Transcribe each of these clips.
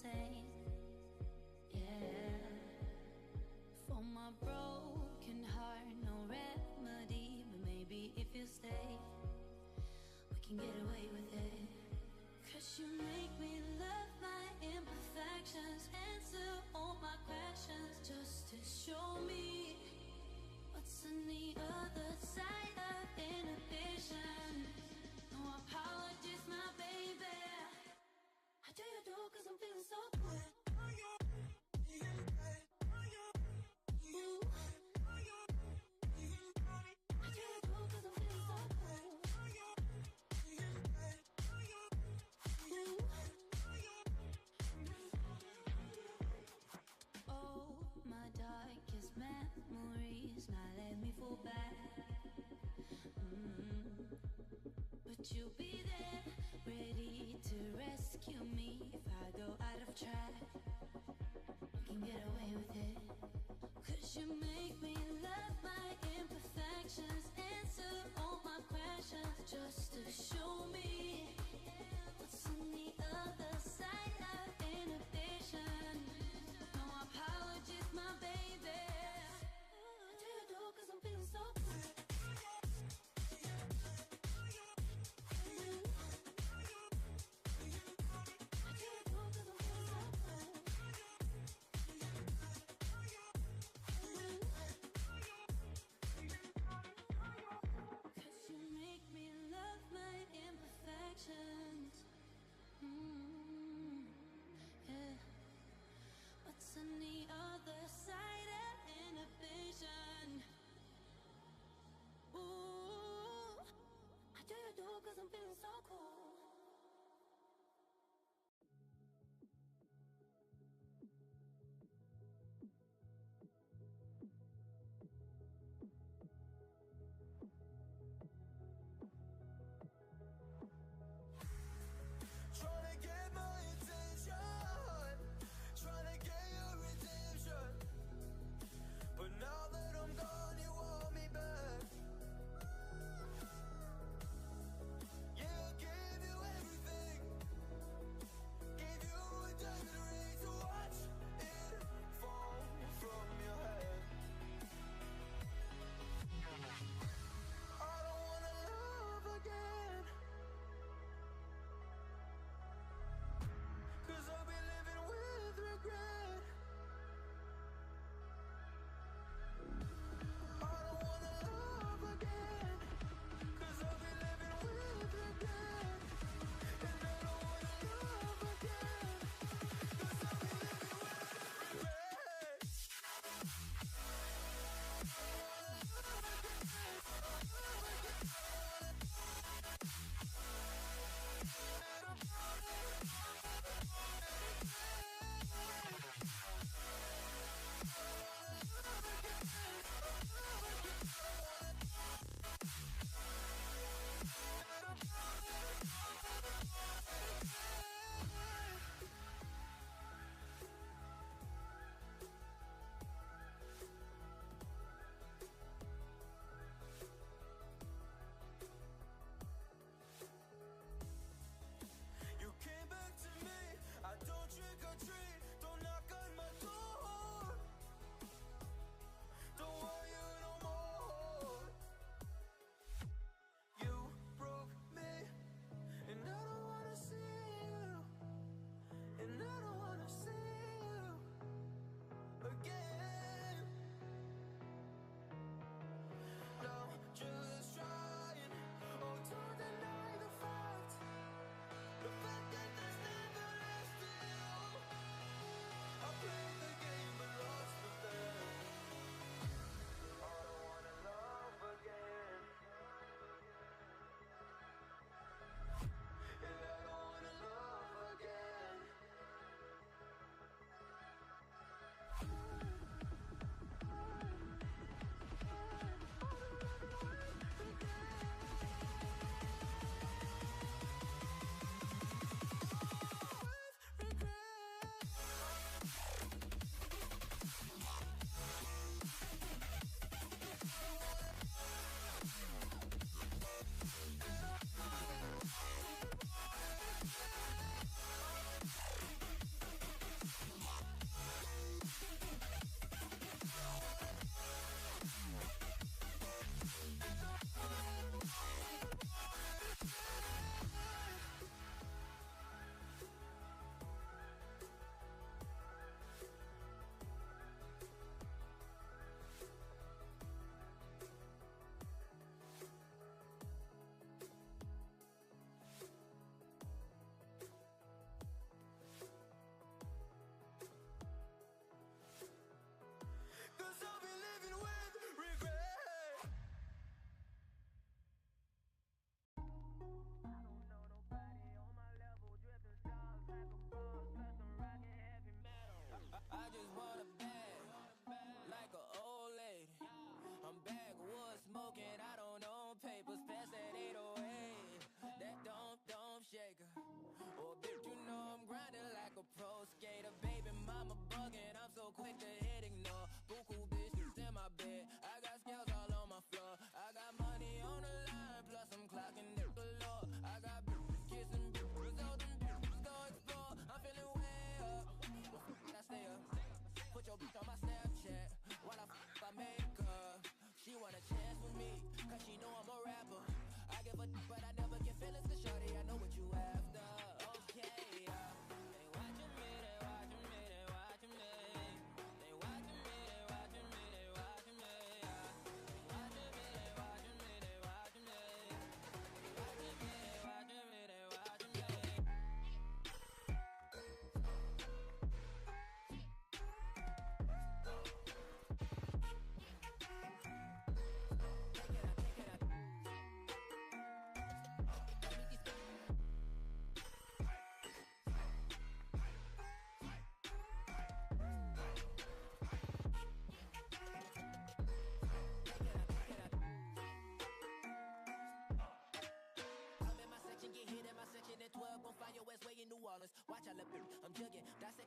insane. Yeah, for my broken heart, no remedy. But maybe if you stay, we can get away with it. 'Cause you make me love my imperfections, answer all my questions, just to show me what's on the other side of inhibition. No apologies, my baby. I do you do 'cause I'm feeling so good. Ooh. Darkest memories now let me fall back. But you'll be there, ready to rescue me if I go out of track. We can get away with it. 'Cause you make me love my imperfections, answer all my questions, just to show me what's on the other side of inhibition. No apologies, my baby. I do you do 'cause I'm feeling so good. Yeah. What's on the other side?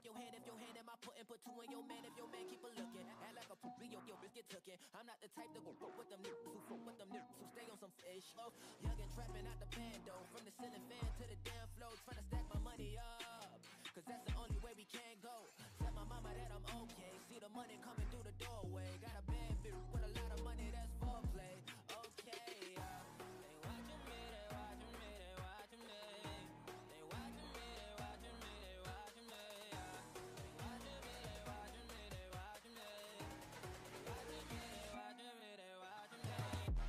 take your hand if your hand in my putting. Put two in your man if your man keep a looking. Act like a poopy, your bitch get tookin'. I'm not the type to go fuck with them niggas who fuck with them niggas who stay on some fish. Oh, young and trapping out the bando. From the ceiling fan to the damn floor. Trying to stack my money up. Cause that's the only way we can go. Tell my mama that I'm okay. See the money coming through the doorway. Got a bad bitch with a lot of money, that's foreplay. Okay, they watching me, they watching me, they watching me. They watching me, they watching me, they watching me. They watching me, they watching me, they watching me. They watching me, they watching me, they watching me.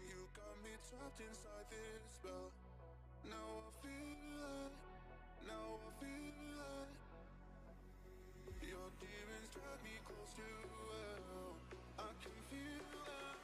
You got me trapped inside this spell. Now I feel like, now I feel like your demons drag me close to hell. I can feel that.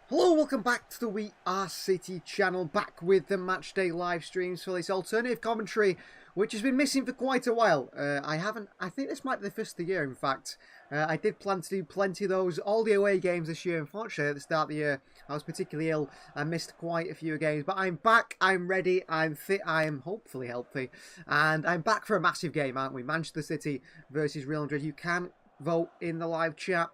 Hello, welcome back to the We Are City channel, back with the matchday live streams for this alternative commentary, which has been missing for quite a while. I think this might be the first of the year, in fact. I did plan to do plenty of those, all the away games this year. Unfortunately, at the start of the year, I was particularly ill. I missed quite a few games, but I'm back, I'm ready, I'm fit, I am hopefully healthy, and I'm back for a massive game, aren't we? Manchester City versus Real Madrid. You can vote in the live chat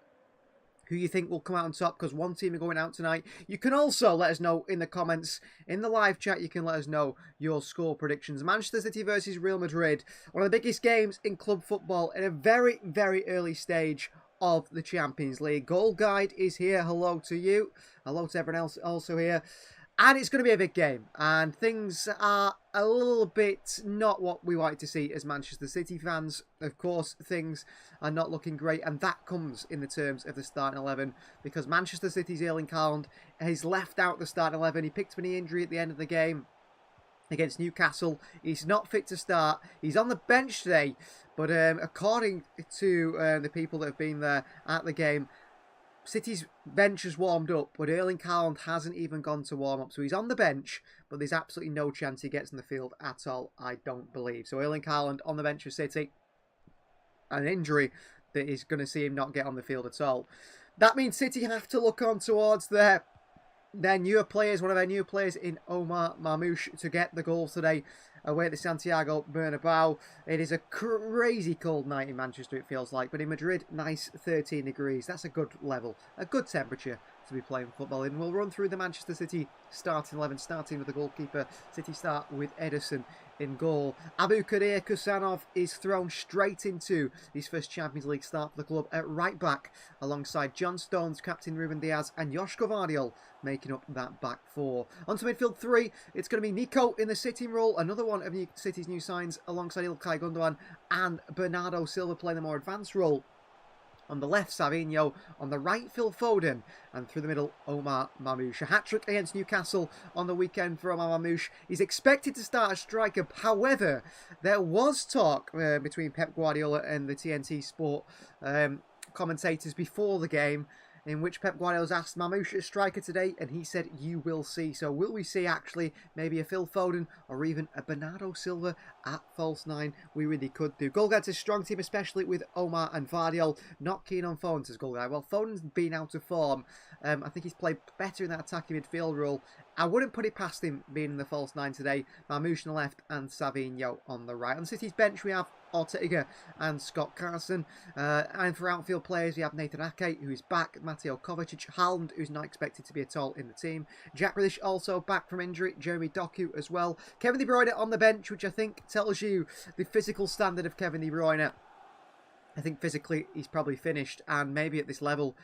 who you think will come out on top, because one team are going out tonight. You can also let us know in the comments, in the live chat, you can let us know your score predictions. Manchester City versus Real Madrid, one of the biggest games in club football in a very, very early stage of the Champions League. Goal Guide is here. Hello to you. Hello to everyone else also here. And it's going to be a big game. And things are a little bit not what we wanted to see as Manchester City fans. Of course, things are not looking great. And that comes in the terms of the starting 11. Because Manchester City's Erling Haaland has left out the starting 11. He picked up an injury at the end of the game against Newcastle. He's not fit to start. He's on the bench today. But according to the people that have been there at the game, City's bench has warmed up, but Erling Haaland hasn't even gone to warm up. So he's on the bench, but there's absolutely no chance he gets in the field at all, I don't believe. So Erling Haaland on the bench for City, an injury that is going to see him not get on the field at all. That means City have to look on towards their newer players, one of their newer players in Omar Marmoush, to get the goals today away at the Santiago Bernabeu. It is a crazy cold night in Manchester, it feels like, but in Madrid, nice 13 degrees. That's a good level, a good temperature to be playing football in. We'll run through the Manchester City starting 11, starting with the goalkeeper. City start with Ederson in goal. Aboukadir Kusanov is thrown straight into his first Champions League start for the club at right back, alongside John Stones, captain Ruben Diaz, and Joško Vardiol making up that back four. Onto midfield three, it's going to be Nico in the sitting role, another one of City's new signs, alongside Ilkay Gundogan and Bernardo Silva playing the more advanced role. On the left, Savinho. On the right, Phil Foden. And through the middle, Omar Marmoush. A hat-trick against Newcastle on the weekend for Omar Marmoush. He's expected to start as striker. However, there was talk between Pep Guardiola and the TNT Sport commentators before the game, in which Pep Guardiola's asked Marmoush as striker today, and he said, you will see. So will we see actually maybe a Phil Foden or even a Bernardo Silva at false nine? We really could do. Goal Guide's a strong team, especially with Omar and Vardiol. Not keen on Foden, says Goal Guide. Well, Foden's been out of form. I think he's played better in that attacking midfield role. I wouldn't put it past him being in the false nine today. Marmoush on the left and Savinho on the right. On City's bench, we have Ortega and Scott Carson. And for outfield players, we have Nathan Ake, who is back, Mateo Kovacic, Haaland, who's not expected to be at all in the team. Jack Grealish also back from injury, Jeremy Doku as well. Kevin De Bruyne on the bench, which I think tells you the physical standard of Kevin De Bruyne. I think physically he's probably finished, and maybe at this level,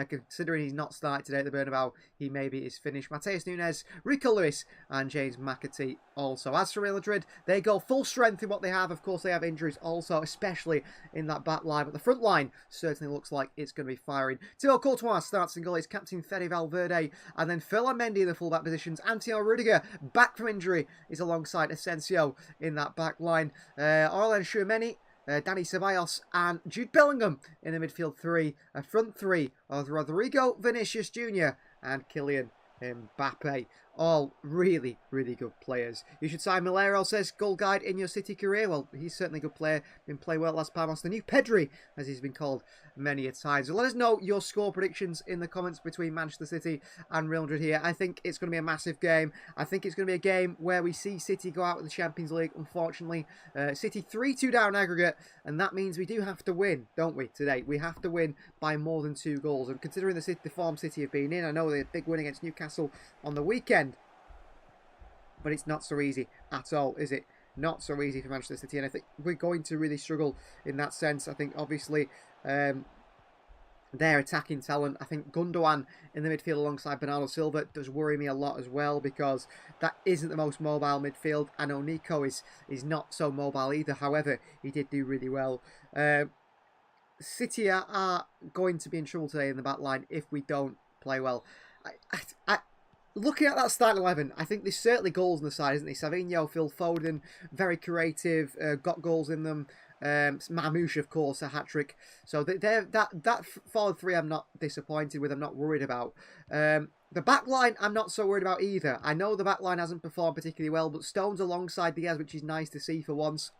considering he's not started today at the Bernabeu, he maybe is finished. Mateus Nunes, Rico Lewis and James McAtee also. As for Real Madrid, they go full strength in what they have. Of course, they have injuries also, especially in that back line, but the front line certainly looks like it's going to be firing. Thibaut Courtois starts in goal. It's captain Fede Valverde, and then Ferland Mendy in the full-back positions. Antonio Rudiger, back from injury, is alongside Asensio in that back line. Aurelien Tchouameni, Dani Ceballos and Jude Bellingham in the midfield three. A front three of Rodrigo Vinicius Jr. and Kylian Mbappe. All really, really good players. You should sign Milero, says Goal Guide, in your City career. Well, he's certainly a good player. Been playing well at Las Palmas. The new Pedri, as he's been called many a time. So let us know your score predictions in the comments between Manchester City and Real Madrid here. I think it's going to be a massive game. I think it's going to be a game where we see City go out with the Champions League, unfortunately. City 3-2 down aggregate, and that means we do have to win, don't we, today? We have to win by more than 2 goals. And considering the form City have been in, I know they had a big win against Newcastle on the weekend, but it's not so easy at all, is it? Not so easy for Manchester City, and I think we're going to really struggle in that sense. I think, obviously, their attacking talent, I think Gundogan in the midfield alongside Bernardo Silva does worry me a lot as well, because that isn't the most mobile midfield. I know Nico is not so mobile either, however, he did do really well. City are going to be in trouble today in the back line if we don't play well. Looking at that starting 11, I think there's certainly goals on the side, isn't there? Savinho, Phil Foden, very creative, got goals in them. Marmoush, of course, a hat-trick. So that forward three I'm not disappointed with, I'm not worried about. The back line, I'm not so worried about either. I know the back line hasn't performed particularly well, but Stones alongside Diaz, which is nice to see for once.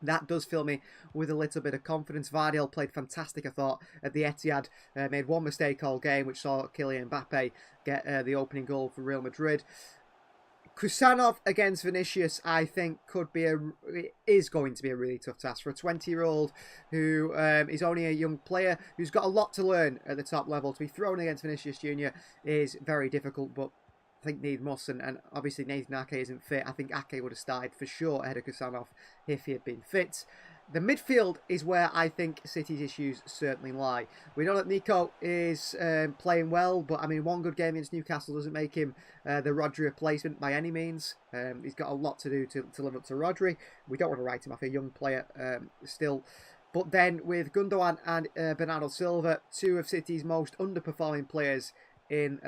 That does fill me with a little bit of confidence. Vardiel played fantastic, I thought, at the Etihad. Made one mistake all game, which saw Kylian Mbappe get the opening goal for Real Madrid. Kusanov against Vinicius, I think, is going to be a really tough task for a 20-year-old who is only a young player who's got a lot to learn at the top level. To be thrown against Vinicius Jr. is very difficult, but I think need must, and obviously Nathan Ake isn't fit. I think Ake would have started for sure ahead of Kusanov if he had been fit. The midfield is where I think City's issues certainly lie. We know that Nico is playing well, but I mean, one good game against Newcastle doesn't make him the Rodri replacement by any means. He's got a lot to do to live up to Rodri. We don't want to write him off, a young player still. But then with Gundogan and Bernardo Silva, two of City's most underperforming players in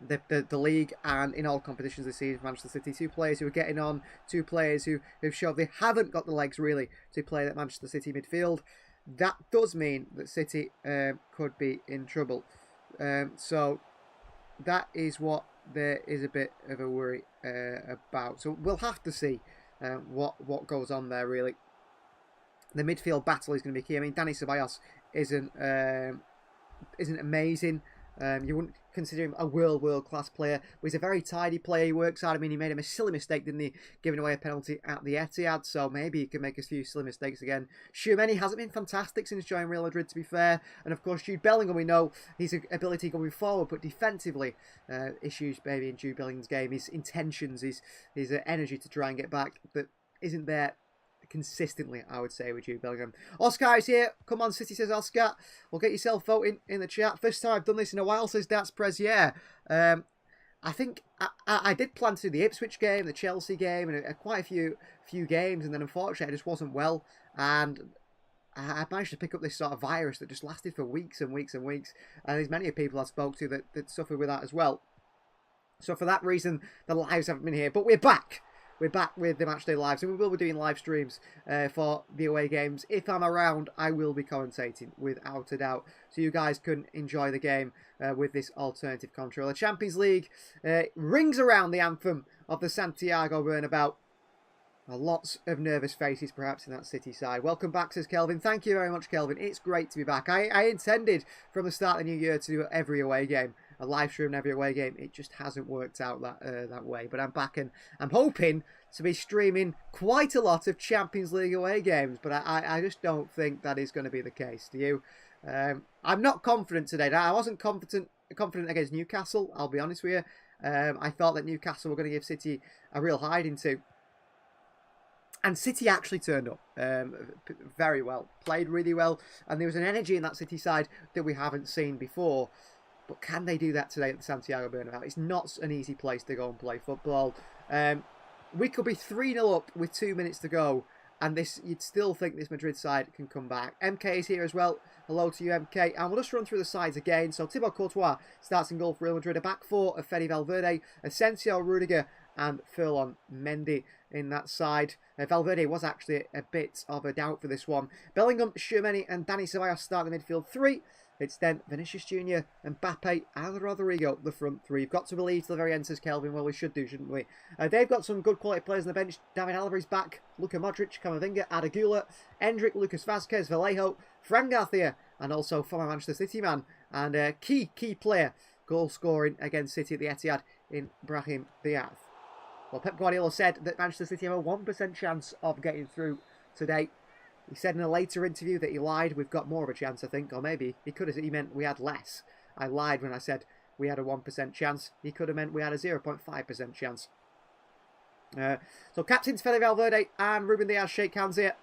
the league and in all competitions this season, Manchester City. Two players who are getting on, two players who've showed they haven't got the legs really to play at Manchester City midfield. That does mean that City could be in trouble. So that is what there is a bit of a worry about. So we'll have to see what goes on there really. The midfield battle is going to be key. I mean, Dani Ceballos isn't amazing. You wouldn't consider him a world class player, but he's a very tidy player. He works hard. I mean, he made a silly mistake, didn't he, giving away a penalty at the Etihad, so maybe he can make a few silly mistakes again. Tchouaméni hasn't been fantastic since joining Real Madrid, to be fair, and of course Jude Bellingham, we know his ability going forward, but defensively, issues maybe in Jude Bellingham's game, his intentions, his energy to try and get back that isn't there consistently, I would say, with Jude Bellingham. Oscar is here. Come on, City, says Oscar. Well, get yourself voting in the chat. First time I've done this in a while, says Dats Prez. Yeah. I think I did plan to do the Ipswich game, the Chelsea game, and quite a few games, and then unfortunately I just wasn't well, and I managed to pick up this sort of virus that just lasted for weeks and weeks and weeks, and there's many people I spoke to that suffered with that as well. So for that reason, the lives haven't been here, but we're back. We're back with the Matchday Lives, and we will be doing live streams for the away games. If I'm around, I will be commentating, without a doubt. So you guys can enjoy the game with this alternative control. The Champions League rings around the anthem of the Santiago Bernabéu. Lots of nervous faces, perhaps, in that City side. Welcome back, says Kelvin. Thank you very much, Kelvin. It's great to be back. I intended from the start of the new year to do every away game, a live stream every away game. It just hasn't worked out that way. But I'm back, and I'm hoping to be streaming quite a lot of Champions League away games. But I just don't think that is going to be the case. Do you? I'm not confident today. I wasn't confident against Newcastle, I'll be honest with you. I thought that Newcastle were going to give City a real hiding to. And City actually turned up very well, played really well, and there was an energy in that City side that we haven't seen before. But can they do that today at the Santiago Bernabéu? It's not an easy place to go and play football. We could be 3-0 up with 2 minutes to go, and you'd still think this Madrid side can come back. MK is here as well. Hello to you, MK. And we'll just run through the sides again. So Thibaut Courtois starts in goal for Real Madrid. A back four of Fede Valverde, Asensio, Rudiger, and Ferland Mendy in that side. Valverde was actually a bit of a doubt for this one. Bellingham, Tchouaméni, and Dani Ceballos start the midfield three. It's then Vinicius Jr., Mbappe, and Rodrigo, the front three. You've got to believe till the very end, says Kelvin. Well, we should do, shouldn't we? They've got some good quality players on the bench. David Alvarez back, Luka Modric, Camavinga, Adagula, Endrick, Lucas Vazquez, Vallejo, Fran Garcia, and also former Manchester City man and key player, goal scoring against City at the Etihad in Brahim Diaz. Well, Pep Guardiola said that Manchester City have a 1% chance of getting through today. He said in a later interview that he lied. We've got more of a chance, I think. Or maybe he meant we had less. I lied when I said we had a 1% chance. He could have meant we had a 0.5% chance. So captains Fede Valverde and Ruben Diaz shake hands here.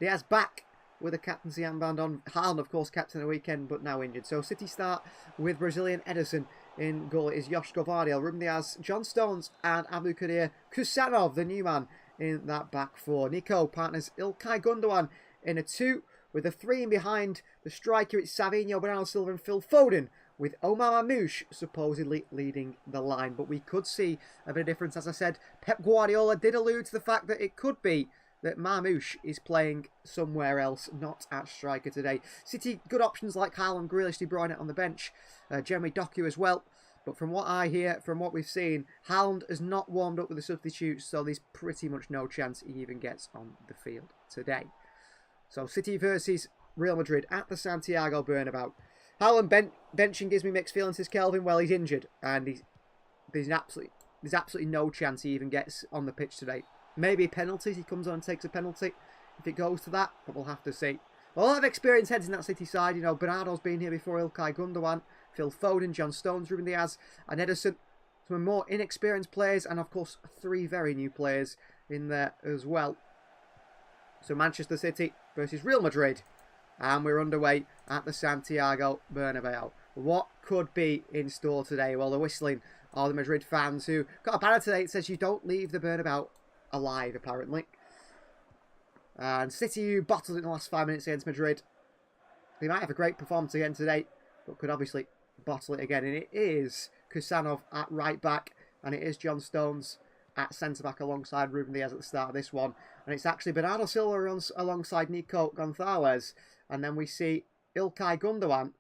Diaz back with a captaincy armband on. Haaland, of course, captain the weekend, but now injured. So City start with Brazilian Ederson. In goal is Joshko Vardiel, Ruben Diaz, John Stones, and Abdulkadir Kusanov, the new man in that back four. Nico partners Ilkay Gundogan in a 2, with a 3 in behind the striker. It's Savinho, Bernardo Silva, and Phil Foden, with Omar Mamouche supposedly leading the line. But we could see a bit of difference. As I said, Pep Guardiola did allude to the fact that it could be that Marmoush is playing somewhere else, not at striker today. City, good options like Haaland, Grealish, De Bruyne on the bench. Jeremy Doku as well. But from what I hear, from what we've seen, Haaland has not warmed up with the substitutes, so there's pretty much no chance he even gets on the field today. So City versus Real Madrid at the Santiago Bernabeu. Haaland benching gives me mixed feelings, says Kelvin. Well, he's injured, and there's absolutely no chance he even gets on the pitch today. Maybe penalties, he comes on and takes a penalty if it goes to that, but we'll have to see. A lot of experienced heads in that City side. You know, Bernardo's been here before, Ilkay Gundogan, Phil Foden, John Stones, Ruben Diaz and Ederson. Some more inexperienced players and, of course, 3 very new players in there as well. So Manchester City versus Real Madrid. And we're underway at the Santiago Bernabeu. What could be in store today? Well, the whistling are the Madrid fans who got a banner today that says you don't leave the Bernabeu alive, apparently. And City, who bottled it in the last 5 minutes against Madrid. They might have a great performance again today, but could obviously bottle it again. And it is Kusanov at right back, and it is John Stones at centre-back alongside Ruben Diaz at the start of this one. And it's actually Bernardo Silva alongside Nico Gonzalez. And then we see Ilkay Gundogan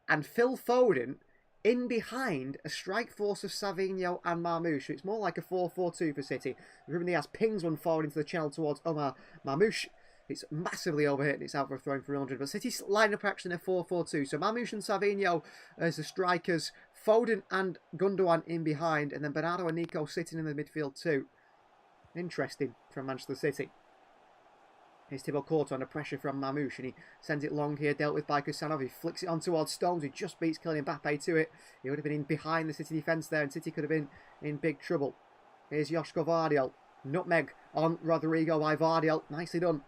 and Phil Foden in behind a strike force of Savinho and Marmoush. It's more like a 4-4-2 for City. Ruben Diaz pings one forward into the channel towards Omar Marmoush. It's massively overhit and it's out for a throw for Real Madrid. But City's line up actually in a 4-4-2. So Marmoush and Savinho as the strikers. Foden and Gundogan in behind. And then Bernardo and Nico sitting in the midfield too. Interesting from Manchester City. Here's Thibaut Courtois under pressure from Marmoush, and he sends it long here, dealt with by Kusanov. He flicks it on towards Stones, who just beats Kylian Mbappe to it. He would have been in behind the City defence there, and City could have been in big trouble. Here's Joško Vardiol. Nutmeg on Rodrigo by Vardiol. Nicely done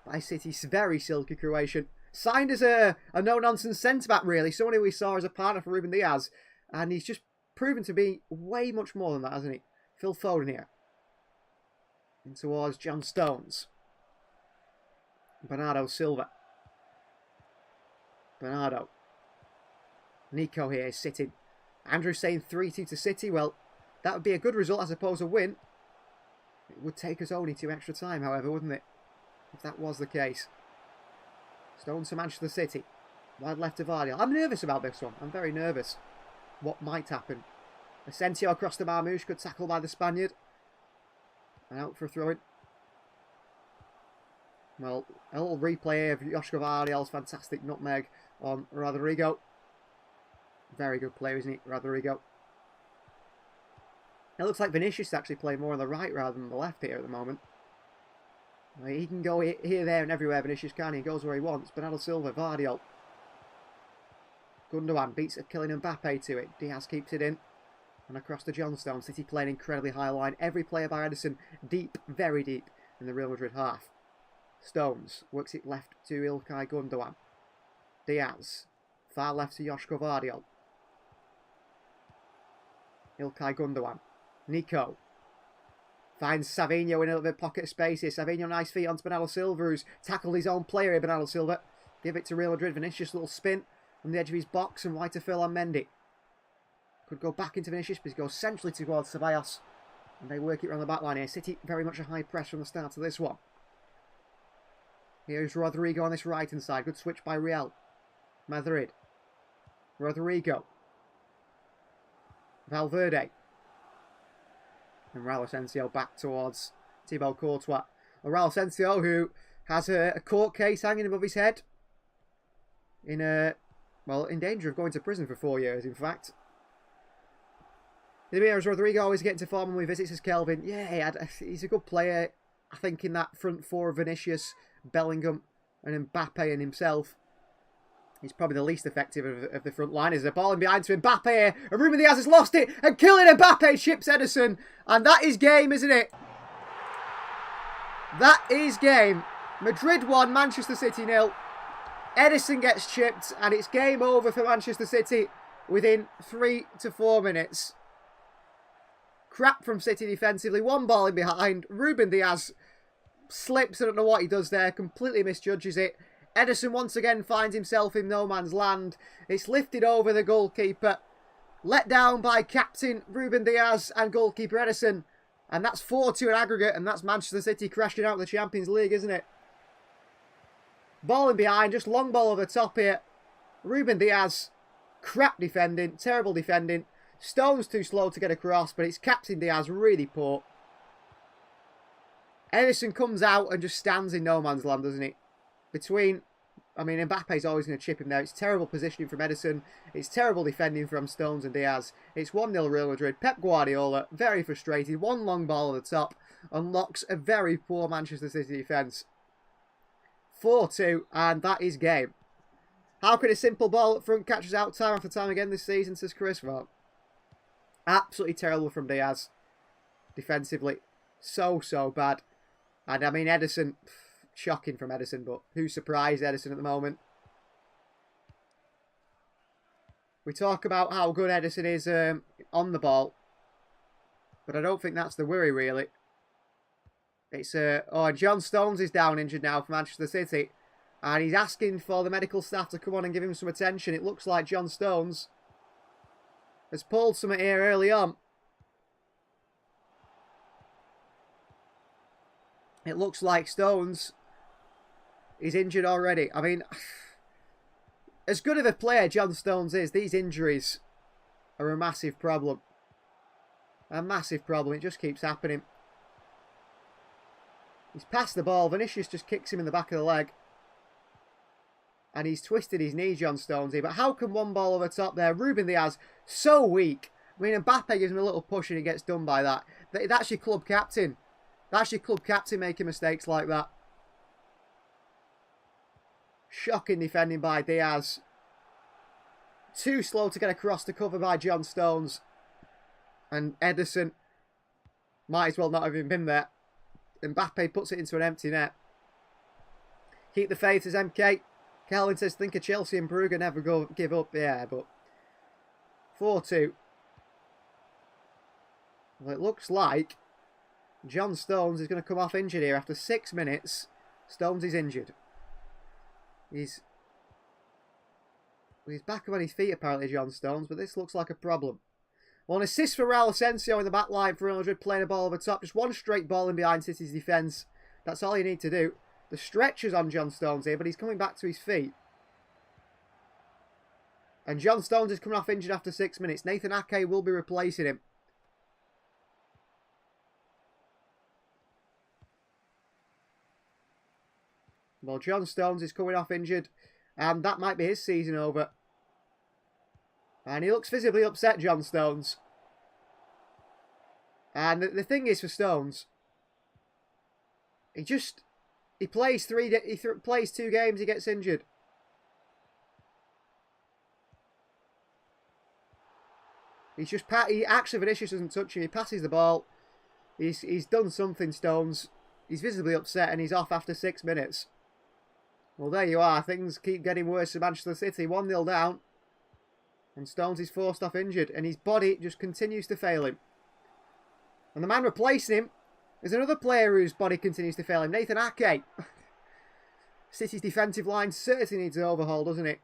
by City's very silky Croatian. Signed as a no-nonsense centre-back, really. Someone who we saw as a partner for Ruben Diaz. And he's just proven to be way much more than that, hasn't he? Phil Foden here. In towards John Stones. Bernardo Silva. Bernardo. Nico here is sitting. Andrew saying 3-2 to City. Well, that would be a good result as opposed to a win. It would take us only 2 extra time, however, wouldn't it? If that was the case. Stones to Manchester City. Wide left to Vardiol. I'm nervous about this one. I'm very nervous. What might happen? Asensio across to Marmoush. Good tackle by the Spaniard. And out for a throw-in. Well, a little replay here of Joško Vardiol's fantastic nutmeg on Rodrigo. Very good player, isn't he, Rodrigo? It looks like Vinicius is actually playing more on the right rather than the left here at the moment. Well, he can go here, there and everywhere, Vinicius can. He goes where he wants. Bernardo Silva, Vardiol. Gundogan beats Kylian Mbappe to it. Diaz keeps it in. And across to Johnstone. City playing incredibly high line. Every player by Ederson deep, very deep in the Real Madrid half. Stones works it left to Ilkay Gundogan. Diaz. Far left to Joško Vardiol. Ilkay Gundogan. Nico. Finds Savinho in a little bit of pocket space here. Savinho, nice feet onto Bernardo Silva, who's tackled his own player here, Bernardo Silva. Give it to Real Madrid. Vinicius, little spin on the edge of his box and wide to Phil on Mendy. Could go back into Vinicius, but he goes centrally towards Ceballos. And they work it around the back line here. City very much a high press from the start of this one. Here's Rodrigo on this right-hand side. Good switch by Real Madrid. Rodrigo. Valverde. And Raul Asensio back towards Thibaut Courtois. Raul Asensio, who has a court case hanging above his head. In danger of going to prison for 4 years, in fact. Here's Rodrigo always getting to form when we visit, says Kelvin. Yeah, he's a good player. I think in that front four of Vinicius, Bellingham and Mbappe and himself, he's probably the least effective of the front line. There's a ball in behind to Mbappe here, and Ruben Diaz has lost it, and Kylian Mbappe chips Ederson, and that is game, isn't it? That is game. Madrid 1, Manchester City 0. Ederson gets chipped, and it's game over for Manchester City within 3 to 4 minutes. Crap from City defensively, one ball in behind. Ruben Diaz slips, I don't know what he does there, completely misjudges it. Ederson once again finds himself in no man's land. It's lifted over the goalkeeper. Let down by captain Ruben Diaz and goalkeeper Ederson. And that's 4-2 in aggregate, and that's Manchester City crashing out of the Champions League, isn't it? Ball in behind, just long ball over the top here. Ruben Diaz, crap defending, terrible defending. Stones too slow to get across, but it's Captain Diaz, really poor. Edison comes out and just stands in no man's land, doesn't he? Mbappe's always going to chip him there. It's terrible positioning from Edison. It's terrible defending from Stones and Diaz. It's 1-0 Real Madrid. Pep Guardiola, very frustrated. One long ball at the top unlocks a very poor Manchester City defence. 4-2, and that is game. How could a simple ball up front catch us out time after time again this season, says Chris? Well, absolutely terrible from Diaz. Defensively. So bad. And Edison, shocking from Edison, but who's surprised Edison at the moment? We talk about how good Edison is on the ball, but I don't think that's the worry, really. It's John Stones is down injured now for Manchester City, and he's asking for the medical staff to come on and give him some attention. It looks like John Stones has pulled something here early on. It looks like Stones is injured already. As good of a player John Stones is, these injuries are a massive problem. A massive problem. It just keeps happening. He's passed the ball. Vinicius just kicks him in the back of the leg. And he's twisted his knee, John Stones here. But how can one ball over top there? Ruben Diaz, so weak. Mbappe gives him a little push and he gets done by that. That's your club captain. That's your club captain making mistakes like that. Shocking defending by Diaz. Too slow to get across the cover by John Stones. And Edison might as well not have even been there. Mbappe puts it into an empty net. Keep the faith as MK. Calvin says, think of Chelsea and Brugge, never give up. Yeah, but 4-2. Well, it looks like John Stones is going to come off injured here after 6 minutes. Stones is injured. He's back on his feet apparently, John Stones, but this looks like a problem. Well, an assist for Raul Asensio in the back line for Real Madrid, playing a ball over top. Just one straight ball in behind City's defence. That's all you need to do. The stretcher's on John Stones here, but he's coming back to his feet. And John Stones is coming off injured after 6 minutes. Nathan Ake will be replacing him. Well, John Stones is coming off injured, and that might be his season over. And he looks visibly upset, John Stones. And the thing is for Stones, he plays plays 2 games, he gets injured. Vinicius doesn't touch him. He passes the ball. He's done something, Stones. He's visibly upset, and he's off after 6 minutes. Well, there you are. Things keep getting worse for Manchester City. 1-0 down. And Stones is forced off injured. And his body just continues to fail him. And the man replacing him is another player whose body continues to fail him. Nathan Ake. City's defensive line certainly needs an overhaul, doesn't it?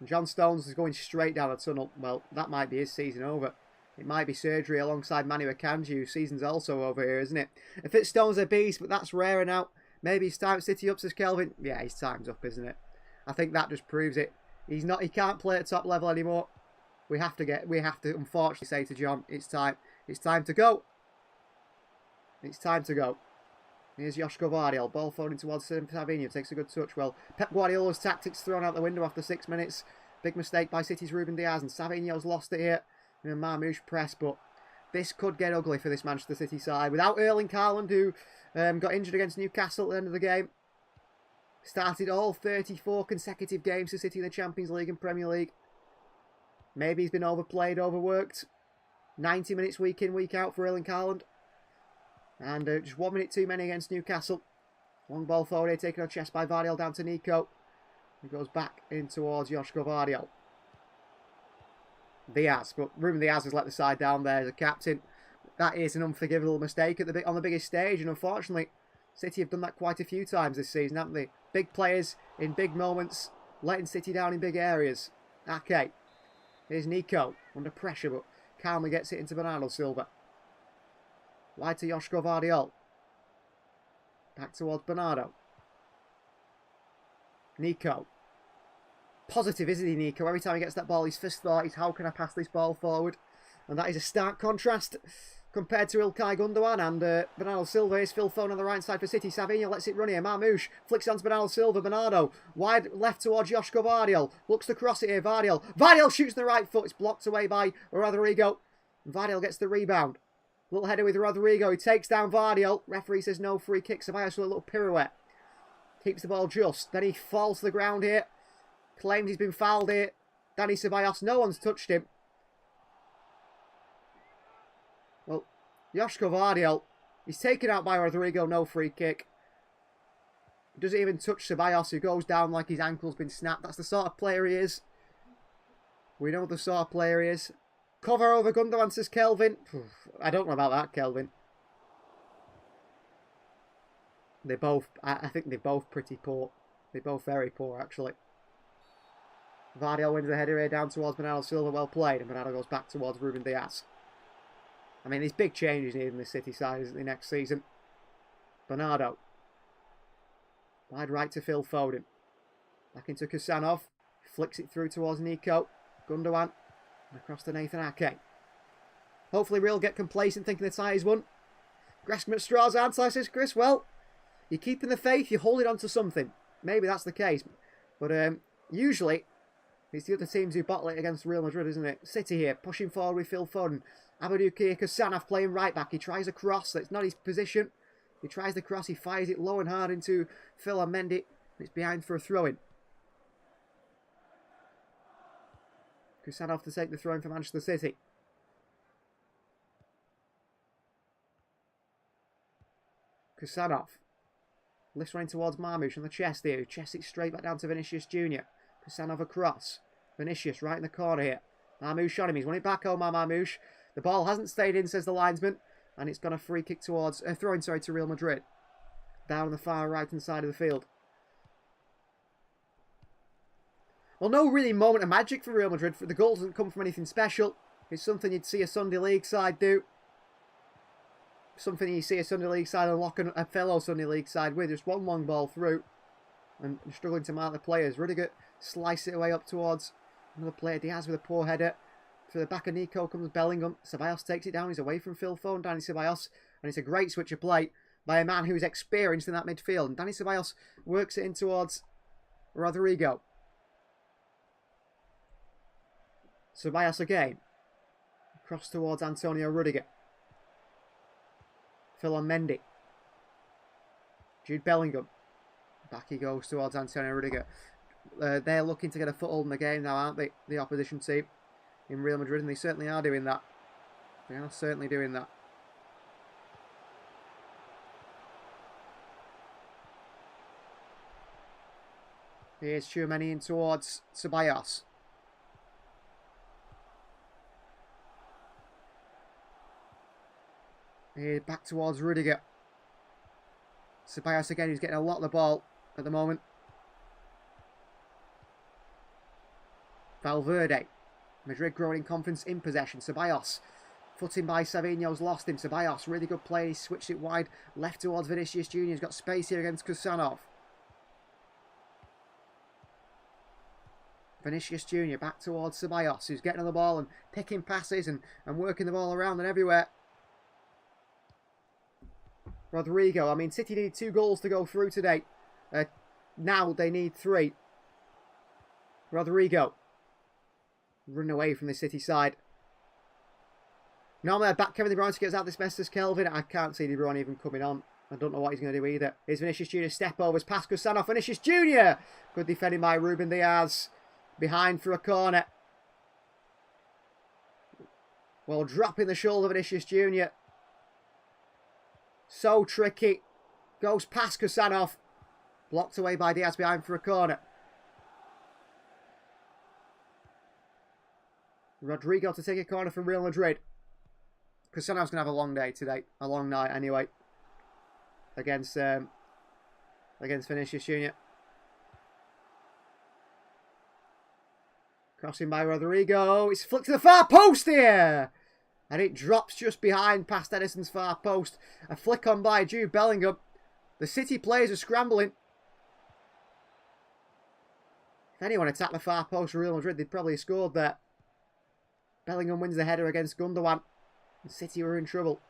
And John Stones is going straight down the tunnel. Well, that might be his season over. It might be surgery alongside Manu Akanji, whose season's also over here, isn't it? If it's Stones a beast, but that's rarer now. Maybe his time City up, says Kelvin. Yeah, his time's up, isn't it? I think that just proves it. He can't play at top level anymore. We have to unfortunately say to John, it's time to go. It's time to go. Here's Joshko Vardiol, ball thrown towards Savinho, takes a good touch. Well, Pep Guardiola's tactics thrown out the window after 6 minutes. Big mistake by City's Ruben Diaz, and Savinho's lost it here in a Marmouche press, but this could get ugly for this Manchester City side. Without Erling Haaland, who got injured against Newcastle at the end of the game. Started all 34 consecutive games for City in the Champions League and Premier League. Maybe he's been overplayed, overworked. 90 minutes week in, week out for Erling Haaland. And just 1 minute too many against Newcastle. Long ball forward here, taken on chest by Vardiol down to Nico. He goes back in towards Joshko Vardiol. Diaz, but Ruben Diaz has let the side down there as a captain. That is an unforgivable mistake on the biggest stage, and unfortunately, City have done that quite a few times this season, haven't they? Big players in big moments, letting City down in big areas. Okay. Here's Nico, under pressure, but calmly gets it into Bernardo Silva. Wide to Joško Vardiol. Back towards Bernardo. Nico. Positive, isn't he, Nico? Every time he gets that ball, his first thought is, how can I pass this ball forward? And that is a stark contrast compared to Ilkay Gundogan and Bernardo Silva. Here's Phil Foden on the right side for City. Savinho lets it run here. Marmoush flicks on to Bernardo Silva. Bernardo wide left towards Joško Vardiol. Looks to cross it here. Vardiol. Vardiol shoots the right foot. It's blocked away by Rodrigo. Vardiol gets the rebound. Little header with Rodrigo. He takes down Vardiol. Referee says no free kick. Ceballos with a little pirouette. Keeps the ball just. Then he falls to the ground here. Claims he's been fouled here. Dani Ceballos. No one's touched him. Well, Joško Vardiol. He's taken out by Rodrigo. No free kick. He doesn't even touch Ceballos, who goes down like his ankle's been snapped. That's the sort of player he is. We know the sort of player he is. Cover over Gundogan, says Kelvin. I don't know about that, Kelvin. They both, I think they're both pretty poor. They're both very poor, actually. Vardiol wins the header here down towards Bernardo Silva. Well played. And Bernardo goes back towards Ruben Diaz. I mean, there's big changes needed in the City side, isn't there, next season? Bernardo. Wide right to Phil Foden. Back into Kusanov. Flicks it through towards Nico. Gundogan. And across to Nathan Ake. Hopefully Real get complacent thinking the tie is won. Grasping at straws, aren't I, says Chris. Well, you're keeping the faith, you're holding on to something. Maybe that's the case. But usually, it's the other teams who bottle it against Real Madrid, isn't it? City here, pushing forward with Phil Foden. Abdou Kusanov playing right back. He tries a cross. That's not his position. He tries the cross. He fires it low and hard into Phil and Mendy. It's behind for a throw-in. Kusanov to take the throw-in for Manchester City. Kusanov. Lifts running towards Marmoush on the chest here. Who chests it straight back down to Vinicius Jr. Kusanov across. Vinicius right in the corner here. Marmoush on him. He's won it back. Omar Marmoush. The ball hasn't stayed in, says the linesman. And it's gone a free kick towards... throw-in, sorry, to Real Madrid. Down the far right-hand side of the field. Well, no really moment of magic for Real Madrid. The goal doesn't come from anything special. It's something you'd see a Sunday League side do. Something you see a Sunday League side unlock a fellow Sunday League side with. Just one long ball through. And struggling to mark the players. Rudiger slices it away up towards another player. Diaz with a poor header. To the back of Nico comes Bellingham. Ceballos takes it down. He's away from Phil Foden. Dani Ceballos. And it's a great switch of play by a man who's experienced in that midfield. And Dani Ceballos works it in towards Rodrigo. Ceballos again. Cross towards Antonio Rudiger. Phil on Mendy. Jude Bellingham. Back he goes towards Antonio Rudiger. They're looking to get a foothold in the game now, aren't they? The opposition team in Real Madrid, and they certainly are doing that. They are certainly doing that. Here's Tchouaméni in towards Ceballos. Here back towards Rudiger. Ceballos again, who's getting a lot of the ball at the moment. Valverde. Madrid growing in confidence in possession. Ceballos. Footing by Savinho's lost him. Ceballos, really good play. He switched it wide. Left towards Vinicius Jr. He's got space here against Kusanov. Vinicius Jr. back towards Ceballos, who's getting on the ball and picking passes and working the ball around and everywhere. Rodrigo. I mean, City need 2 goals to go through today. Now they need 3. Rodrigo. Running away from the City side. Normally I'd back Kevin De Bruyne to get us out this mess as Kelvin. I can't see De Bruyne even coming on. I don't know what he's going to do either. Here's Vinicius Jr. Step overs past Kusanov. Vinicius Jr. Good defending by Ruben Diaz. Behind for a corner. Well, dropping the shoulder of Vinicius Jr. So tricky. Goes past Kusanov. Blocked away by Diaz behind for a corner. Rodrigo to take a corner from Real Madrid. Kusanov's going to have a long day today. A long night anyway. Against Vinicius Jr. Crossing by Rodrigo. It's flicked to the far post here. And it drops just behind past Edison's far post. A flick on by Jude Bellingham. The City players are scrambling. If anyone attacked the far post for Real Madrid, they'd probably have scored there. Bellingham wins the header against Gundogan. And City were in trouble.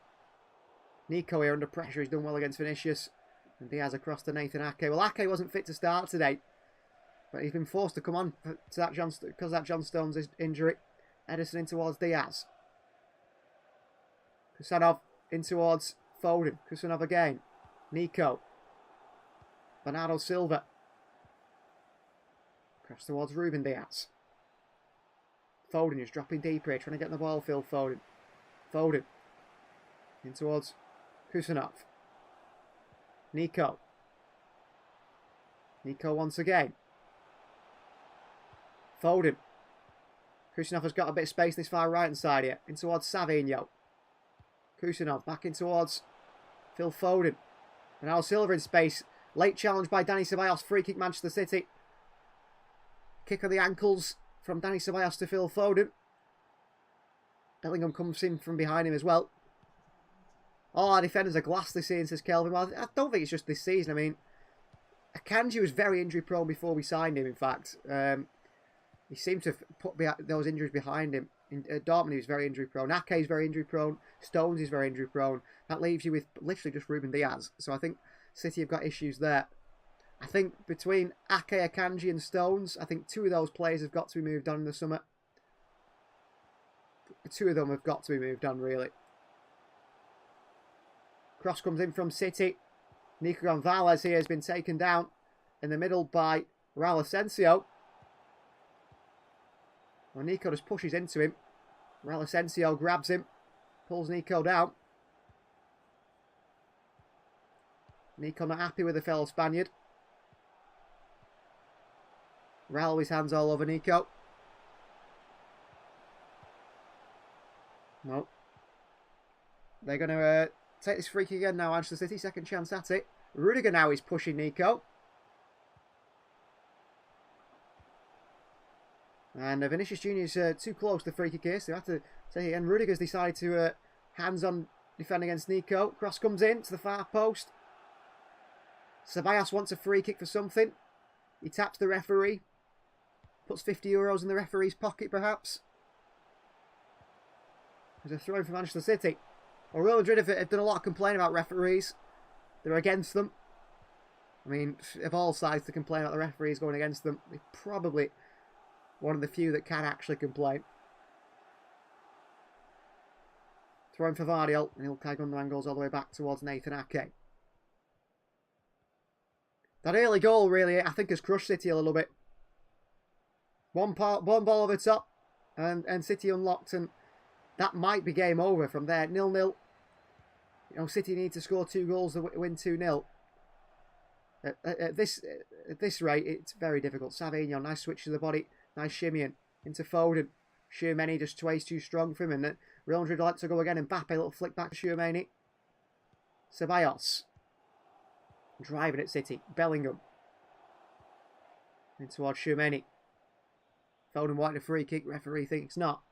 Nico here under pressure. He's done well against Vinicius. And Diaz across to Nathan Ake. Well, Ake wasn't fit to start today. But he's been forced to come on because of that John Stones injury. Edison in towards Diaz. Kusanov in towards Foden. Kusanov again. Nico. Bernardo Silva. Cross towards Ruben Diaz. Foden just dropping deeper here, trying to get the ball filled. Foden. Foden. In towards Kusanov. Nico. Nico once again. Foden. Kusanov has got a bit of space this far right hand side here. In towards Savinho. Kusanov back in towards Phil Foden. And now Silva in space. Late challenge by Dani Ceballos. Free kick Manchester City. Kick of the ankles from Dani Ceballos to Phil Foden. Bellingham comes in from behind him as well. All our defenders are glass this season, says Kelvin. Well, I don't think it's just this season. I mean, Akanji was very injury prone before we signed him, in fact. He seemed to have put those injuries behind him. In Dortmund, he was very injury prone. Ake is very injury prone. Stones is very injury prone. That leaves you with literally just Ruben Diaz. So I think City have got issues there. I think between Ake, Akanji and Stones, I think two of those players have got to be moved on in the summer. Two of them have got to be moved on, really. Cross comes in from City. Nico Gonzalez here has been taken down in the middle by Raul Asensio. Well, Nico just pushes into him. Raul Asensio grabs him. Pulls Nico down. Nico not happy with the fellow Spaniard. Raul with his hands all over Nico. No. They're going to take this free kick again now, Manchester City. Second chance at it. Rudiger now is pushing Nico. And Vinicius Jr. is too close to the free kick here, so they have to take it again. Rudiger's decided to hands-on defend against Nico. Cross comes in to the far post. Ceballos wants a free kick for something. He taps the referee. Puts €50 in the referee's pocket, perhaps. There's a throw in for Manchester City. Well, Real Madrid have done a lot of complaining about referees. They're against them. I mean, of all sides to complain about the referees going against them, they're probably one of the few that can actually complain. Throw in for Vardiol, and Ilkay Gundogan goes all the way back towards Nathan Ake. That early goal really, I think, has crushed City a little bit. One ball over top, and City unlocked, and that might be game over from there. 0-0. You know, City need to score 2 goals to win 2-0. At this rate, it's very difficult. Savinho, nice switch to the body. Nice shimmying into Foden. Tchouaméni just way too strong for him. And Real Madrid like to go again. Mbappe, a little flick back to Tchouaméni. Ceballos. Driving at City. Bellingham. In towards Tchouaméni. Foden wanted a free kick. Referee thinks not.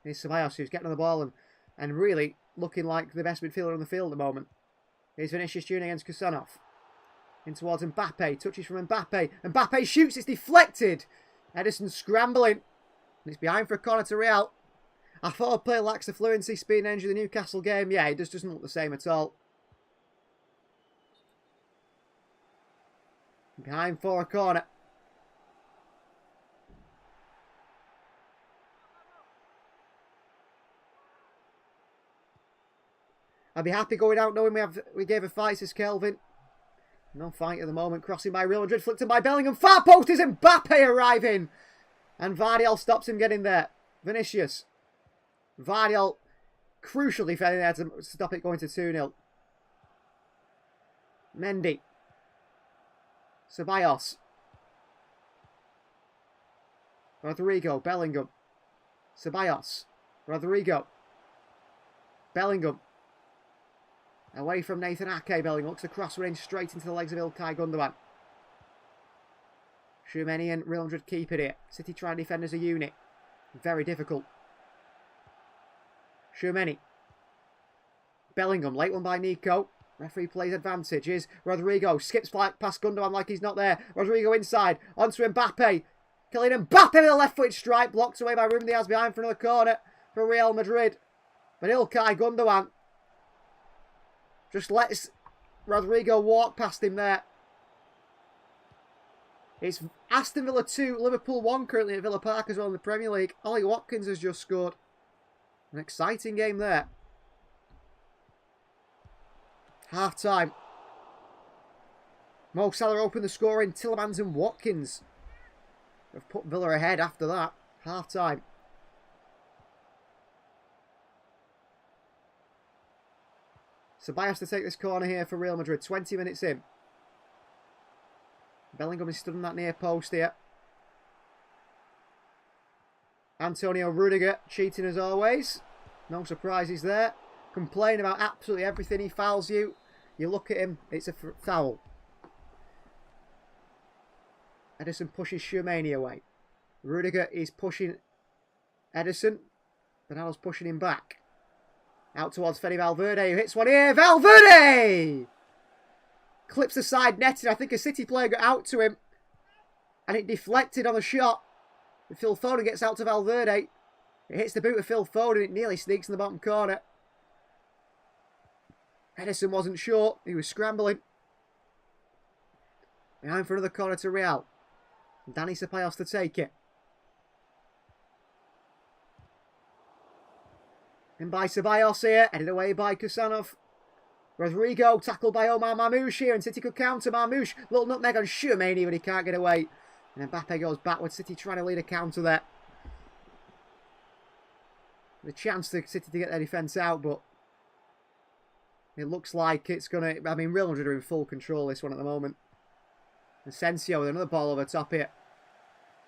Here's Ceballos who's getting on the ball and really looking like the best midfielder on the field at the moment. Here's Vinicius Jr. against Kusanov. In towards Mbappe. Touches from Mbappe. Mbappe shoots. It's deflected. Edison scrambling. And it's behind for a corner to Real. I thought a player lacks the fluency, speed and energy of the Newcastle game. Yeah, it just doesn't look the same at all. Behind for a corner. I'd be happy going out knowing we gave a fight, says Kelvin. No fight at the moment. Crossing by Real Madrid. Flicked by Bellingham. Far post is Mbappe arriving. And Vardiol stops him getting there. Vinicius. Vardiol crucial defending there to stop it going to 2-0. Mendy. Ceballos. Rodrigo. Bellingham. Ceballos. Rodrigo. Bellingham. Away from Nathan Ake. Bellingham looks across range straight into the legs of Ilkay Gundogan. Tchouaméni and Real Madrid keep it here. City try and defend as a unit. Very difficult. Tchouaméni. Bellingham, late one by Nico. Referee plays advantage. Here's Rodrigo. Skips past Gundogan like he's not there. Rodrigo inside. Onto Mbappe. Kylian Mbappe with a left-footed strike. Blocked away by Ruben Diaz behind for another corner for Real Madrid. But Ilkay Gundogan just lets Rodrigo walk past him there. It's Aston Villa 2, Liverpool 1 currently at Villa Park as well in the Premier League. Ollie Watkins has just scored. An exciting game there. Half time. Mo Salah opened the scoring. Tielemans and Watkins have put Villa ahead after that. Half time. Ceballos to take this corner here for Real Madrid. 20 minutes in. Bellingham is stood on that near post here. Antonio Rudiger cheating as always. No surprises there. Complain about absolutely everything. He fouls you. You look at him, it's a foul. Ederson pushes Tchouaméni away. Rudiger is pushing Ederson. Bernardo's pushing him back. Out towards Fede Valverde, who hits one here. Valverde! Clips the side netting. I think a City player got out to him. And it deflected on the shot. Phil Foden gets out to Valverde. It hits the boot of Phil Foden. It nearly sneaks in the bottom corner. Ederson wasn't sure. He was scrambling. Behind for another corner to Real. Dani Ceballos to take it. In by Ceballos here. Headed away by Kusanov. Rodrigo tackled by Omar Mamouche here. And City could counter Mamouche. Little nutmeg on Tchouaméni, but he can't get away. And Mbappe goes backwards. City trying to lead a counter there. The chance for City to get their defence out, but it looks like it's going to... I mean, Real Madrid are in full control this one at the moment. Asensio with another ball over top here.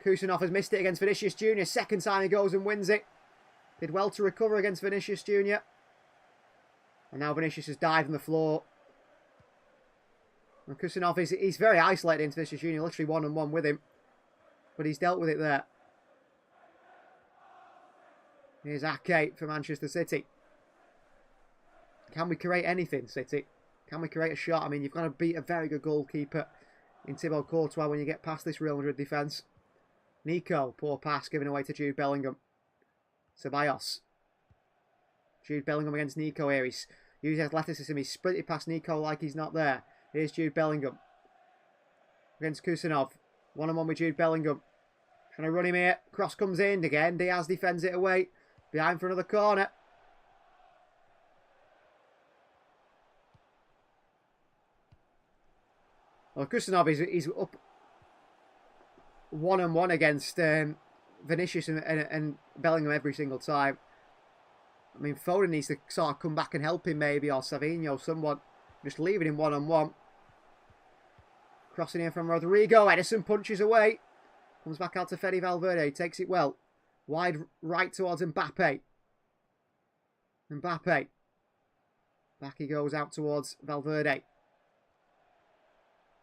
Kusanov has missed it against Vinicius Jr. Second time he goes and wins it. Did well to recover against Vinicius Jr. And now Vinicius has dived on the floor. And Kusanov he's very isolated into Vinicius Jr. Literally one-on-one with him. But he's dealt with it there. Here's Ake for Manchester City. Can we create anything, City? Can we create a shot? I mean, you've got to beat a very good goalkeeper in Thibaut Courtois when you get past this Real Madrid defence. Nico, poor pass given away to Jude Bellingham. Ceballos. Jude Bellingham against Nico here. He's used athleticism. He's sprinted past Nico like he's not there. Here's Jude Bellingham. Against Kusanov. One-on-one with Jude Bellingham. Trying to run him here. Cross comes in again. Diaz defends it away. Behind for another corner. Well, Kusanov is up one-on-one against Vinicius and Bellingham every single time. I mean, Foden needs to sort of come back and help him maybe, or Savinho, someone. Just leaving him one-on-one. Crossing in from Rodrigo. Ederson punches away. Comes back out to Fede Valverde. Takes it well. Wide right towards Mbappe. Mbappe. Back he goes out towards Valverde.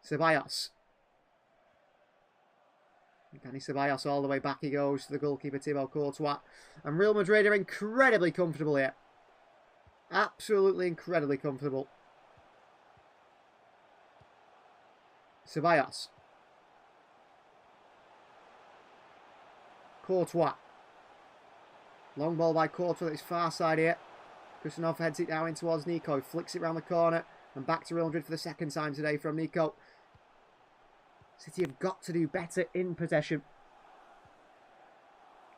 Ceballos. Dani Ceballos all the way back he goes to the goalkeeper Thibaut Courtois. And Real Madrid are incredibly comfortable here. Absolutely incredibly comfortable. Ceballos. Courtois. Long ball by Courtois at his far side here. Kusanov heads it down in towards Nico. Flicks it round the corner. And back to Real Madrid for the second time today from Nico. City have got to do better in possession.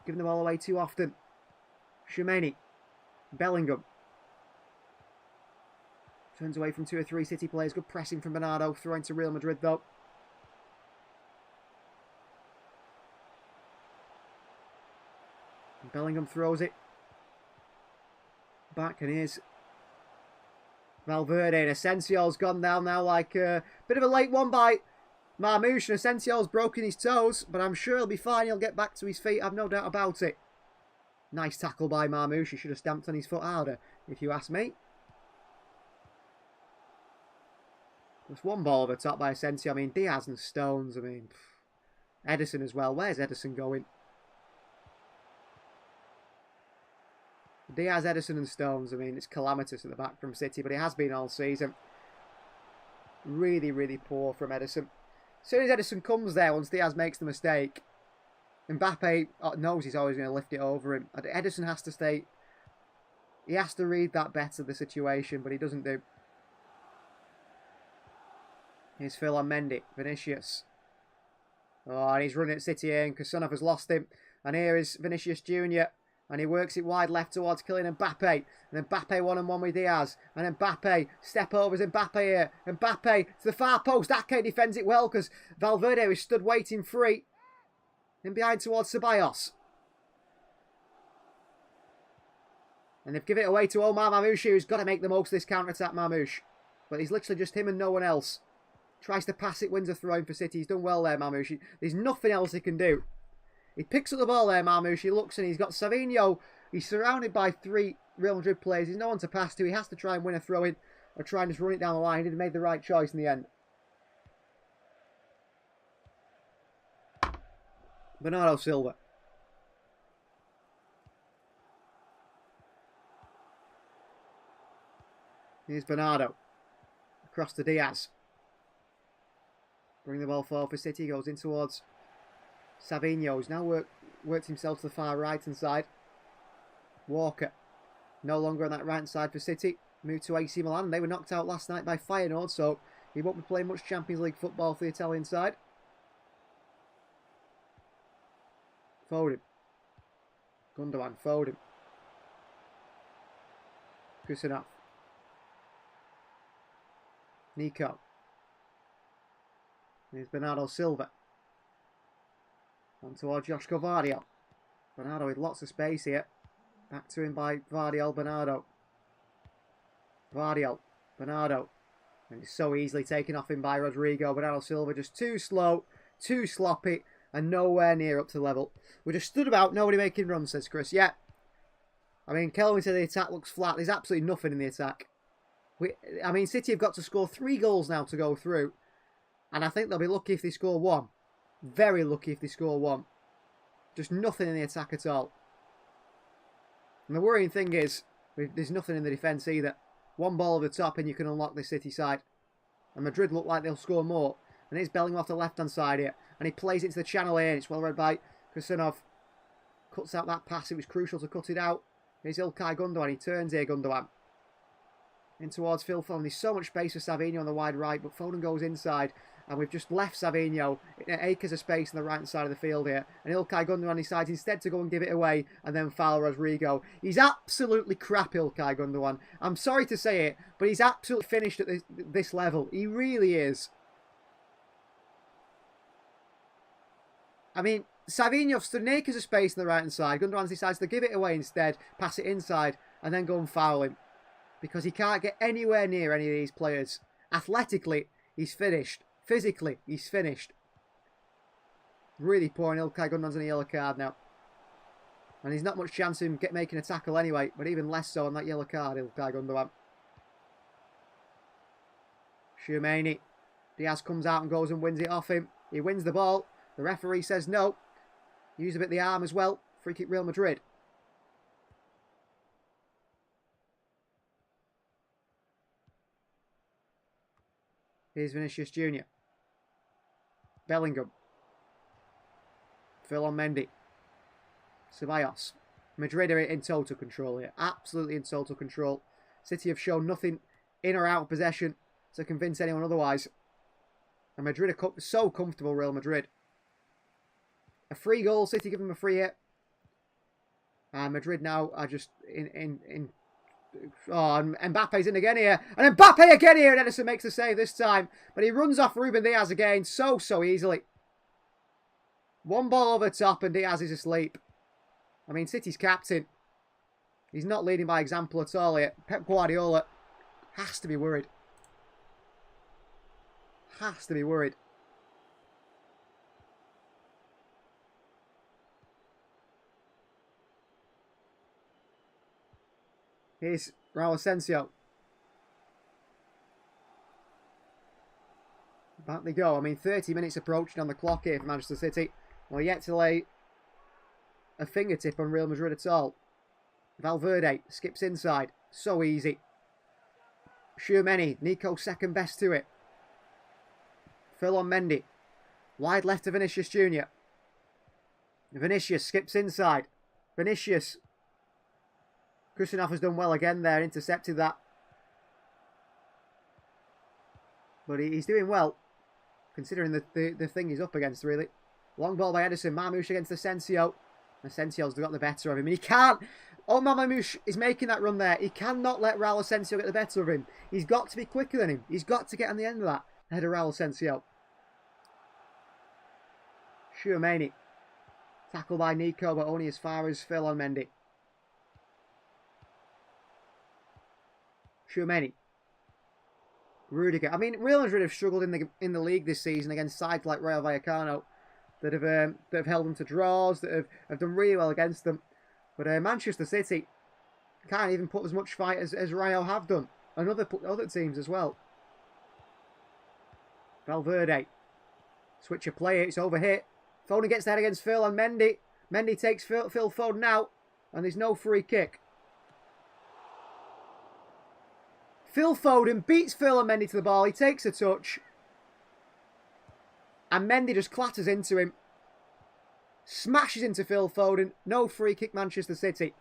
Giving the ball away too often. Tchouaméni. Bellingham. Turns away from 2 or 3 City players. Good pressing from Bernardo. Throwing to Real Madrid though. Bellingham throws it. Back and here's Valverde. And Asensio's gone down now like a bit of a late one by Marmouche. And Asensio's broken his toes. But I'm sure he'll be fine. He'll get back to his feet. I've no doubt about it. Nice tackle by Marmouche. He should have stamped on his foot harder, if you ask me. There's one ball over top by Asensio. I mean, Diaz and Stones. I mean, Ederson as well. Where's Ederson going? Diaz, Ederson and Stones. I mean, it's calamitous at the back from City, but it has been all season. Really, really poor from Ederson. As soon as Ederson comes there, once Diaz makes the mistake, Mbappe knows he's always going to lift it over him. Ederson has to stay... He has to read that better, the situation, but he doesn't do. Here's Phil on Mendy. Vinicius. Oh, and he's running at City here, and Kusanov has lost him. And here is Vinicius Jr., and he works it wide left towards Kylian Mbappe. And Mbappe one-on-one with Diaz. And Mbappe, step overs Mbappe here. Mbappe to the far post. Ake defends it well because Valverde is stood waiting free. And behind towards Ceballos. And they've given it away to Omar Mamouche, who's got to make the most of this counter-attack, Mamouche. But he's literally just him and no one else. Tries to pass it, wins a throw-in for City. He's done well there, Mamouche. There's nothing else he can do. He picks up the ball there, Mamouche. He looks and he's got Savinho. He's surrounded by 3 Real Madrid players. There's no one to pass to. He has to try and win a throw-in or try and just run it down the line. He made the right choice in the end. Bernardo Silva. Here's Bernardo. Across to Diaz. Bring the ball forward for City. Goes in towards Savinho. He's now worked himself to the far right-hand side. Walker. No longer on that right-hand side for City. Moved to AC Milan. They were knocked out last night by Feyenoord, so he won't be playing much Champions League football for the Italian side. Foden. Gundogan. Foden. Kusanov. Nico. Here's Bernardo Silva. On toward Josh Gvardiol. Bernardo with lots of space here. Back to him by Gvardiol. Bernardo. Gvardiol. Bernardo. And he's so easily taken off him by Rodrigo. Bernardo Silva just too slow, too sloppy, and nowhere near up to level. We just stood about, nobody making runs, says Chris. Yeah. I mean, Kelvin said the attack looks flat. There's absolutely nothing in the attack. I mean, City have got to score 3 goals now to go through. And I think they'll be lucky if they score 1. Very lucky if they score 1. Just nothing in the attack at all. And the worrying thing is, there's nothing in the defence either. 1 ball over the top and you can unlock the City side. And Madrid look like they'll score more. And here's Bellingham off the left-hand side here. And he plays it into the channel here. And it's well read by Kusanov. Cuts out that pass. It was crucial to cut it out. Here's Ilkay Gundogan. He turns here, Gundogan. In towards Phil Foden. There's so much space for Savinho on the wide right, but Foden goes inside. And we've just left Savinho in acres of space on the right side of the field here. And Ilkay Gundogan decides instead to go and give it away and then foul Rodrigo. He's absolutely crap, Ilkay Gundogan. I'm sorry to say it, but he's absolutely finished at this level. He really is. I mean, Savinho stood in acres of space on the right-hand side. Gundogan decides to give it away instead, pass it inside, and then go and foul him. Because he can't get anywhere near any of these players. Athletically, he's finished. Physically, he's finished. Really poor, and Ilkay Gundogan's on a yellow card now. And he's not much chance of him making a tackle anyway, but even less so on that yellow card, Ilkay Gundogan. Tchouameni. Diaz comes out and goes and wins it off him. He wins the ball. The referee says no. Use a bit of the arm as well. Free kick Real Madrid. Here's Vinicius Jr. Bellingham. Phil on Mendy. Ceballos. Madrid are in total control here. Absolutely in total control. City have shown nothing in or out of possession to convince anyone otherwise. And Madrid are so comfortable, Real Madrid. A free goal. City give them a free hit. And Madrid now are just Oh, and Mbappe's in again here. And Mbappe again here. And Ederson makes the save this time. But he runs off Ruben Diaz again so easily. 1 ball over the top and Diaz is asleep. I mean, City's captain. He's not leading by example at all here. Pep Guardiola has to be worried. Has to be worried. Here's Raul Asensio. Back they go. I mean, 30 minutes approaching on the clock here for Manchester City. Well, yet to lay a fingertip on Real Madrid at all. Valverde skips inside. So easy. Tchouaméni, Nico second best to it. Ferland Mendy. Wide left to Vinicius Jr. Vinicius skips inside. Vinicius. Kusanov has done well again there, intercepted that. But he's doing well, considering the thing he's up against, really. Long ball by Edison. Marmoush against Asensio. Asensio's got the better of him. And he can't. Omar Marmoush is making that run there. He cannot let Raul Asensio get the better of him. He's got to be quicker than him. He's got to get on the end of that ahead of Raul Asensio. Tchouaméni. Tackled by Nico, but only as far as Ferland Mendy. Tchouaméni. Rudiger. I mean, Real Madrid have struggled in the league this season against sides like Rayo Vallecano that have held them to draws, that have done really well against them. But Manchester City can't even put as much fight as Rayo have done, and other teams as well. Valverde. Switch of play. It's over hit. Foden gets that against Phil and Mendy. Mendy takes Phil Foden out, and there's no free kick. Phil Foden beats Phil and Mendy to the ball. He takes a touch. And Mendy just clatters into him. Smashes into Phil Foden. No free kick, Manchester City.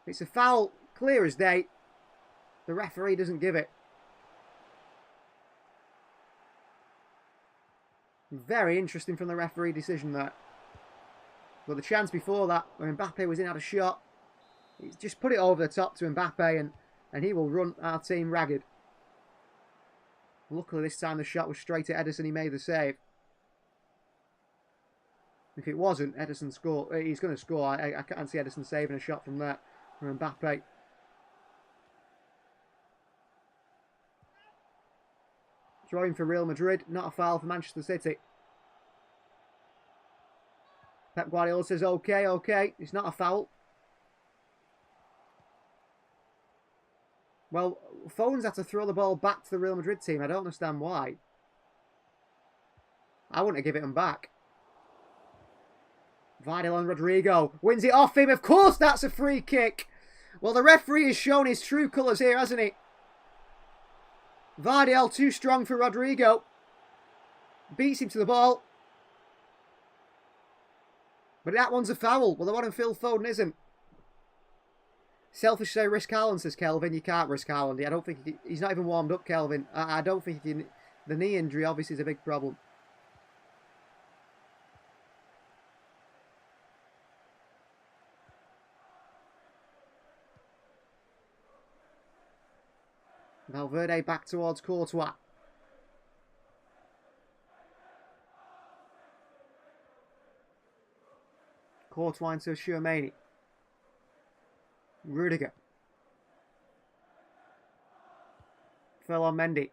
It's a foul, clear as day. The referee doesn't give it. Very interesting from the referee decision there. But the chance before that, when Mbappe was in, had a shot. He's just put it over the top to Mbappe, and he will run our team ragged. Luckily this time the shot was straight at Edison. He made the save. If it wasn't, Edison scored. He's going to score. I can't see Edison saving a shot from there. From Mbappe. Throwing for Real Madrid. Not a foul for Manchester City. Pep Guardiola says, okay, okay. It's not a foul. Well, Foden's had to throw the ball back to the Real Madrid team. I don't understand why. I wouldn't have given it him back. Vidal on Rodrigo. Wins it off him. Of course that's a free kick. Well, the referee has shown his true colours here, hasn't he? Vidal too strong for Rodrigo. Beats him to the ball. But that one's a foul. Well, the one on Phil Foden isn't. Selfish say risk Haaland, says Kelvin. You can't risk Haaland. I don't think he's not even warmed up, Kelvin. I don't think the knee injury obviously is a big problem. Valverde back towards Courtois. Courtois into Tchouaméni. Rudiger. Ferland Mendy.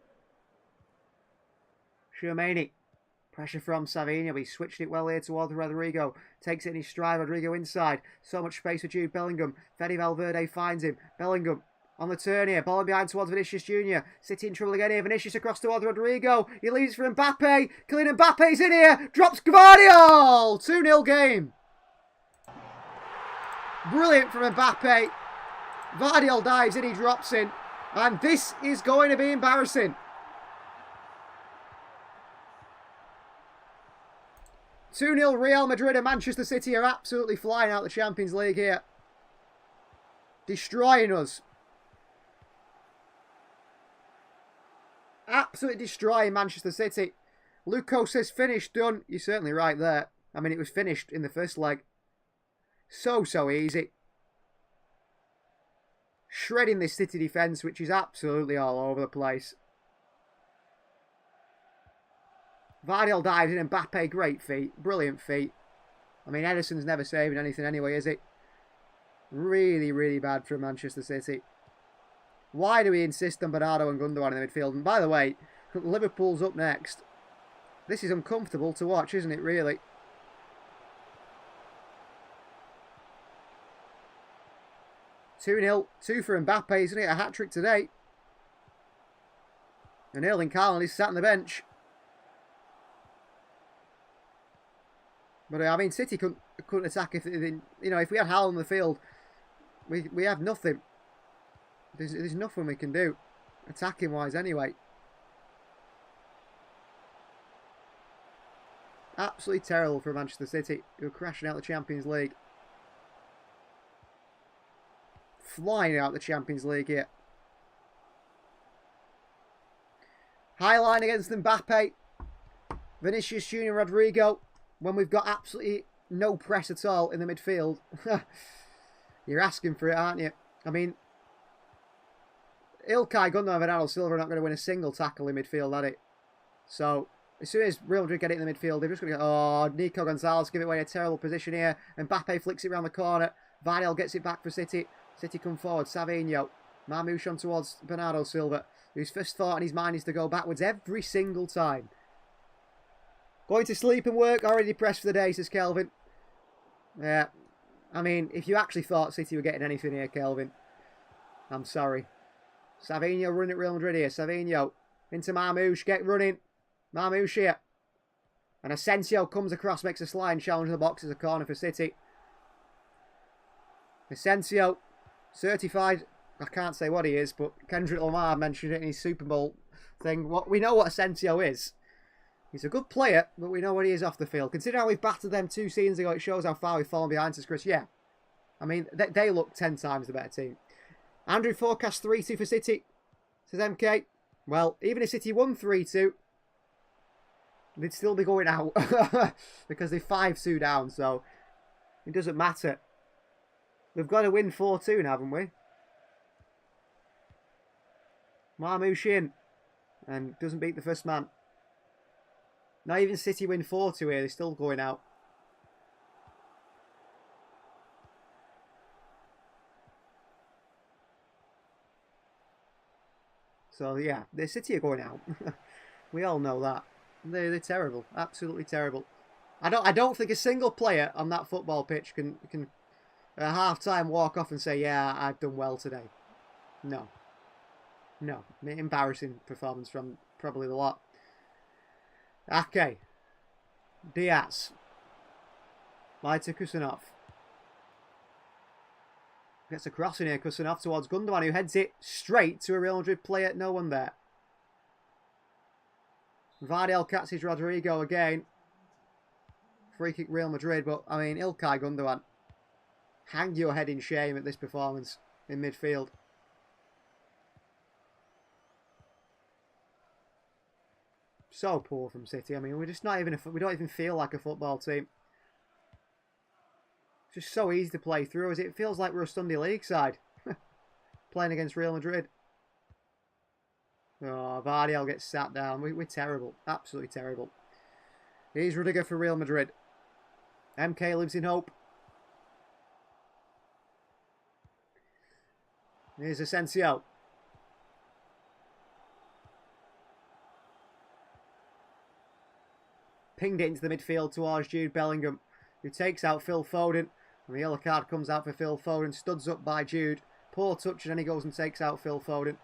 Tchouaméni. Pressure from Savinho. He switched it well here towards Rodrigo. Takes it in his stride. Rodrigo inside. So much space for Jude Bellingham. Fede Valverde finds him. Bellingham on the turn here. Ball behind towards Vinicius Jr. City in trouble again here. Vinicius across towards Rodrigo. He leaves for Mbappe. Kylian Mbappe's in here. Drops Gvardiol. 2-0 game. Brilliant from Mbappe. Gvardiol dives in. He drops in. And this is going to be embarrassing. 2-0 Real Madrid and Manchester City are absolutely flying out the Champions League here. Destroying us. Absolutely destroying Manchester City. Luco says finished, done. You're certainly right there. I mean, it was finished in the first leg. So easy. Shredding this City defence, which is absolutely all over the place. Gvardiol dives in. Mbappe, great feat. Brilliant feat. I mean, Edison's never saving anything anyway, is he? Really, really bad for Manchester City. Why do we insist on Bernardo and Gundogan in the midfield? And by the way, Liverpool's up next. This is uncomfortable to watch, isn't it, really? Two for Mbappe, isn't it? A hat-trick today. And Erling Haaland is sat on the bench. But I mean, City couldn't attack if if we had Haaland on the field. We have nothing. There's nothing we can do, attacking wise anyway. Absolutely terrible for Manchester City, who are crashing out the Champions League. Flying out the Champions League here. High line against Mbappe. Vinicius Junior, Rodrigo. When we've got absolutely no press at all in the midfield. You're asking for it, aren't you? I mean, Ilkay Gundogan and Bernardo Silva are not going to win a single tackle in midfield, are they? So, as soon as Real Madrid get it in the midfield, they're just going to go, oh, Nico Gonzalez give it away a terrible position here. Mbappe flicks it around the corner. Vardiel gets it back for City. City come forward. Savinho. Marmouche on towards Bernardo Silva, whose first thought in his mind is to go backwards every single time. Going to sleep and work, already depressed for the day, says Kelvin. Yeah, I mean, if you actually thought City were getting anything here, Kelvin, I'm sorry. Savinho running at Real Madrid here. Savinho into Marmouche, get running. Marmouche here. And Asensio comes across, makes a slide and challenge in the box as a corner for City. Asensio, certified, I can't say what he is, but Kendrick Lamar mentioned it in his Super Bowl thing. We know what Asensio is. He's a good player, but we know what he is off the field. Considering how we battered them 2 seasons ago, it shows how far we've fallen behind, says Chris. Yeah. I mean, they look 10 times the better team. Andrew forecast 3-2 for City, says MK. Well, even if City won 3-2, they'd still be going out. Because they're 5-2 down, so it doesn't matter. We've got to win 4-2 now, haven't we? Marmouche in. And doesn't beat the first man. Not even City win 4-2 here, they're still going out. So yeah, the City are going out. We all know that. They're terrible, absolutely terrible. I don't think a single player on that football pitch can at half-time walk off and say, yeah, I've done well today. No. No. Embarrassing performance from probably the lot. Okay. Diaz. Laita Kusanov. Gets a cross in here, Kusanov towards Gundogan, who heads it straight to a Real Madrid player. No one there. Vardiel catches Rodrigo again. Free kick Real Madrid, but I mean, Ilkay Gundogan. Hang your head in shame at this performance in midfield. So poor from City. I mean, we're just not even we don't even feel like a football team. It's just so easy to play through, as it feels like we're a Sunday League side playing against Real Madrid. Oh, Vardiel gets sat down. We're terrible, absolutely terrible. Here's Rudiger for Real Madrid. MK lives in hope. Here's Asensio. Pinged it into the midfield towards Jude Bellingham, who takes out Phil Foden. And the yellow card comes out for Phil Foden, studs up by Jude. Poor touch, and then he goes and takes out Phil Foden.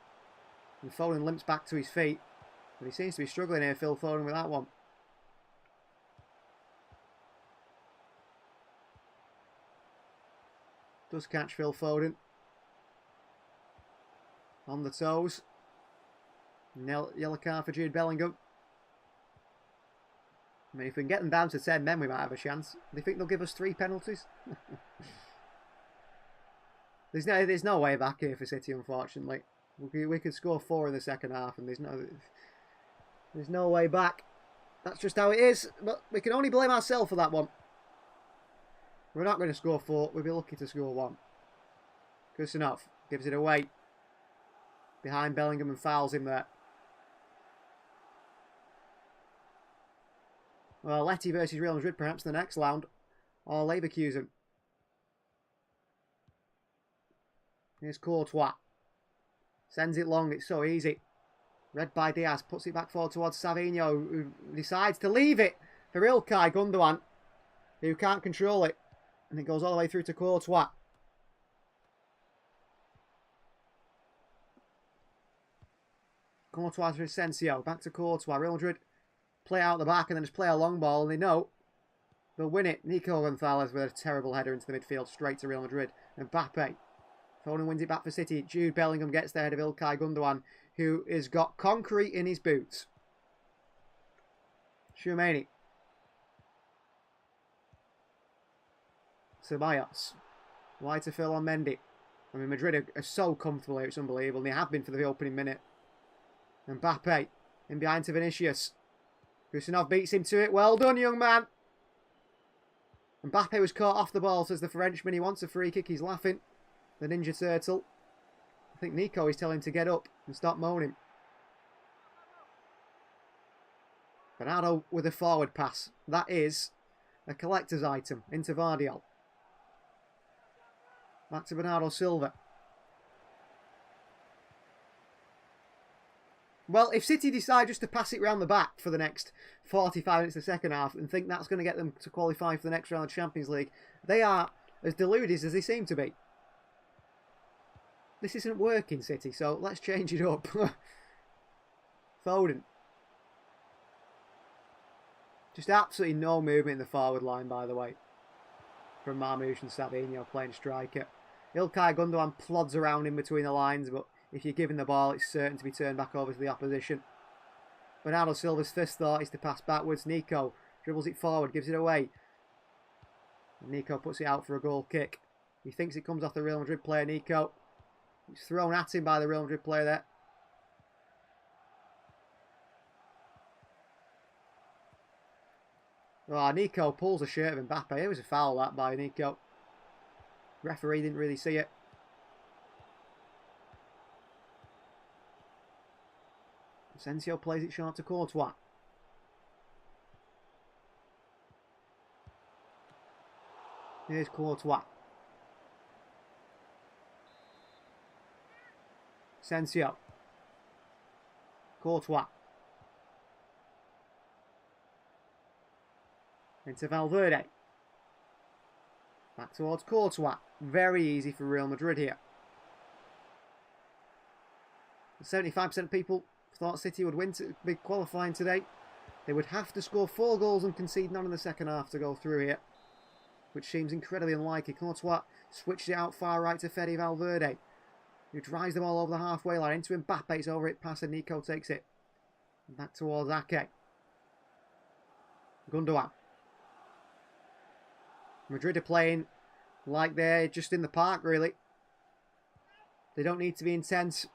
And Foden limps back to his feet. But he seems to be struggling here, Phil Foden, with that one. Does catch Phil Foden. On the toes. Yellow card for Jude Bellingham. I mean, if we can get them down to 10 men, we might have a chance. Do you think they'll give us 3 penalties? There's no way back here for City, unfortunately. We could score 4 in the second half, and there's no way back. That's just how it is. But we can only blame ourselves for that one. We're not going to score 4. We'll be lucky to score 1. Kusanov gives it away. Behind Bellingham and fouls him there. Well, Letty versus Real Madrid, perhaps the next round. Or Leverkusen. Here's Courtois. Sends it long, it's so easy. Read by Diaz, puts it back forward towards Savinho, who decides to leave it for Ilkay Gundogan, who can't control it. And it goes all the way through to Courtois. Courtois to Asensio. Back to Courtois. Real Madrid play out the back and then just play a long ball. And they know they'll win it. Nico Gonzalez with a terrible header into the midfield. Straight to Real Madrid. Mbappe. Foden wins it back for City. Jude Bellingham gets there ahead of Ilkay Gundogan, who has got concrete in his boots. Tchouameni. Ceballos. Wide to Phil on Mendy. I mean, Madrid are so comfortable here, it's unbelievable. And they have been for the opening minute. Mbappe. In behind to Vinicius. Kusanov beats him to it. Well done, young man. Mbappe was caught off the ball, says the Frenchman. He wants a free kick. He's laughing. The Ninja Turtle. I think Nico is telling him to get up and stop moaning. Bernardo with a forward pass. That is a collector's item into Vardiol. Back to Bernardo Silva. Well, if City decide just to pass it round the back for the next 45 minutes of the second half and think that's going to get them to qualify for the next round of the Champions League, they are as deluded as they seem to be. This isn't working, City, so let's change it up. Foden. Just absolutely no movement in the forward line, by the way, from Marmoush and Savinho playing striker. Ilkay Gundogan plods around in between the lines, but if you're given the ball, it's certain to be turned back over to the opposition. Bernardo Silva's first thought is to pass backwards. Nico dribbles it forward, gives it away. And Nico puts it out for a goal kick. He thinks it comes off the Real Madrid player, Nico. It's thrown at him by the Real Madrid player there. Oh, Nico pulls a shirt of Mbappe. It was a foul, that, by Nico. Referee didn't really see it. Asensio plays it short to Courtois. Here's Courtois. Asensio. Courtois. Into Valverde. Back towards Courtois. Very easy for Real Madrid here. 75% of people thought City would win to be qualifying today. They would have to score 4 goals and concede none in the second half to go through here, which seems incredibly unlikely. Courtois switched it out far right to Fede Valverde, who drives the ball over the halfway line into Mbappe. It's over it past and Nico takes it. Back towards Ake. Gundogan. Madrid are playing like they're just in the park, really. They don't need to be intense.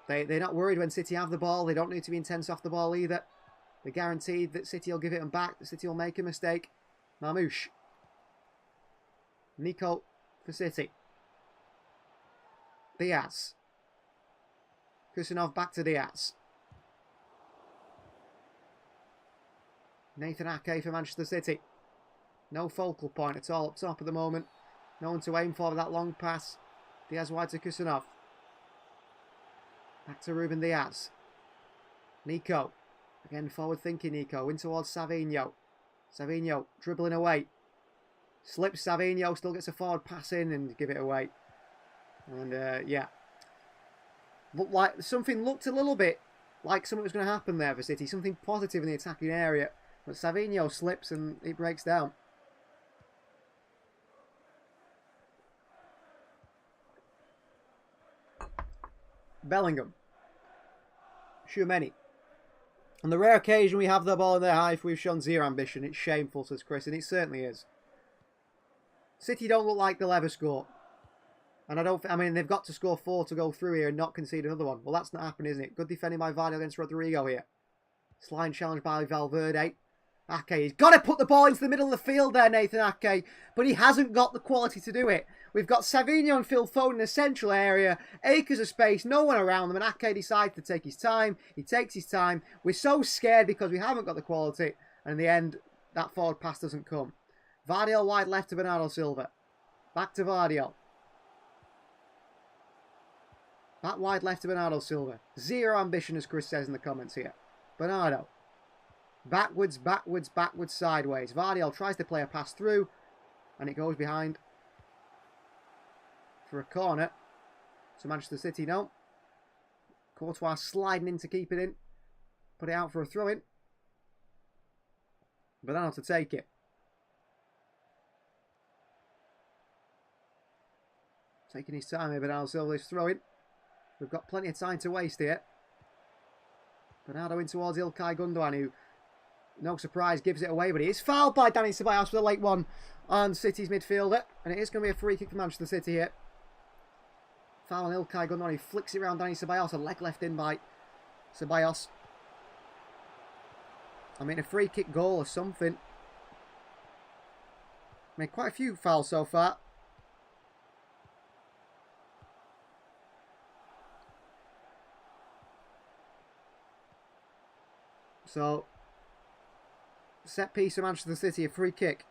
They're not worried when City have the ball. They don't need to be intense off the ball either. They're guaranteed that City will give it them back. That City will make a mistake. Marmoush. Nico for City. Diaz. Kusanov back to Diaz. Nathan Ake for Manchester City. No focal point at all up top at the moment. No one to aim for with that long pass. Diaz wide to Kusanov. Back to Ruben Diaz. Nico. Again, forward thinking Nico. In towards Savinho. Savinho dribbling away. Slips Savinho. Still gets a forward pass in and give it away. And yeah. Something looked a little bit like something was going to happen there for City. Something positive in the attacking area. But Savinho slips and it breaks down. Bellingham. Tchouameni. On the rare occasion we have the ball in their half, we've shown zero ambition. It's shameful, says Chris, and it certainly is. City don't look like they'll ever score. And I mean, they've got to score 4 to go through here and not concede another one. Well, that's not happening, isn't it? Good defending by Vardy against Rodrigo here. Sliding challenge by Valverde. Ake, he's got to put the ball into the middle of the field there, Nathan Ake. But he hasn't got the quality to do it. We've got Savinho and Phil Foden in the central area. Acres of space, no one around them. And Ake decides to take his time. He takes his time. We're so scared because we haven't got the quality. And in the end, that forward pass doesn't come. Vardiol wide left to Bernardo Silva. Back to Vardiol. Back wide left to Bernardo Silva. Zero ambition, as Chris says in the comments here. Bernardo. Backwards, backwards, backwards, sideways. Vardiol tries to play a pass through. And it goes behind. For a corner. So Manchester City, no. Courtois sliding in to keep it in. Put it out for a throw-in. Bernardo to take it. Taking his time here, Bernardo Silva is throwing. We've got plenty of time to waste here. Bernardo in towards Ilkay Gundogan, who, no surprise, gives it away, but he is fouled by Dani Ceballos with a late one on City's midfielder. And it is going to be a free kick for Manchester City here. Foul on Ilkay Gundogan, who flicks it around Dani Ceballos. A leg left in by Ceballos. I mean, a free kick goal or something. Made quite a few fouls so far. So, set piece of Manchester City, a free kick.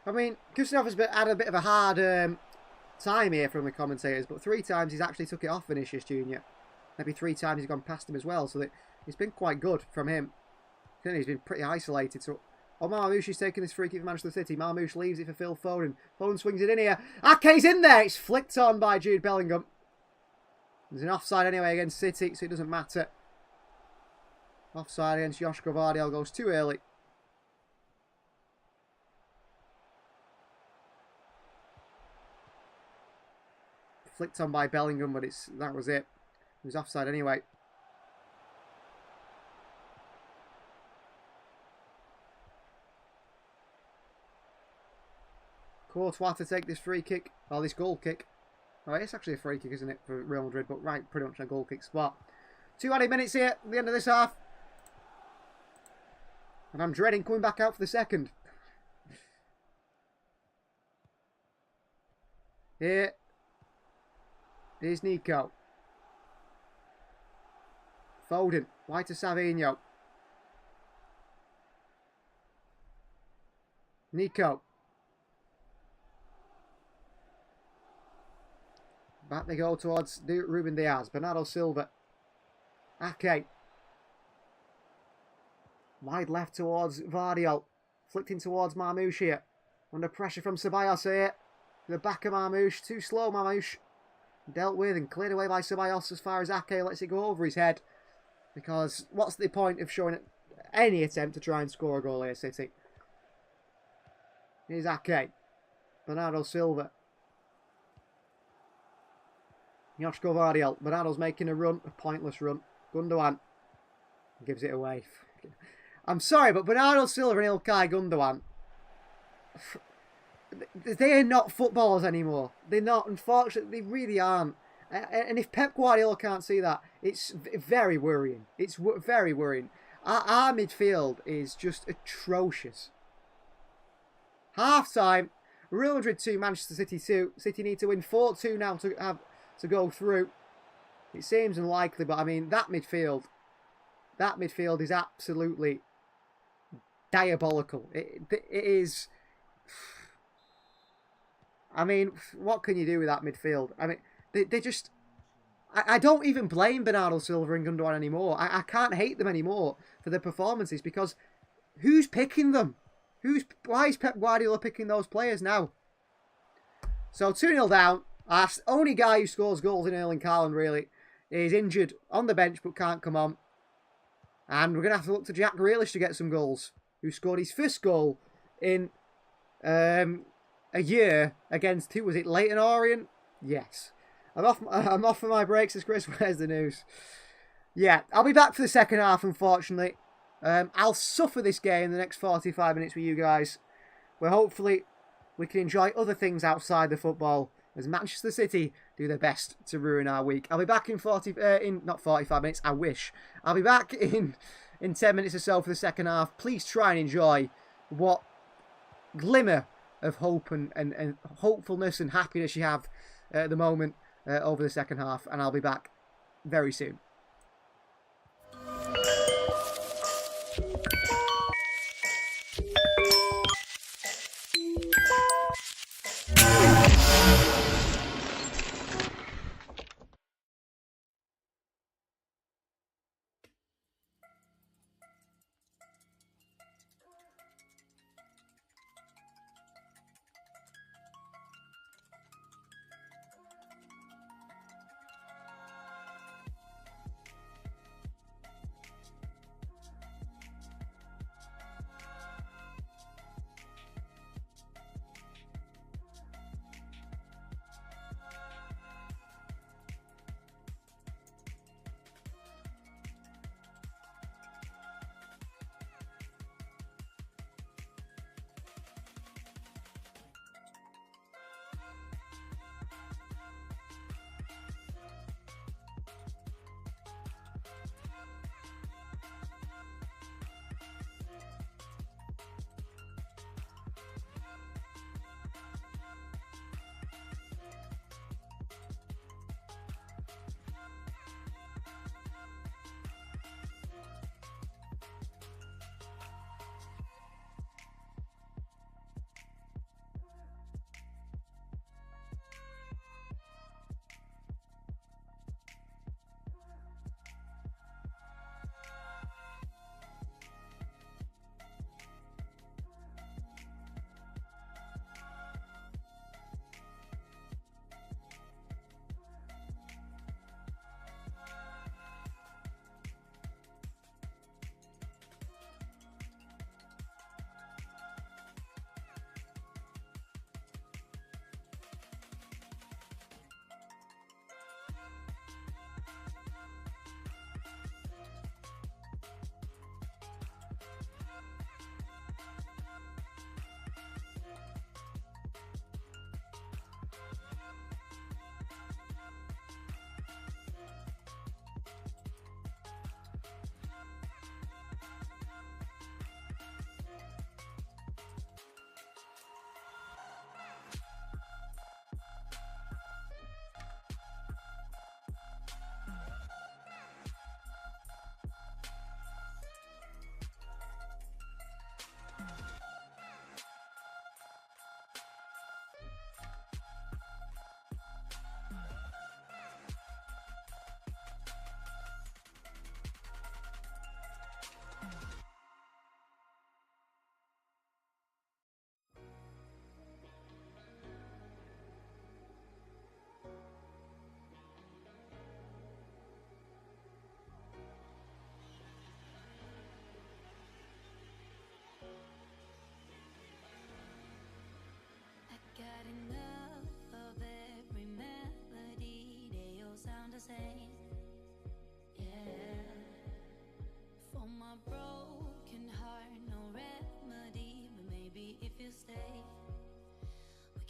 I mean, Kusanov has had a bit of a hard time here from the commentators, but 3 times he's actually took it off Vinicius Junior. Maybe 3 times he's gone past him as well, so that it's been quite good from him. He's been pretty isolated. So, Marmoush is taking this free kick for Manchester City. Marmoush leaves it for Phil Foden. Foden swings it in here. Ake's in there. It's flicked on by Jude Bellingham. There's an offside anyway against City, so it doesn't matter. Offside against Joshua Gvardiol goes too early. Flicked on by Bellingham, but that was it. It was offside anyway. Courtois to take this free kick, or this goal kick. Oh, it's actually a free kick, isn't it, for Real Madrid, but right, pretty much a goal kick spot. 2 added minutes here at the end of this half. And I'm dreading coming back out for the second. Here is Nico. Foden, wide to Savinho. Nico. Back they go towards Ruben Diaz. Bernardo Silva. Ake. Wide left towards Gvardiol. Flicked in towards Marmoush here. Under pressure from Ceballos here. To the back of Marmoush. Too slow, Marmoush. Dealt with and cleared away by Ceballos as far as Ake lets it go over his head. Because what's the point of showing any attempt to try and score a goal here, City? Here's Ake. Bernardo Silva. Joshua Gvardiol. Bernardo's making a run, a pointless run. Gundogan gives it away. I'm sorry, but Bernardo Silva and Ilkay Gundogan, they are not footballers anymore. They're not, unfortunately, they really aren't. And if Pep Guardiola can't see that, it's very worrying. It's very worrying. Our midfield is just atrocious. Half time, Real Madrid 2, Manchester City 2. City need to win 4-2 now to go through. It seems unlikely, but I mean, that midfield is absolutely diabolical. It is. I mean, what can you do with that midfield? I mean, they just. I don't even blame Bernardo Silva and Gundogan anymore. I can't hate them anymore for their performances, because who's picking them? Why is Pep Guardiola picking those players now? So 2-0 down. Our only guy who scores goals in Erling Haaland, really, is injured on the bench but can't come on. And we're going to have to look to Jack Grealish to get some goals, who scored his first goal in a year against, who was it, Leyton Orient? Yes. I'm off for my breaks, as Chris. Where's the news? Yeah, I'll be back for the second half, unfortunately. I'll suffer this game in the next 45 minutes with you guys, where hopefully we can enjoy other things outside the football, as Manchester City do their best to ruin our week. I'll be back in not 45 minutes, I wish. I'll be back in 10 minutes or so for the second half. Please try and enjoy what glimmer of hope and hopefulness and happiness you have at the moment over the second half. And I'll be back very soon.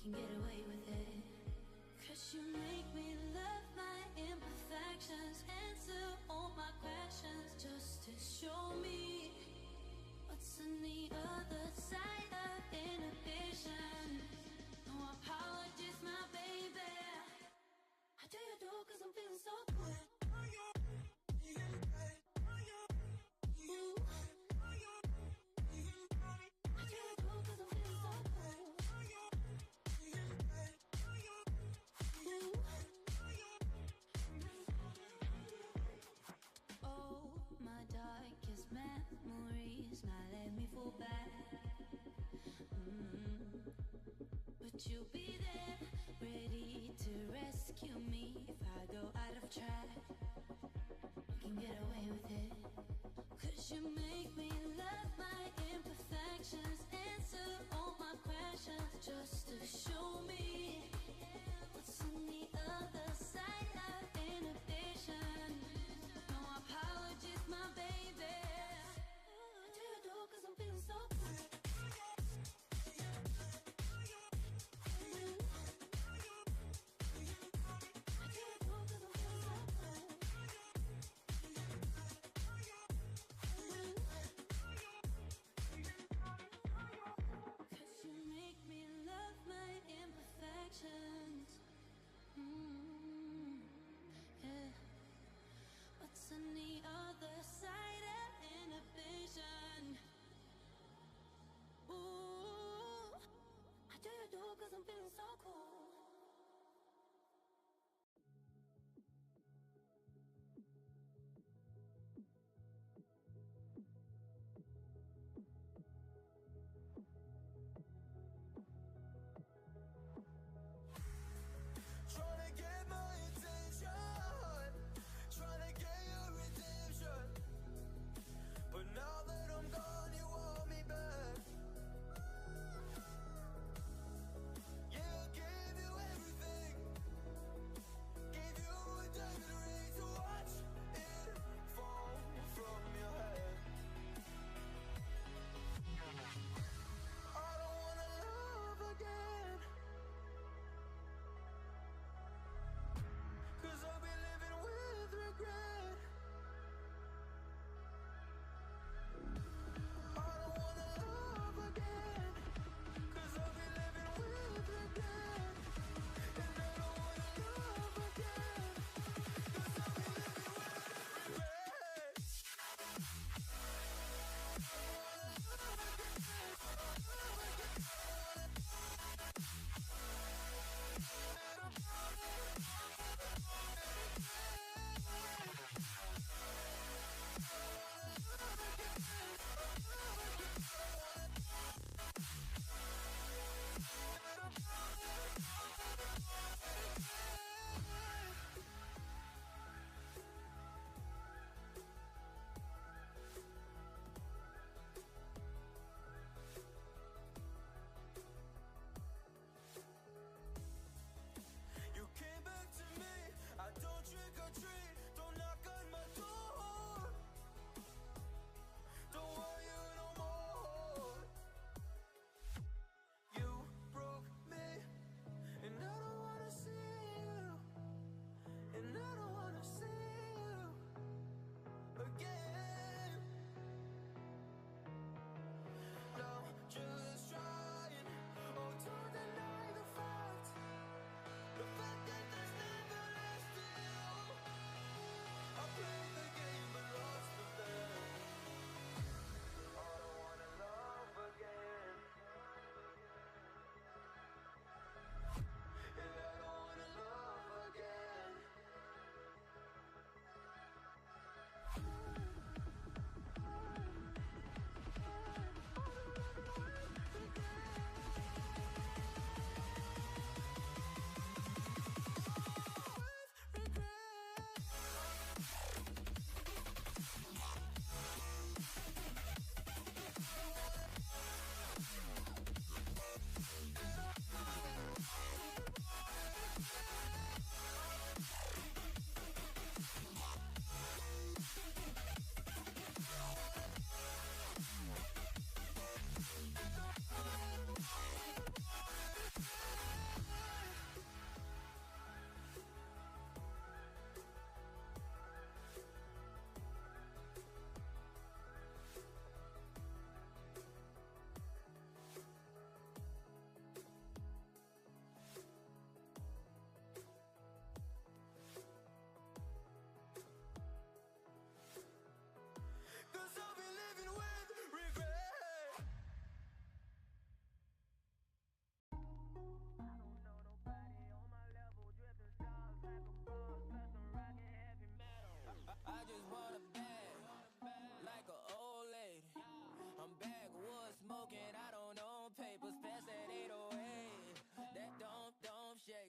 can get away with it. 'Cause you make me love my imperfections, answer all my questions, just to show me what's on the other side of inhibition. No apologies, my baby. I do you do 'cause I'm feeling so good. Memories now let me fall back. But you'll be there, ready to rescue me if I go out of track. You can get away with it. 'Cause you make me love my imperfections, answer all my questions, just to show me what's on the other side of inhibition. No apologies, my baby. I do you do 'cause I'm feeling so good.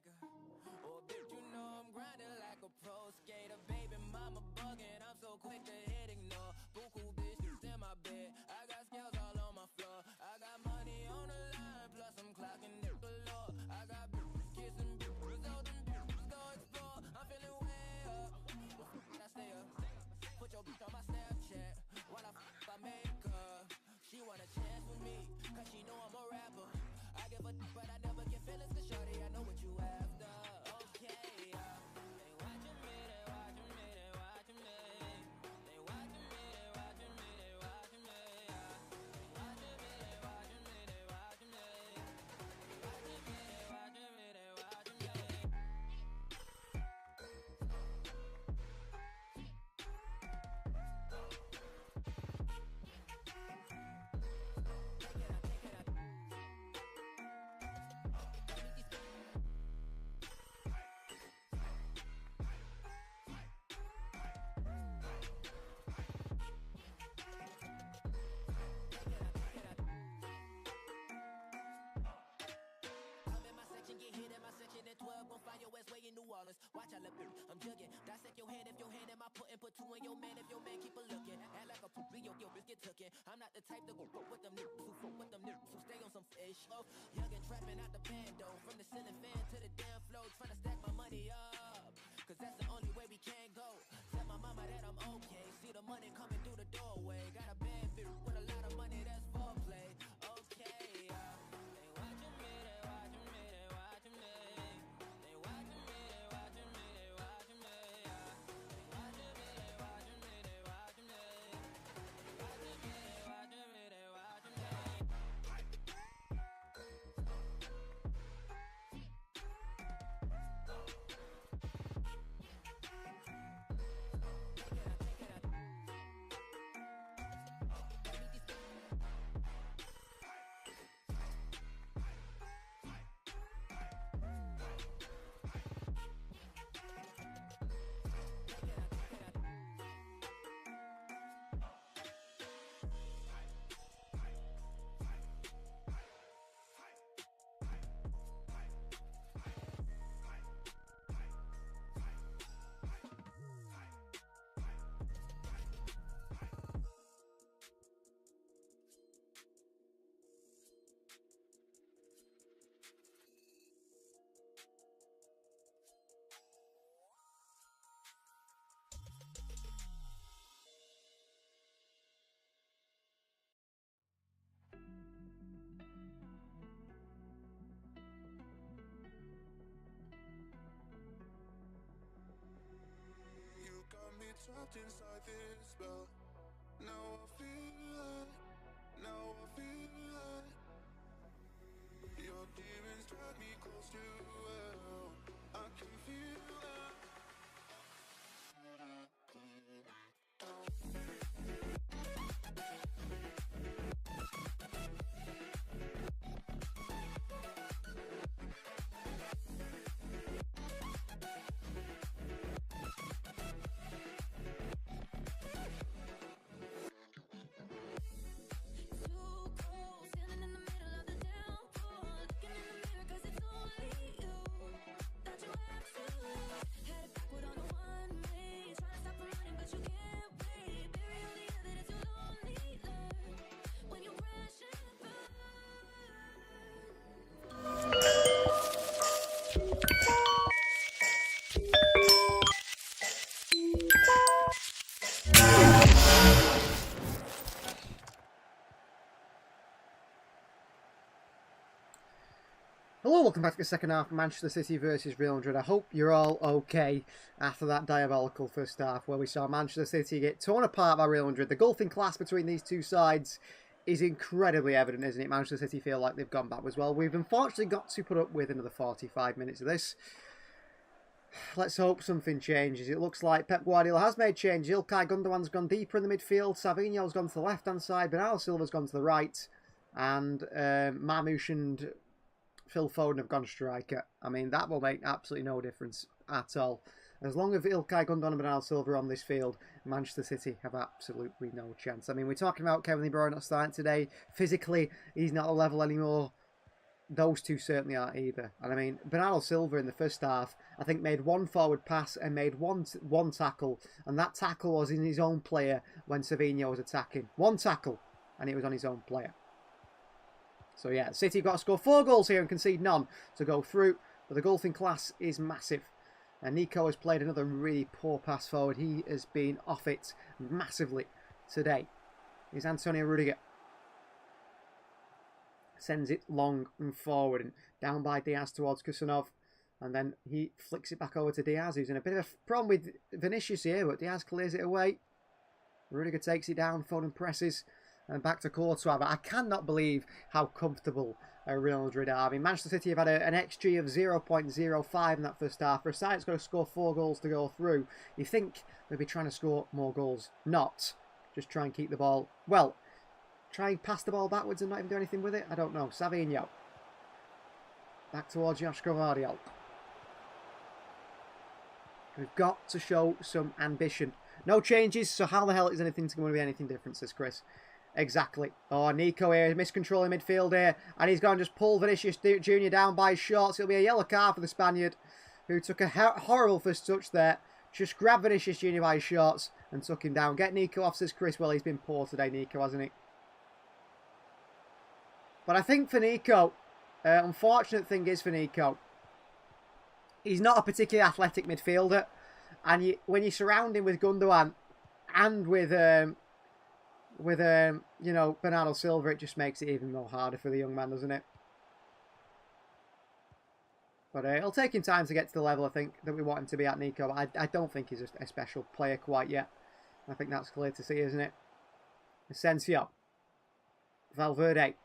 maker. Oh, bitch, you know I'm grinding like a pro skater. Baby mama bugging, I'm so quick to hit ignore. Buku bitches in my bed, I got scales all on my floor. I got money on the line, plus I'm clocking it galore. I got bitches kissing bitches, so them bitches go explore. I'm feeling way up, I stay up. Put your bitch on my Snapchat, while I make her. She want a chance with me, cause she know I'm a rapper. I give a but I never get feelings, cause shorty, I know what you after. Okay, they watching me, they watching me, they watching me. They watching me, they watching me, they watching me. They watching me, they watching me, they watching me. They watching me, they watching me, they watching me. I'm in my section, get hit in my section at 12, gon' find your ass way in New Orleans. Watch I look, I'm jugging. Dissect your hand if your hand in my put two in your man if your man keep a looking. Act like a poop, your bitch get tookin'. I'm not the type to go fuck with them niggas who fuck with them niggas who stay on some fish. Oh, young and trapping out the bando, from the ceiling fan to the damn floor, trying to stack my money up. Cause that's the only way we can go. Tell my mama that I'm okay. See the money coming through the doorway. Got a bad bitch with a lot of money, that's foreplay. Okay, they watching me, they watching me, they watching me. They watching me, they watching me, they watching me. They watching me, they watching me, they watching me. They watching me, they watching me, they watching me. You got me trapped inside this spell. Now I feel like, your demons drag me close to hell. I can feel that. Too cold, standing in the middle of the downpour, looking in the mirror 'cause it's only you that you have to lose. Headed backward on a one-way, trying to stop from running but you can't wait. Bury all the evidence you lonely learn when you crash and burn. Hello, welcome back to the second half of Manchester City versus Real Madrid. I hope you're all okay after that diabolical first half where we saw Manchester City get torn apart by Real Madrid. The gulfing class between these two sides is incredibly evident, isn't it? Manchester City feel like they've gone backwards. Well, we've unfortunately got to put up with another 45 minutes of this. Let's hope something changes. It looks like Pep Guardiola has made changes. Ilkay Gundogan's gone deeper in the midfield. Savinho's gone to the left-hand side. Bernardo Silva's gone to the right. And Marmoush and Phil Foden have gone striker. I mean, that will make absolutely no difference at all. As long as Ilkay Gundogan and Bernardo Silva are on this field, Manchester City have absolutely no chance. I mean, we're talking about Kevin De Bruyne not starting today. Physically, he's not at the level anymore those two certainly aren't either. And I mean, Bernardo Silva in the first half, I think made one forward pass and made one tackle. And that tackle was in his own player when Savinho was attacking. One tackle, and it was on his own player. So yeah, City got to score 4 goals here and concede none to go through. But the golfing class is massive. And Nico has played another really poor pass forward. He has been off it massively today. Here's Antonio Rudiger. Sends it long and forward and down by Diaz towards Kusanov. And then he flicks it back over to Diaz, who's in a bit of a problem with Vinicius here, but Diaz clears it away. Rudiger takes it down, Foden presses, and back to Courtois. But I cannot believe how comfortable Real Madrid are. I mean, Manchester City have had an XG of 0.05 in that first half. For a side that's got to score 4 goals to go through, you think they'd be trying to score more goals. Not. Just try and keep the ball. Well, try and pass the ball backwards and not even do anything with it? I don't know. Savinho. Back towards Joshua Gvardiol. We've got to show some ambition. No changes, so how the hell is anything going to be anything different, says Chris. Exactly. Oh, Nico here, miscontrolling midfield here. And he's going to just pull Vinicius Jr. down by his shorts. It'll be a yellow card for the Spaniard, who took a horrible first touch there. Just grabbed Vinicius Jr. by his shorts and took him down. Get Nico off, says Chris. Well, he's been poor today, Nico, hasn't he? But I think for Nico, unfortunate thing is for Nico, he's not a particularly athletic midfielder. And when you surround him with Gundogan and with you know, Bernardo Silva, it just makes it even more harder for the young man, doesn't it? But it'll take him time to get to the level, I think, that we want him to be at, Nico. But I don't think he's a special player quite yet. I think that's clear to see, isn't it? Asensio. Valverde.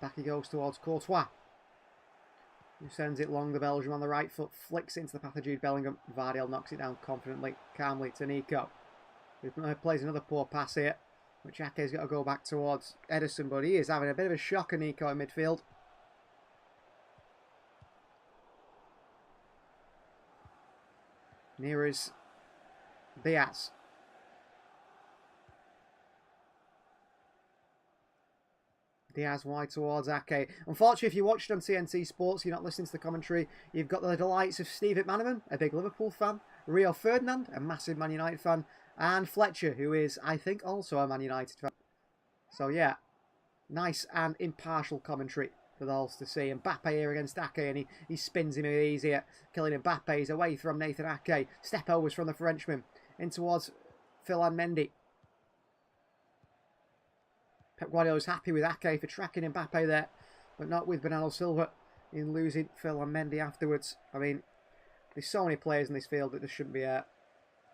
Back he goes towards Courtois, who sends it long. The Belgium on the right foot flicks it into the path of Jude Bellingham. Gvardiol knocks it down confidently, calmly to Nico, who plays another poor pass here, which Ake's got to go back towards Ederson, but he is having a bit of a shocker, Nico, in midfield. Near is Diaz. Diaz wide towards Ake. Unfortunately, if you watched on TNT Sports, you're not listening to the commentary. You've got the delights of Steve McManaman, a big Liverpool fan, Rio Ferdinand, a massive Man United fan, and Fletcher, who is, I think, also a Man United fan. So, yeah, nice and impartial commentary for the Hulls to see. Mbappe here against Ake, and he spins him easier, killing Mbappe. He's away from Nathan Ake. Step overs from the Frenchman in towards Ferland Mendy. Pep Guardiola is happy with Ake for tracking Mbappe there, but not with Bernardo Silva in losing Ferland Mendy afterwards. I mean, there's so many players in this field that there shouldn't be a...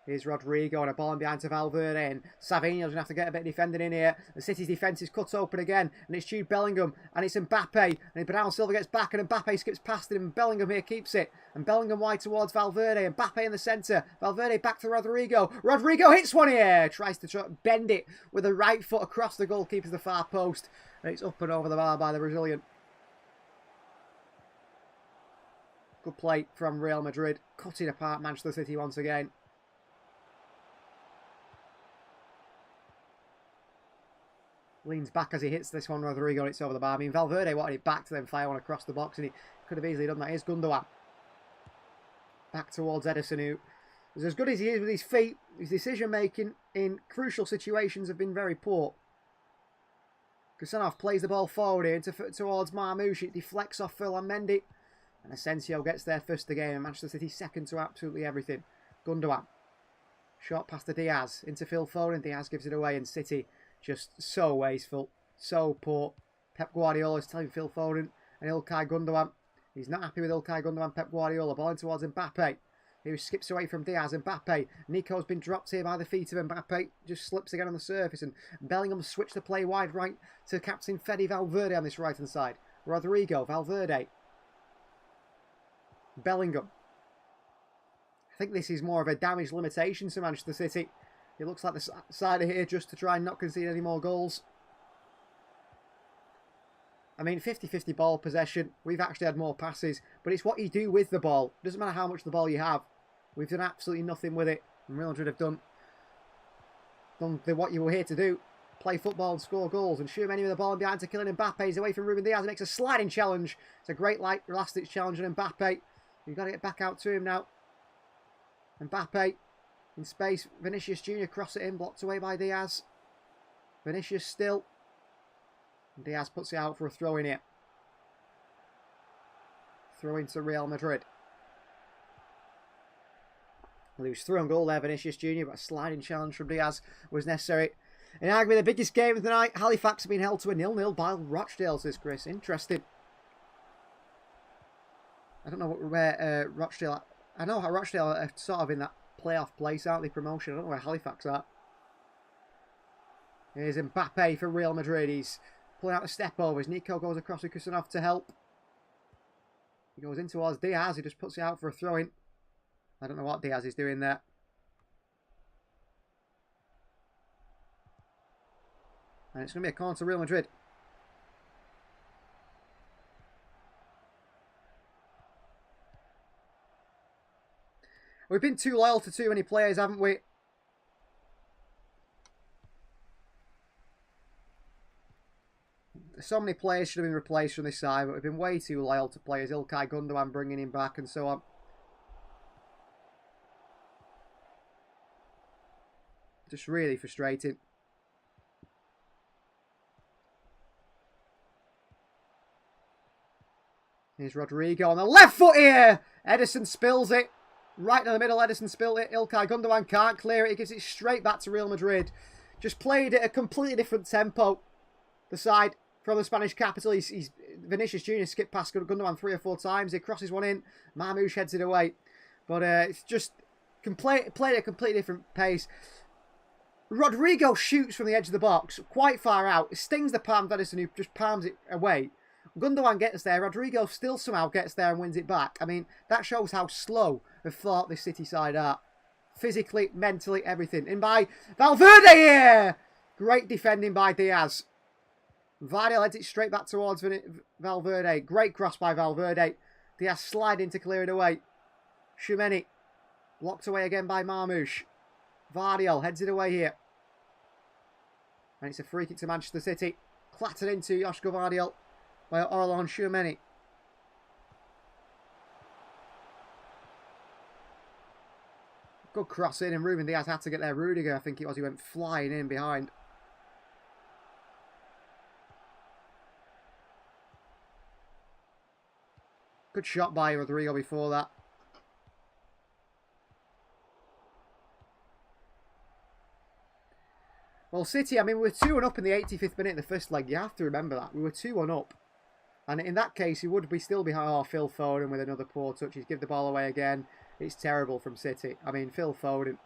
Here's Rodrigo and a ball in behind to Valverde, and Savinho's going to have to get a bit of defending in here. The City's defence is cut open again, and it's Jude Bellingham, and it's Mbappe, and Bernardo Silva gets back, and Mbappe skips past him, and Bellingham here keeps it, and Bellingham wide towards Valverde, and Mbappe in the centre, Valverde back to Rodrigo, Rodrigo hits one here, tries to bend it with the right foot across the goalkeeper's the far post, and it's up and over the bar by the Brazilian. Good play from Real Madrid, cutting apart Manchester City once again. Leans back as he hits this one, Rodrigo, it's over the bar. I mean, Valverde wanted it back to then fire one across the box, and he could have easily done that. Here's Gundogan. Back towards Ederson, who is as good as he is with his feet. His decision-making in crucial situations have been very poor. Kusanov plays the ball forward here towards Marmoush. It deflects off Ferland Mendy. And Asensio gets there first again, and Manchester City second to absolutely everything. Gundogan. Short pass to Diaz. Into Phil Foden. Diaz gives it away, and City... just so wasteful, so poor. Pep Guardiola is telling Phil Foden and Ilkay Gundogan. He's not happy with Ilkay Gundogan. Pep Guardiola balling towards Mbappe, who skips away from Diaz. Mbappe, Nico's been dropped here by the feet of Mbappe. Just slips again on the surface, and Bellingham switched the play wide right to captain Fede Valverde on this right hand side. Rodrigo, Valverde, Bellingham. I think this is more of a damage limitation to Manchester City. It looks like the side of here just to try and not concede any more goals. I mean, 50-50 ball possession. We've actually had more passes, but it's what you do with the ball. It doesn't matter how much the ball you have. We've done absolutely nothing with it. And Real Madrid have done what you were here to do. play football and score goals. And Tchouaméni with the ball behind to Kylian Mbappe. He's away from Ruben Diaz. He makes a sliding challenge. It's a great last-ditch challenge on Mbappe. You've got to get back out to him now. Mbappe in space. Vinicius Jr. cross it in. Blocked away by Diaz. Vinicius still. And Diaz puts it out for a throw in here. Throw into Real Madrid. Loose through on goal there, Vinicius Jr. But a sliding challenge from Diaz was necessary. In arguably the biggest game of the night, Halifax have been held to a 0-0 by Rochdale, says Chris. Interesting. I don't know where Rochdale... I know how Rochdale are sort of in that playoff place, aren't they? Promotion. I don't know where Halifax are. Here's Mbappe for Real Madrid. He's pulling out the step overs. Nico goes across with Kusanov to help. He goes in towards Diaz. He just puts it out for a throw-in. I don't know what Diaz is doing there. And it's going to be a corner to Real Madrid. We've been too loyal to too many players, haven't we? So many players should have been replaced from this side, but we've been way too loyal to players. Ilkay Gundogan bringing him back and so on. Just really frustrating. Here's Rodrigo on the left foot here. Ederson spills it. Right in the middle, Ederson spilled it. Ilkay Gundogan can't clear it. He gives it straight back to Real Madrid. Just played at a completely different tempo. The side from the Spanish capital. He's Vinicius Jr. skipped past Gundogan 3 or 4 times. He crosses one in. Marmoush heads it away. But it's just played at a completely different pace. Rodrigo shoots from the edge of the box, quite far out. It stings the palm of Ederson, who just palms it away. Gundogan gets there. Rodrigo still somehow gets there and wins it back. I mean, that shows how slow of thought this City side are. Physically, mentally, everything. In by Valverde here! Great defending by Diaz. Vardy heads it straight back towards Valverde. Great cross by Valverde. Diaz sliding to clear it away. Tchouaméni. Blocked away again by Marmoush. Vardiel heads it away here. And it's a free kick to Manchester City. Clattered into Joshko Vardiel by Orlan Tchouaméni. Good cross in, and Ruben Diaz had to get there. Rudiger, I think it was, he went flying in behind. Good shot by Rodrigo before that. Well, City, I mean, we were 2-1 up in the 85th minute of the first leg. You have to remember that. We were 2-1 up. And in that case, he would be still behind. Oh, Phil Foden with another poor touch. He's give the ball away again. It's terrible from City. I mean, Phil Foden.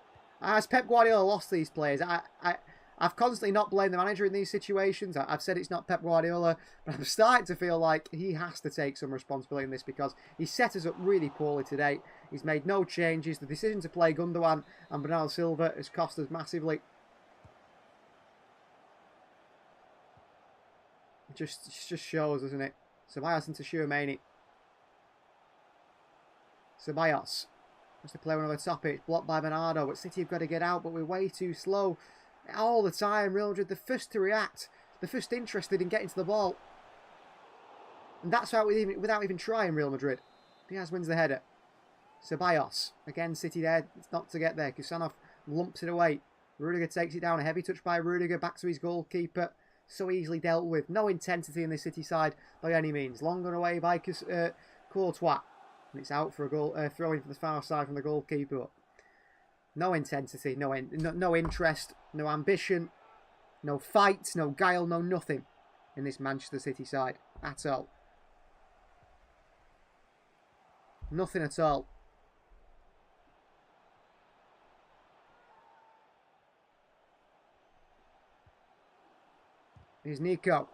Has Pep Guardiola lost these players? I've constantly not blamed the manager in these situations. I've said it's not Pep Guardiola. But I'm starting to feel like he has to take some responsibility in this because he set us up really poorly today. He's made no changes. The decision to play Gundogan and Bernardo Silva has cost us massively. It just shows, doesn't it? Ceballos into Tchouaméni. Ceballos wants to play one over the top. It's blocked by Bernardo, but City have got to get out, but we're way too slow. All the time, Real Madrid, the first to react, the first interested in getting to the ball. And that's how without even trying, Real Madrid. Diaz wins the header. Ceballos. Again, City there. It's not to get there. Kusanov lumps it away. Rudiger takes it down. A heavy touch by Rudiger. Back to his goalkeeper. So easily dealt with. No intensity in the City side by any means. Long gone away by Courtois. And it's out for a goal, throw-in from the far side from the goalkeeper. No intensity, no interest, no ambition, no fight, no guile, no nothing in this Manchester City side at all. Nothing at all. Here's Nico.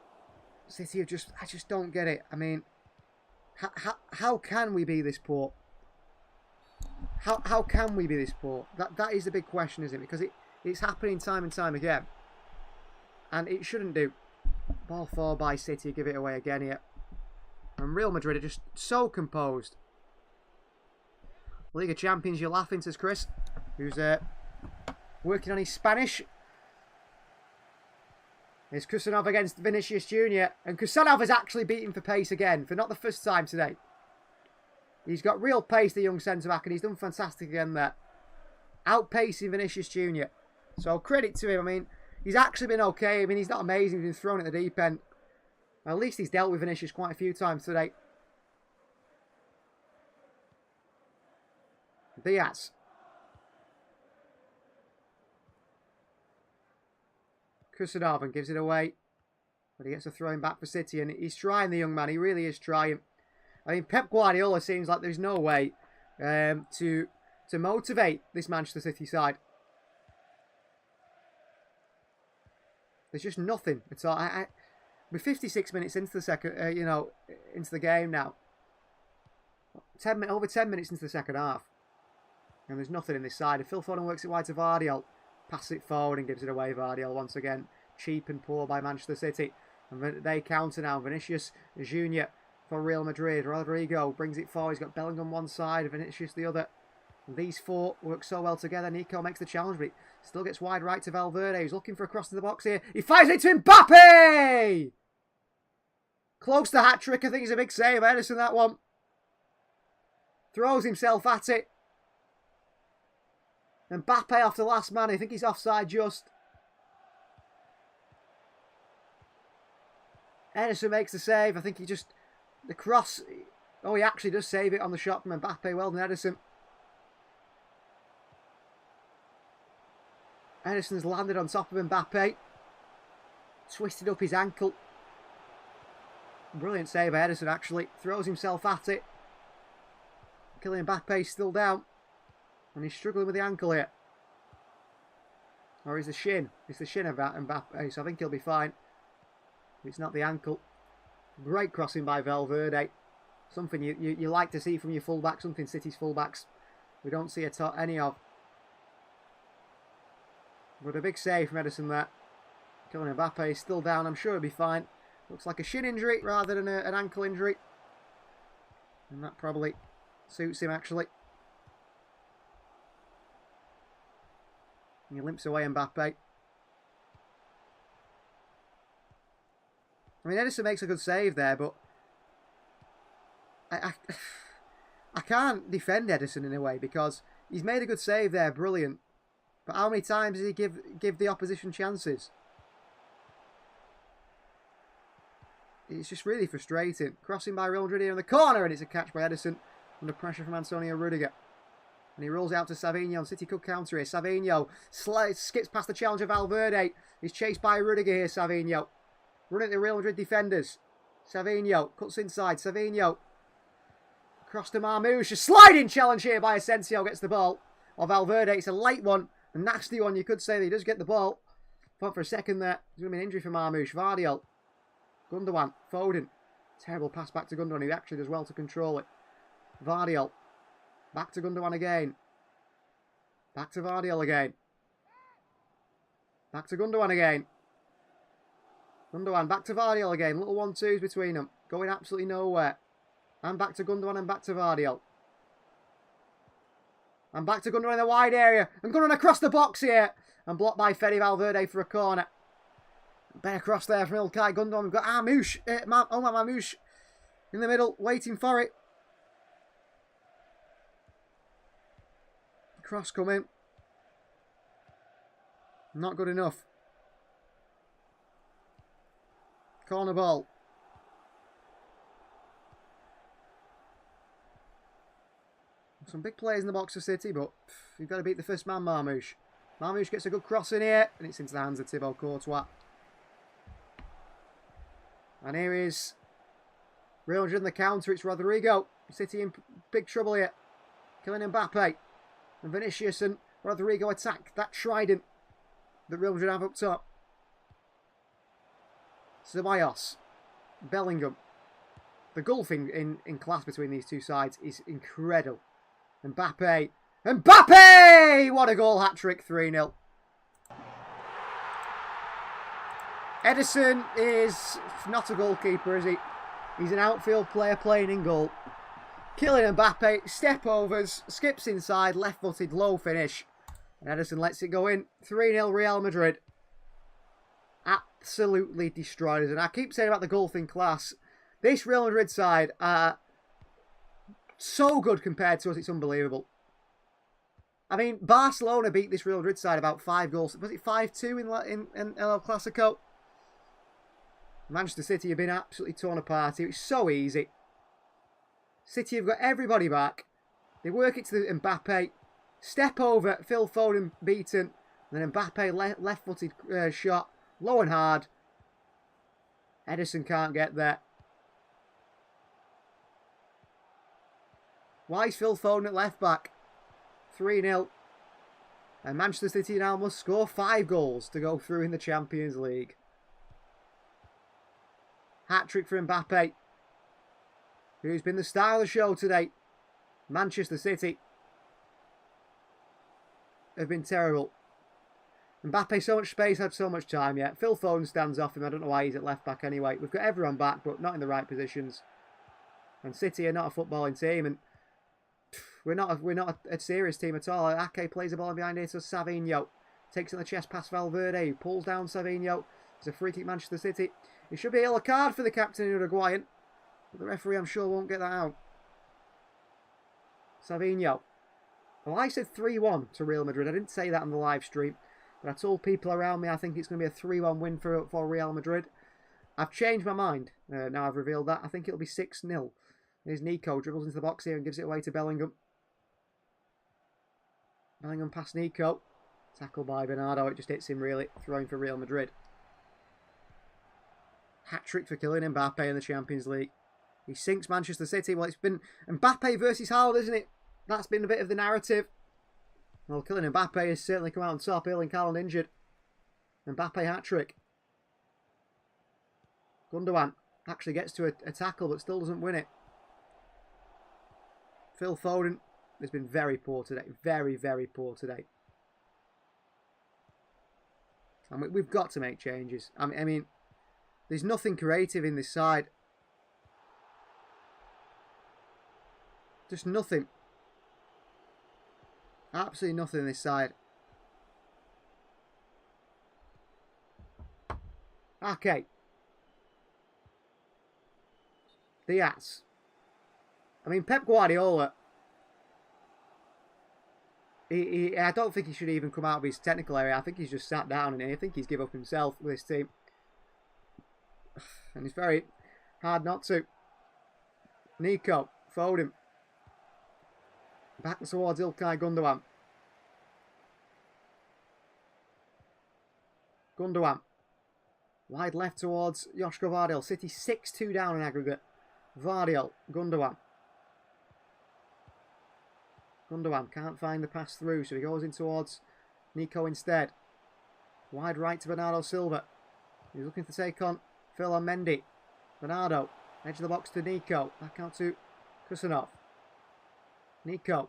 City have I just don't get it. I mean, how can we be this poor? How can we be this poor? That is the big question, isn't it? Because it's happening time and time again. And it shouldn't do. Ball 4 by City, give it away again here. And Real Madrid are just so composed. League of Champions, you're laughing, says Chris, who's working on his Spanish. It's Kusanov against Vinicius Jr. And Kusanov is actually beating for pace again, for not the first time today. He's got real pace, the young centre-back, and he's done fantastic again there. Outpacing Vinicius Jr. So credit to him. I mean, he's actually been okay. I mean, he's not amazing. He's been thrown at the deep end. At least he's dealt with Vinicius quite a few times today. Diaz. Kusanov and gives it away. But he gets a throw back for City. And he's trying, the young man. He really is trying. I mean, Pep Guardiola seems like there's no way to motivate this Manchester City side. There's just nothing at all. We're 56 minutes into the second, into the game now. Over 10 minutes into the second half. And there's nothing in this side. If Phil Foden works it wide to Vardiol, passes it forward and gives it away. Vardiol once again. Cheap and poor by Manchester City. And they counter now. Vinicius Jr. for Real Madrid. Rodrigo brings it forward. He's got Bellingham one side, Vinicius the other. And these four work so well together. Nico makes the challenge, but he still gets wide right to Valverde. He's looking for a cross to the box here. He fires it to Mbappe! Close to hat-trick. I think it's a big save. Edison, that one. Throws himself at it. Mbappe off the last man. I think he's offside just. Edison makes the save. I think he just... The cross... Oh, he actually does save it on the shot from Mbappe. Well done, Edison. Edison's landed on top of Mbappe. Twisted up his ankle. Brilliant save by Edison, actually. Throws himself at it. Kylian Mbappe's still down. And he's struggling with the ankle here. Or is the shin? It's the shin of Mbappe, so I think he'll be fine. It's not the ankle. Great crossing by Valverde. Something you like to see from your fullback. Something City's fullbacks we don't see any of. But a big save from Edison there. Kylian Mbappe is still down. I'm sure he'll be fine. Looks like a shin injury rather than an ankle injury. And that probably suits him, actually. And he limps away, Mbappe. I mean, Edison makes a good save there, but I can't defend Edison in a way because he's made a good save there, brilliant. But how many times does he give the opposition chances? It's just really frustrating. Crossing by Real Madrid here in the corner, and it's a catch by Edison under pressure from Antonio Rudiger. And he rolls out to Savinho, and City could counter here. Savinho skips past the challenge of Valverde. He's chased by Rudiger here, Savinho. Running at the Real Madrid defenders. Savinho cuts inside. Savinho. Across to Marmoush. A sliding challenge here by Asensio. Gets the ball. Or Valverde. It's a late one. A nasty one. You could say that he does get the ball. Thought for a second there. There's going to be an injury for Marmoush. Vardiol. Gundogan. Foden. Terrible pass back to Gundogan. He actually does well to control it. Vardiol. Back to Gundogan again. Back to Vardiol again. Back to Gundogan again. Gundogan back to Vardiol again. Little 1-2s between them. Going absolutely nowhere. And back to Gundogan and back to Vardiol. And back to Gundogan in the wide area. And Gundogan across the box here. And blocked by Fede Valverde for a corner. Better cross there from Ilkay Gundogan. We've got Marmoush. Omar Marmoush in the middle. Waiting for it. Cross coming. Not good enough. Corner ball. Some big players in the box for City, but you've got to beat the first man, Marmoush. Marmoush gets a good cross in here, and it's into the hands of Thibaut Courtois. And here is Real Madrid in the counter. It's Rodrigo. City in big trouble here. Kylian Mbappe. And Vinicius and Rodrigo attack that trident that Real Madrid have up top. Ceballos. Bellingham. The gulf in class between these two sides is incredible. Mbappe. Mbappe! What a goal, hat-trick, 3-0. Edison is not a goalkeeper, is he? He's an outfield player playing in goal. Kylian Mbappe, step overs, skips inside, left-footed, low finish. And Edison lets it go in. 3-0 Real Madrid. absolutely destroyed us. And I keep saying about the golfing class, this Real Madrid side are so good compared to us, it's unbelievable. I mean, Barcelona beat this Real Madrid side about 5 goals. Was it 5-2 in El Clasico? Manchester City have been absolutely torn apart. It's so easy. City have got everybody back. They work it to the Mbappe. Step over, Phil Foden beaten. And then Mbappe left-footed shot. Low and hard. Edison can't get there. Why is Phil Foden at left back? 3-0. And Manchester City now must score 5 goals to go through in the Champions League. Hat-trick for Mbappe, who's been the star of the show today. Manchester City have been terrible. Mbappe, so much space, had so much time yet. Phil Foden stands off him. I don't know why he's at left back anyway. We've got everyone back, but not in the right positions. And City are not a footballing team, and we're not a serious team at all. Ake plays the ball behind here to Savinho. Takes it on the chest past Valverde, who pulls down Savinho. It's a free kick, Manchester City. It should be a yellow card for the captain in Uruguayan. But the referee, I'm sure, won't get that out. Savinho. Well, I said 3-1 to Real Madrid. I didn't say that on the live stream. But I told people around me I think it's going to be a 3-1 win for Real Madrid. I've changed my mind. Now I've revealed that. I think it'll be 6-0. Here's Nico. Dribbles into the box here and gives it away to Bellingham. Bellingham past Nico. Tackled by Bernardo. It just hits him, really. Throwing for Real Madrid. Hat-trick for Kylian Mbappe in the Champions League. He sinks Manchester City. Well, it's been Mbappe versus Haaland, isn't it? That's been a bit of the narrative. Well, Kylian Mbappe has certainly come out on top. Erling Haaland injured. Mbappe hat-trick. Gundogan actually gets to a tackle but still doesn't win it. Phil Foden has been very poor today. Very, very poor today. And we've got to make changes. I mean, there's nothing creative in this side. Just nothing. Absolutely nothing in this side. Okay. Diaz. I mean, Pep Guardiola. I don't think he should even come out of his technical area. I think he's just sat down and I think he's given up himself with this team. And it's very hard not to. Nico. Foden. Back towards Ilkay Gundogan. Gundogan. Wide left towards Joško Vardiol. City 6-2 down in aggregate. Vardiol. Gundogan. Gundogan can't find the pass through, so he goes in towards Nico instead. Wide right to Bernardo Silva. He's looking to take on Phil and Mendy. Bernardo. Edge of the box to Nico. Back out to Kusanov. Nico.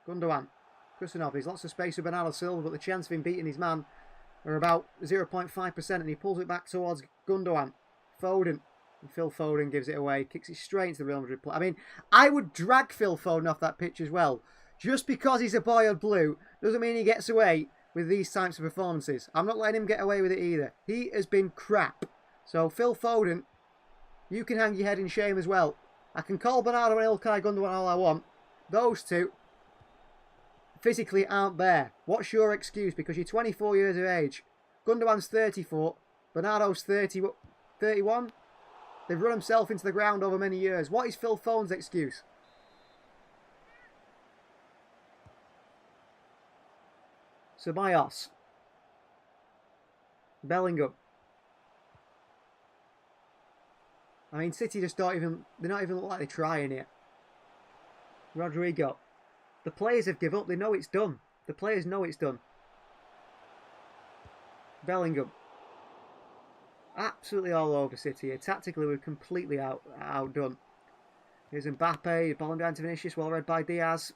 Gundogan. Kusanov. There's lots of space with Bernardo Silva, but the chance of him beating his man are about 0.5%, and he pulls it back towards Gundogan. Foden. And Phil Foden gives it away. Kicks it straight into the Real Madrid play. I mean, I would drag Phil Foden off that pitch as well. Just because he's a boy of blue doesn't mean he gets away with these types of performances. I'm not letting him get away with it either. He has been crap. So, Phil Foden, you can hang your head in shame as well. I can call Bernardo and Ilkay Gundogan all I want. Those two physically aren't there. What's your excuse? Because you're 24 years of age. Gundogan's 34. Bernardo's 31. They've run himself into the ground over many years. What is Phil Foden's excuse? Ceballos. Bellingham. I mean, City just don't even... They're not even look like they're trying here. Rodrigo. The players have given up. They know it's done. The players know it's done. Bellingham. Absolutely all over City here. Tactically, we're completely outdone. Here's Mbappe. Ball behind to Vinicius. Well read by Diaz.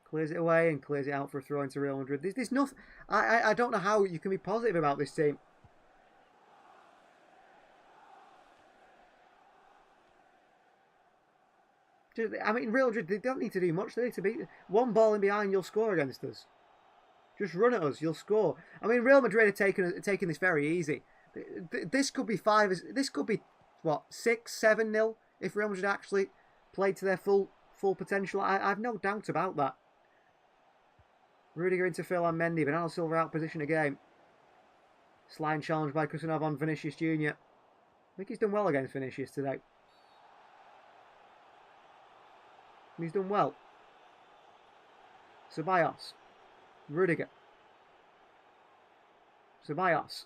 Clears it away and clears it out for a throw into Real Madrid. There's nothing... I don't know how you can be positive about this team. I mean, Real Madrid, they don't need to do much. They need to beat... One ball in behind, you'll score against us. Just run at us, you'll score. I mean, Real Madrid are taking this very easy. This could be this could be, what, 6-7-0 if Real Madrid actually played to their full potential. I have no doubt about that. Rudiger into Phil and Mendy. Bernardo Silva out position again. Sliding challenge by Kusanov on Vinicius Jr. I think he's done well against Vinicius today. He's done well. Ceballos. Rudiger. Ceballos.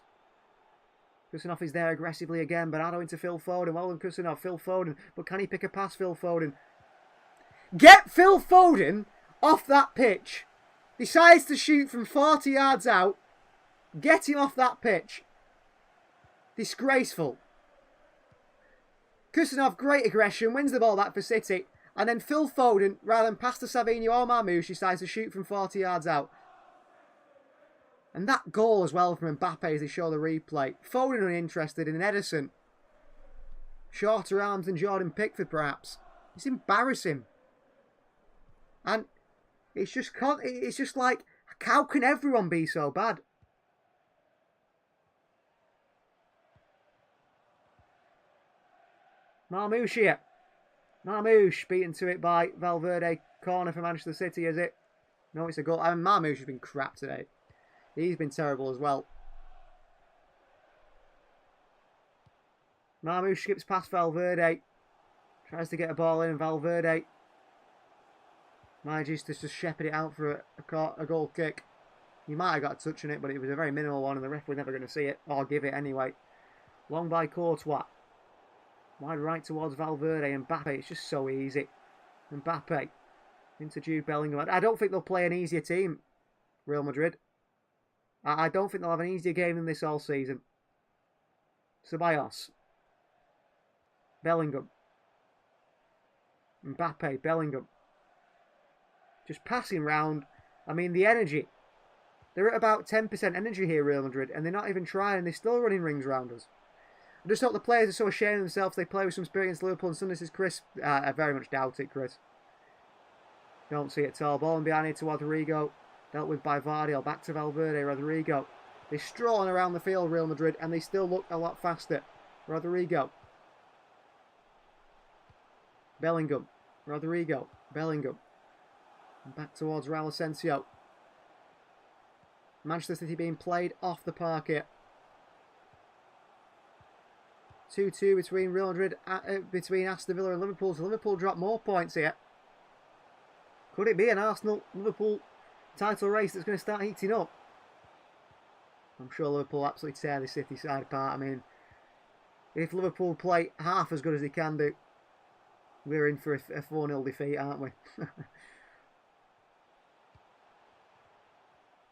Kusanov is there aggressively again. Bernardo into Phil Foden. Well done, Kusanov. Phil Foden. But can he pick a pass, Phil Foden? Get Phil Foden off that pitch. Decides to shoot from 40 yards out. Get him off that pitch. Disgraceful. Kusanov, great aggression. Wins the ball back for City. And then Phil Foden, rather than pass to Savinho or Marmoush, decides to shoot from 40 yards out. And that goal as well from Mbappe as they show the replay. Foden uninterested in Ederson. Shorter arms than Jordan Pickford, perhaps. It's embarrassing. And it's just like, how can everyone be so bad? Marmoush here. Marmoush beaten to it by Valverde. Corner for Manchester City, is it? No, it's a goal. I mean, Marmoush has been crap today. He's been terrible as well. Marmoush skips past Valverde. Tries to get a ball in. Valverde manages to just shepherd it out for a goal kick. He might have got a touch on it, but it was a very minimal one and the ref was never going to see it. Or give it anyway. Long by Courtois. Wide right towards Valverde. Mbappe, it's just so easy. Mbappe into Jude Bellingham. I don't think they'll play an easier team, Real Madrid. I don't think they'll have an easier game than this all season. Ceballos. Bellingham. Mbappe, Bellingham. Just passing round. I mean, the energy. They're at about 10% energy here, Real Madrid, and they're not even trying. They're still running rings round us. I just hope the players are so ashamed of themselves they play with some spirit against Liverpool. And Sunday says, Chris, I very much doubt it, Chris. Don't see it at all. Ball in behind here towards Rodrigo. Dealt with by Vardy. Back to Valverde. Rodrigo. They're strolling around the field, Real Madrid, and they still look a lot faster. Rodrigo. Bellingham. Rodrigo. Bellingham. And back towards Raul Asensio. Manchester City being played off the park here. 2-2 between Real Madrid, between Aston Villa and Liverpool. So Liverpool drop more points here. Could it be an Arsenal-Liverpool title race that's going to start heating up? I'm sure Liverpool absolutely tear the City side apart. I mean, if Liverpool play half as good as they can do, we're in for a 4-0 defeat, aren't we?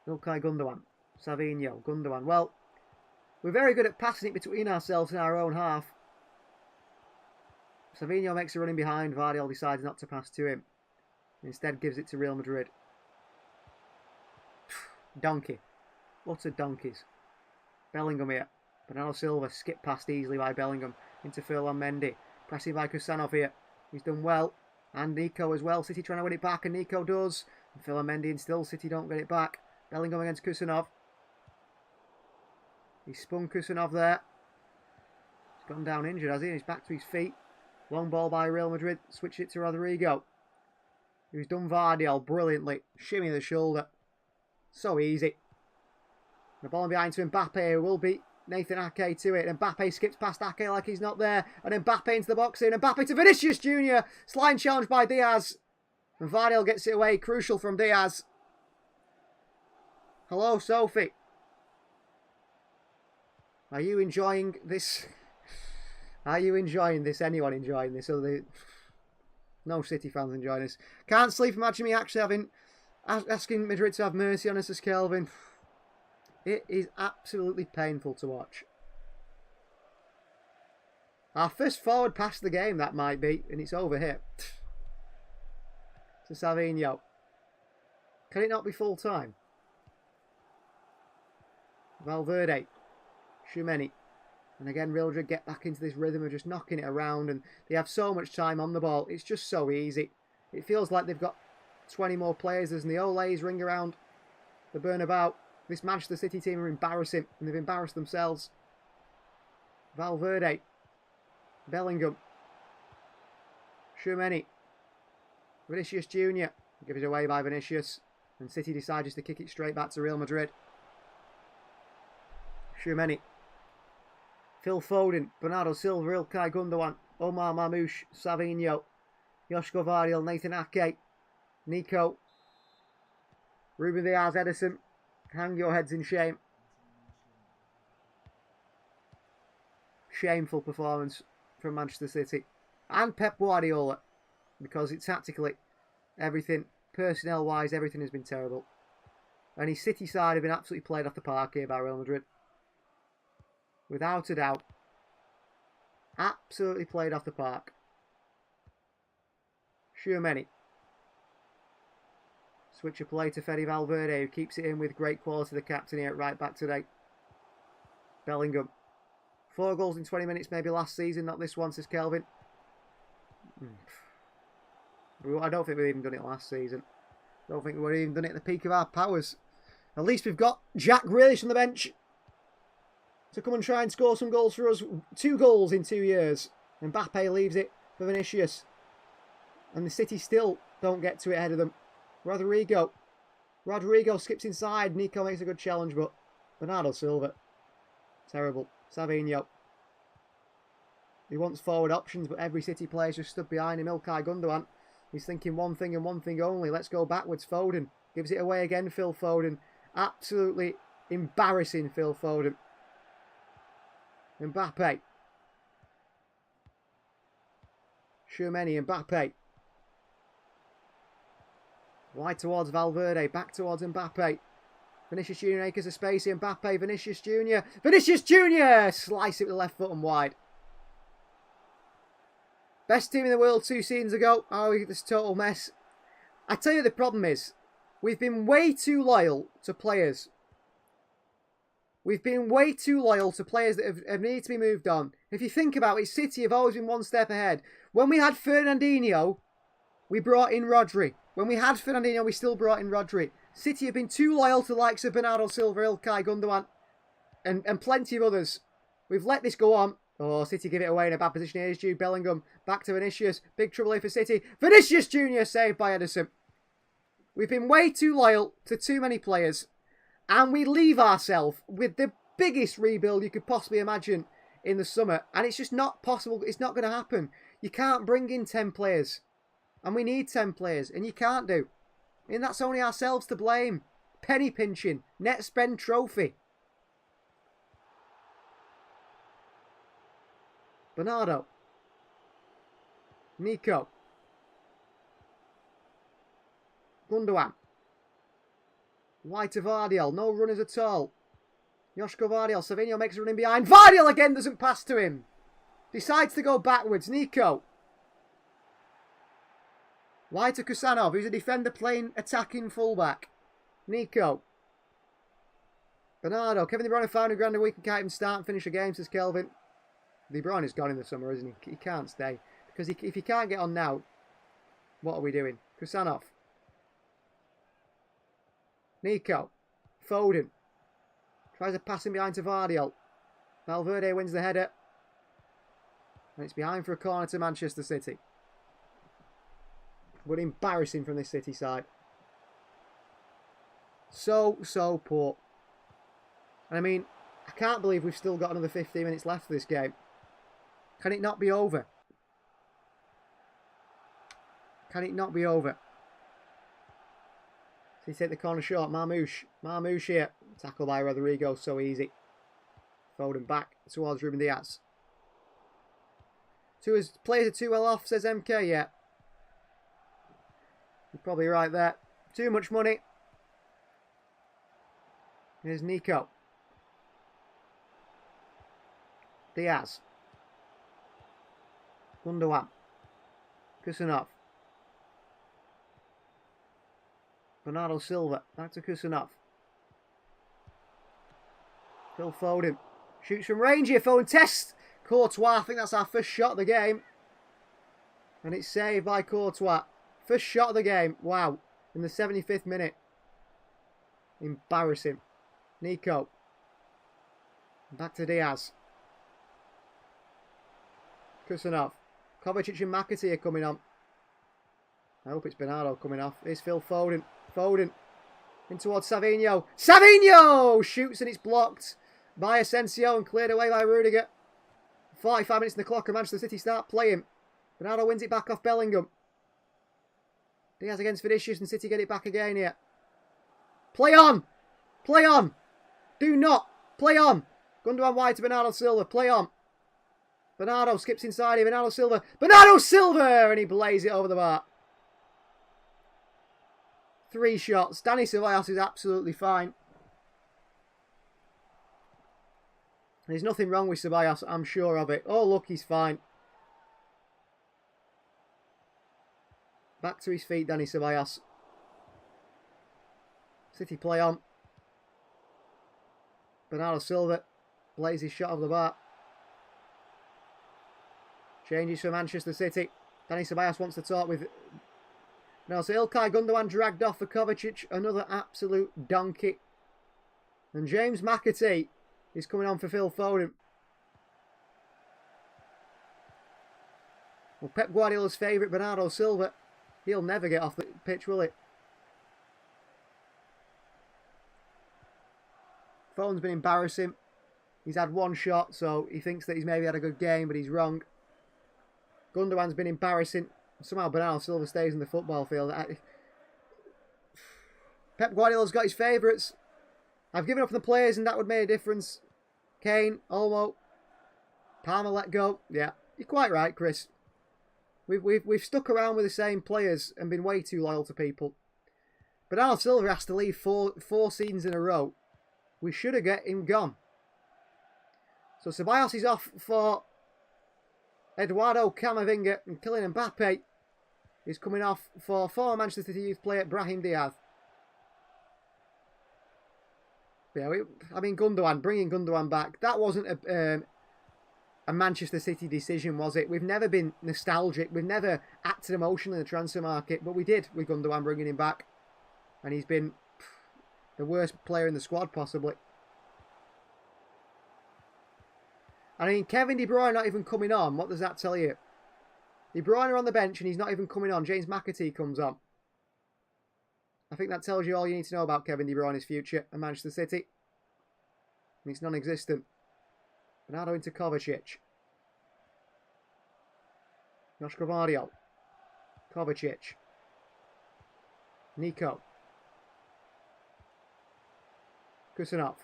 Ilkay Gundogan. Savinho. Gundogan. Well, we're very good at passing it between ourselves in our own half. Savinho makes a running behind. Vardy decides not to pass to him. Instead gives it to Real Madrid. Donkey. Utter donkeys. Bellingham here. Bernardo Silva skipped past easily by Bellingham. Into Phil and Mendy. Pressing by Kusanov here. He's done well. And Nico as well. City trying to win it back and Nico does. And Phil and Mendy and still City don't get it back. Bellingham against Kusanov. He spun Kusanov there. He's gone down injured, has he? He's back to his feet. Long ball by Real Madrid. Switch it to Rodrigo. Who's done Vardy brilliantly. Shimmy the shoulder. So easy. The ball behind to Mbappe. Will beat Nathan Ake to it. And Mbappe skips past Ake like he's not there. And Mbappe into the box in. Mbappe to Vinicius Jr. Sliding challenge by Diaz. And Vardy gets it away. Crucial from Diaz. Hello, Sophie. Are you enjoying this? Are you enjoying this? Anyone enjoying this? No City fans enjoying this. Can't sleep imagining me actually asking Madrid to have mercy on us, as Kelvin. It is absolutely painful to watch. Our first forward pass of the game, that might be, and it's over here. To Savinho. Can it not be full time? Valverde. Tchoumeni. And again, Real Madrid get back into this rhythm of just knocking it around, and they have so much time on the ball. It's just so easy. It feels like they've got 20 more players. There's the Olays ring around the Bernabeu. This Manchester City team are embarrassing, and they've embarrassed themselves. Valverde. Bellingham. Tchouameni. Vinicius Jr. Give it away by Vinicius. And City decides to kick it straight back to Real Madrid. Tchouameni. Phil Foden. Bernardo Silva. Ilkay Gundogan. Omar Mamouche. Savinho. Joško Vardiel. Nathan Ake. Nico. Ruben Diaz. Edison. Hang your heads in shame. Shameful performance from Manchester City. And Pep Guardiola. Because it's tactically, everything, personnel-wise, everything has been terrible. And his City side have been absolutely played off the park here by Real Madrid. Without a doubt. Absolutely played off the park. Tchouameni. Switch of play to Fede Valverde, who keeps it in with great quality, the captain here at right back today. Bellingham. 4 goals in 20 minutes, maybe last season, not this one, says Kelvin. I don't think we've even done it last season. I don't think we've even done it at the peak of our powers. At least we've got Jack Grealish on the bench to come and try and score some goals for us. 2 goals in 2 years. Mbappe leaves it for Vinicius. And the City still don't get to it ahead of them. Rodrigo skips inside. Nico makes a good challenge, but Bernardo Silva. Terrible. Savinho. He wants forward options, but every City player's just stood behind him. Ilkay Gundogan. He's thinking one thing and one thing only. Let's go backwards. Foden. Gives it away again, Phil Foden. Absolutely embarrassing, Phil Foden. Mbappe. Tchouameni. Mbappe. Wide towards Valverde. Back towards Mbappe. Vinicius Jr. acres of space here. Mbappe. Vinicius Jr. Vinicius Jr. Slice it with the left foot and wide. Best team in the world 2 seasons ago. Oh, this total mess. I tell you the problem is, we've been way too loyal to players. We've been way too loyal to players that have needed to be moved on. If you think about it, City have always been one step ahead. When we had Fernandinho, we brought in Rodri. When we had Fernandinho, we still brought in Rodri. City have been too loyal to the likes of Bernardo Silva, Ilkay Gundogan, and plenty of others. We've let this go on. Oh, City give it away in a bad position. Here's Jude Bellingham. Back to Vinicius. Big trouble here for City. Vinicius Jr. saved by Edison. We've been way too loyal to too many players. And we leave ourselves with the biggest rebuild you could possibly imagine in the summer. And it's just not possible. It's not going to happen. You can't bring in 10 players. And we need 10 players. And you can't do. And that's only ourselves to blame. Penny pinching. Net spend trophy. Bernardo. Nico. Gundogan. Wide to Vardiel. No runners at all. Joško Vardiel. Savinho makes a run in behind. Vardiel again doesn't pass to him. Decides to go backwards. Nico. Wide to Kusanov, who's a defender playing attacking fullback. Nico. Bernardo. Kevin De Bruyne found a grand a week and can't even start and finish a game, says Kelvin. De Bruyne is gone in the summer, isn't he? He can't stay. Because if he can't get on now, what are we doing? Kusanov. Nico. Foden. Tries a pass in behind to Vardiel. Valverde wins the header. And it's behind for a corner to Manchester City. But embarrassing from this City side. So poor. And I mean, I can't believe we've still got another 15 minutes left of this game. Can it not be over? Can it not be over? So you take the corner short. Mamouche. Mamouche here. Tackle by Rodrigo. So easy. Foden back towards Ruben Diaz. Players are too well off, says MK. Yeah. You're probably right there. Too much money. Here's Nico. Diaz. Gundogan. Kusanov. Bernardo Silva. Back to Kusanov. Phil Foden. Shoots from range here. Foden tests. Courtois. I think that's our first shot of the game. And it's saved by Courtois. First shot of the game. Wow. In the 75th minute. Embarrassing. Nico. Back to Diaz. Kusanov. Kovacic and McAtee are coming on. I hope it's Bernardo coming off. Here's Phil Foden. Foden. In towards Savinho. Savinho! Shoots and it's blocked by Asensio and cleared away by Rudiger. 45 minutes in the clock and Manchester City start playing. Bernardo wins it back off Bellingham. Diaz against Vinicius and City get it back again here. Play on! Play on! Do not! Play on! Gundogan wide to Bernardo Silva. Play on! Bernardo skips inside here. Bernardo Silva. Bernardo Silva! And he blazes it over the bar. 3 shots. Dani Ceballos is absolutely fine. There's nothing wrong with Ceballos, I'm sure of it. Oh, look, he's fine. Back to his feet, Dani Ceballos. City play on. Bernardo Silva plays his shot over the bar. Changes for Manchester City. Dani Ceballos wants to talk with... No, so Ilkay Gundogan dragged off for Kovacic. Another absolute donkey. And James McAtee is coming on for Phil Foden. Well, Pep Guardiola's favourite, Bernardo Silva. He'll never get off the pitch, will he? Foden's been embarrassing. He's had 1 shot, so he thinks that he's maybe had a good game, but he's wrong. Gundogan's been embarrassing. Somehow Bernardo Silva stays in the football field. Pep Guardiola's got his favourites. I've given up on the players and that would make a difference. Kane, Olmo, Palmer let go. Yeah, you're quite right, Chris. We've stuck around with the same players and been way too loyal to people. Bernardo Silva has to leave four seasons in a row. We should have got him gone. So Ceballos is off for Eduardo Camavinga, and Kylian Mbappe is coming off for former Manchester City youth player Brahim Diaz. Yeah, I mean Gundogan, bringing Gundogan back, that wasn't a Manchester City decision, was it? We've never been nostalgic, we've never acted emotionally in the transfer market, but we did with Gundogan bringing him back. And he's been the worst player in the squad, possibly. I mean, Kevin De Bruyne not even coming on. What does that tell you? De Bruyne are on the bench and he's not even coming on. James McAtee comes on. I think that tells you all you need to know about Kevin De Bruyne's future at Manchester City. And it's non-existent. Bernardo into Kovacic. Joshua Gvardiol. Kovacic. Nico. Kusanov.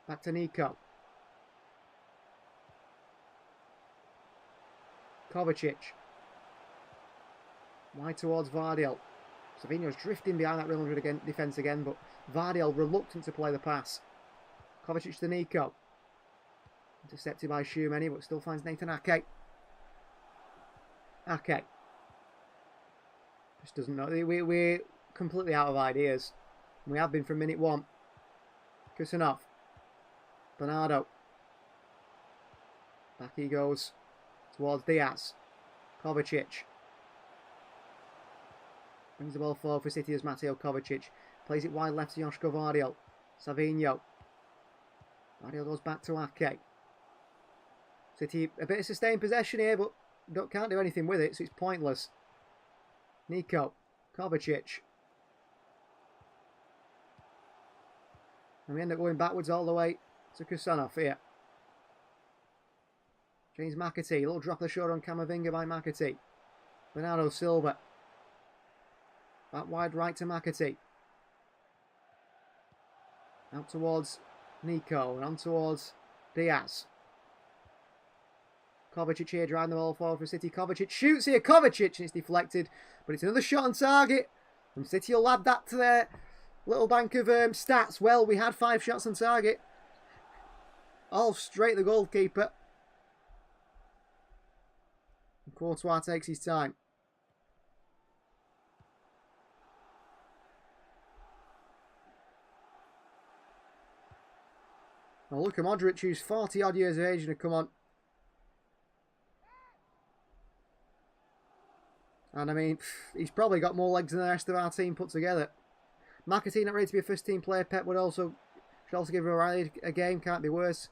Back to Nico. Kovacic. Wide towards Gvardiol. Savinho's drifting behind that Real Madrid defence again, but Gvardiol reluctant to play the pass. Kovacic to Nico. Intercepted by Tchouameni, but still finds Nathan Ake. Ake. Just doesn't know. We're completely out of ideas. We have been from minute 1. Kusanov. Bernardo. Back he goes towards Diaz. Kovacic. Brings the ball forward for City as Mateo Kovacic. Plays it wide left to Joshua Gvardiol. Savinho. Gvardiol goes back to Ake. City a bit of sustained possession here, but can't do anything with it, so it's pointless. Nico. Kovacic. And we end up going backwards all the way to Kusanov here. James McAtee. A little drop of the shoulder on Camavinga by McAtee. Bernardo Silva. Back wide right to McAtee. Out towards Nico and on towards Diaz. Kovacic here driving the ball forward for City. Kovacic shoots here. Kovacic, and it's deflected. But it's another shot on target. And City will add that to their little bank of stats. Well, we had 5 shots on target. All straight the goalkeeper. And Courtois takes his time. Well, look at Modric, who's 40 odd years of age, and come on. And I mean, he's probably got more legs than the rest of our team put together. McAtee not ready to be a first-team player. Pep should also give O'Reilly a game. Can't be worse.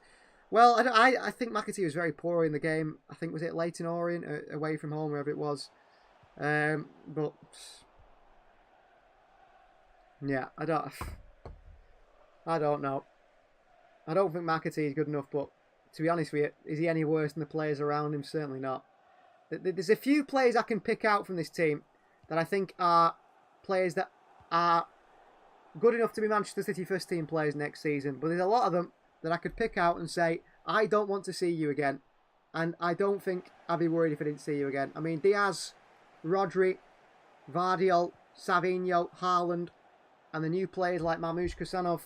Well, I think McAtee was very poor in the game. I think, was it Leyton Orient, away from home, wherever it was. But yeah, I don't know. I don't think McAtee is good enough, but to be honest with you, is he any worse than the players around him? Certainly not. There's a few players I can pick out from this team that I think are players that are good enough to be Manchester City first team players next season, but there's a lot of them that I could pick out and say, I don't want to see you again. And I don't think I'd be worried if I didn't see you again. I mean, Diaz, Rodri, Vardiol, Savinho, Haaland, and the new players like Mamouche, Kusanov,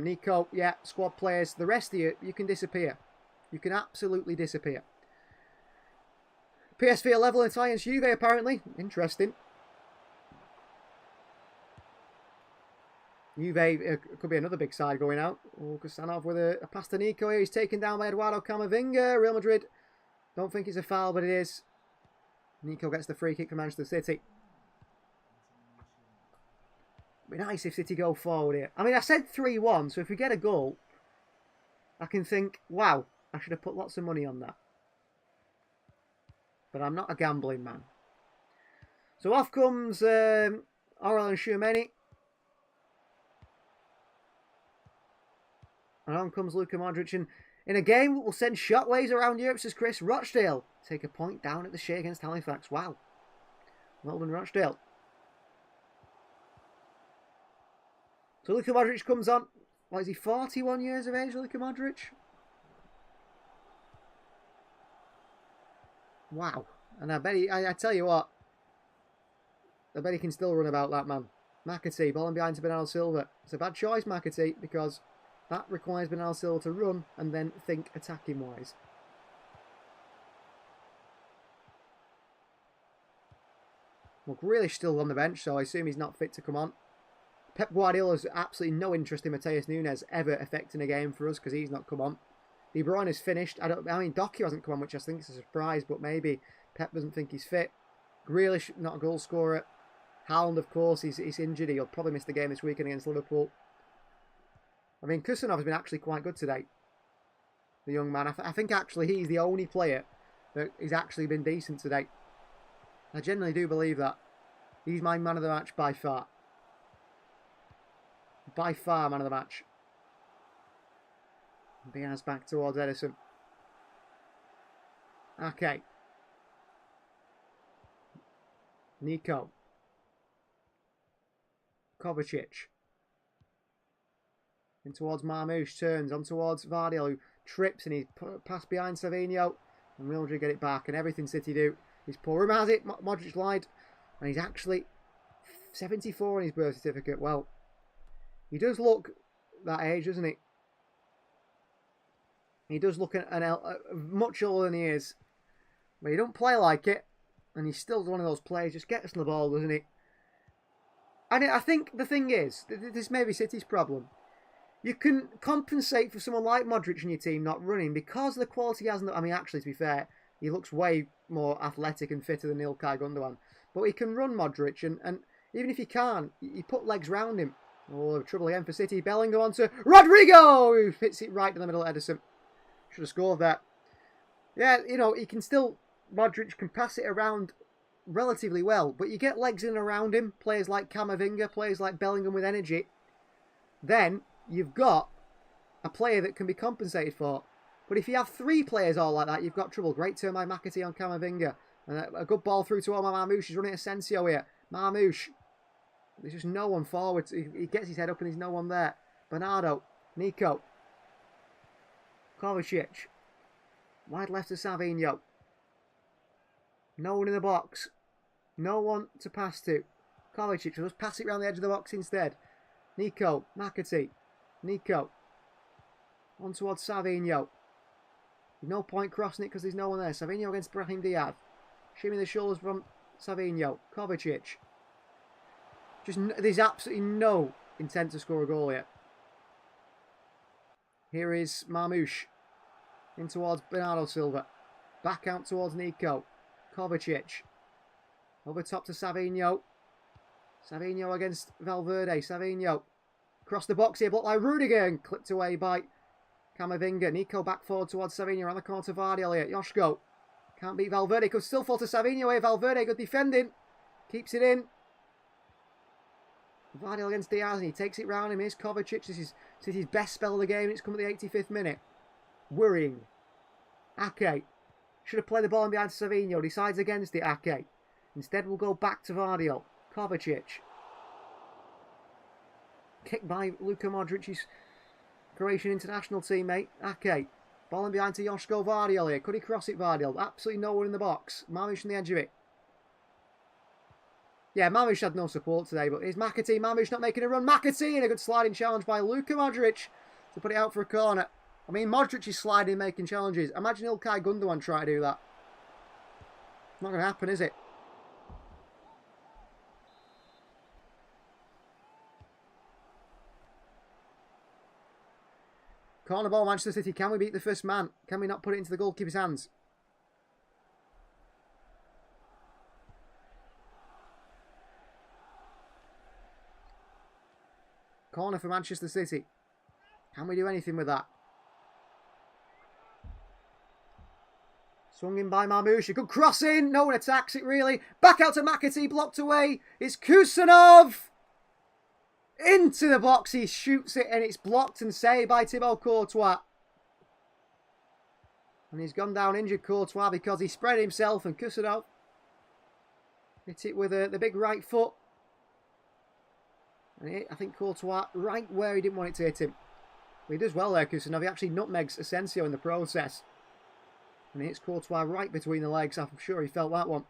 Nico, yeah, squad players. The rest of you, you can disappear. You can absolutely disappear. PSV are level in Italians Juve, apparently. Interesting. Juve could be another big side going out. Oh, Kusanov with a pass to Nico here. He's taken down by Eduardo Camavinga. Real Madrid. Don't think it's a foul, but it is. Nico gets the free kick from Manchester City. It'd be nice if City go forward here. I mean, I said 3-1, so if we get a goal, I can think, wow, I should have put lots of money on that. But I'm not a gambling man. So off comes Aurel and Tchouameni. And on comes Luka Modric. And in a game that will send shockwaves around Europe, says Chris, Rochdale take a point down at the Shea against Halifax. Wow. Well done, Rochdale. So Luka Modric comes on. What is he, 41 years of age, Luka Modric? Wow. And I bet I tell you what, I bet he can still run about, that man. McAtee, ball behind to Bernardo Silva. It's a bad choice, McAtee, because that requires Bernardo Silva to run and then think attacking-wise. Well, Grealish still on the bench, so I assume he's not fit to come on. Pep Guardiola has absolutely no interest in Mateus Nunes ever affecting a game for us because he's not come on. De Bruyne is finished. I mean, Doku hasn't come on, which I think is a surprise, but maybe Pep doesn't think he's fit. Grealish, not a goal scorer. Haaland, of course, he's injured. He'll probably miss the game this weekend against Liverpool. I mean, Kusanov has been actually quite good today. The young man. I think actually he's the only player that has actually been decent today. I genuinely do believe that. He's my man of the match by far. By far man of the match. Diaz back towards Edison. Okay. Nico. Kovacic. In towards Marmouche, turns on towards Vardiol, who trips and he's passed behind Savinho. And Real Madrid get it back, and everything City do is poor. Has it? Modric lied, and he's actually 74 on his birth certificate. Well, he does look that age, doesn't he? He does look much older than he is, but he don't play like it, and he's still one of those players. Just gets the ball, doesn't he? And I think the thing is, this may be City's problem. You can compensate for someone like Modric in your team not running because the quality hasn't. I mean, actually, to be fair, he looks way more athletic and fitter than Ilkay Gundogan. But he can run, Modric, and even if he can't, you put legs round him. Oh, trouble again for City. Bellingham onto Rodrigo, who hits it right in the middle of Edison. Should have scored that. Yeah, you know, he can still, Modric can pass it around relatively well, but you get legs in and around him, players like Camavinga, players like Bellingham with energy, then you've got a player that can be compensated for. But if you have three players all like that, you've got trouble. Great turn by McAtee on Camavinga. And a good ball through to Omar Marmouche. He's running Asensio here. Marmouche. There's just no one forward. He gets his head up and there's no one there. Bernardo. Nico. Kovacic. Wide left to Savinho. No one in the box. No one to pass to. Kovacic will just pass it around the edge of the box instead. Nico. McAtee. Nico. On towards Savinho. No point crossing it because there's no one there. Savinho against Brahim Diaz. Shimming the shoulders from Savinho. Kovacic. There's absolutely no intent to score a goal yet. Here is Marmouche. In towards Bernardo Silva. Back out towards Nico. Kovacic. Over top to Savinho. Savinho against Valverde. Savinho. Across the box here, blocked by Rudiger and clipped away by Camavinga. Nico back forward towards Savinho. Around the corner to Vardiel here. Joshko. Can't beat Valverde. Could still fall to Savinho here. Valverde, good defending. Keeps it in. Vardiel against Diaz, and he takes it round him. Here's Kovacic. This is City's best spell of the game. It's come at the 85th minute. Worrying. Ake. Should have played the ball in behind Savinho. Decides against it, Ake. Instead, we'll go back to Vardiel. Kovacic. Kicked by Luka Modric's Croatian international teammate. Ake. Ball in behind to Joško Vardiel here. Could he cross it, Vardiel? Absolutely no one in the box. Mamic on the edge of it. Yeah, Mamic had no support today, but here's McAtee. Mamic not making a run. McAtee, and a good sliding challenge by Luka Modric to put it out for a corner. I mean, Modric is sliding, making challenges. Imagine Ilkay Gundogan trying to do that. Not going to happen, is it? Corner ball, Manchester City. Can we beat the first man? Can we not put it into the goalkeeper's hands? Corner for Manchester City. Can we do anything with that? Swung in by Marmoush. A good cross in. No one attacks it really. Back out to McAtee. Blocked away. It's Kusanov. Into the box. He shoots it and it's blocked and saved by Thibaut Courtois. And he's gone down injured, Courtois, because he spread himself, and Kusanov hit it with the big right foot. And I think Courtois right where he didn't want it to hit him. But he does well there, Kusanov. He actually nutmegs Asensio in the process. And he hits Courtois right between the legs. I'm sure he felt that one.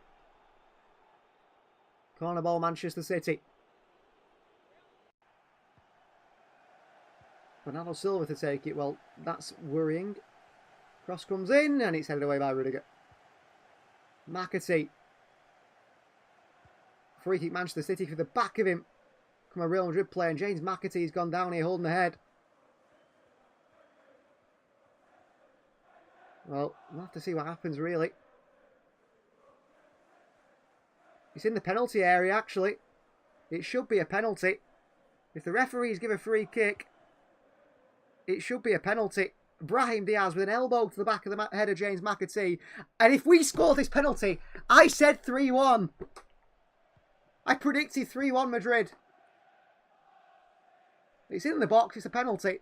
Corner ball, Manchester City. Bernardo Silva to take it. Well, that's worrying. Cross comes in and it's headed away by Rudiger. McAtee. Free kick Manchester City for the back of him. Come a Real Madrid player, and James McAtee's gone down here holding the head. Well, we'll have to see what happens really. It's in the penalty area actually. It should be a penalty. If the referees give a free kick, it should be a penalty. Brahim Diaz with an elbow to the back of the head of James McAtee. And if we score this penalty, I said 3-1. I predicted 3-1 Madrid. It's in the box, it's a penalty.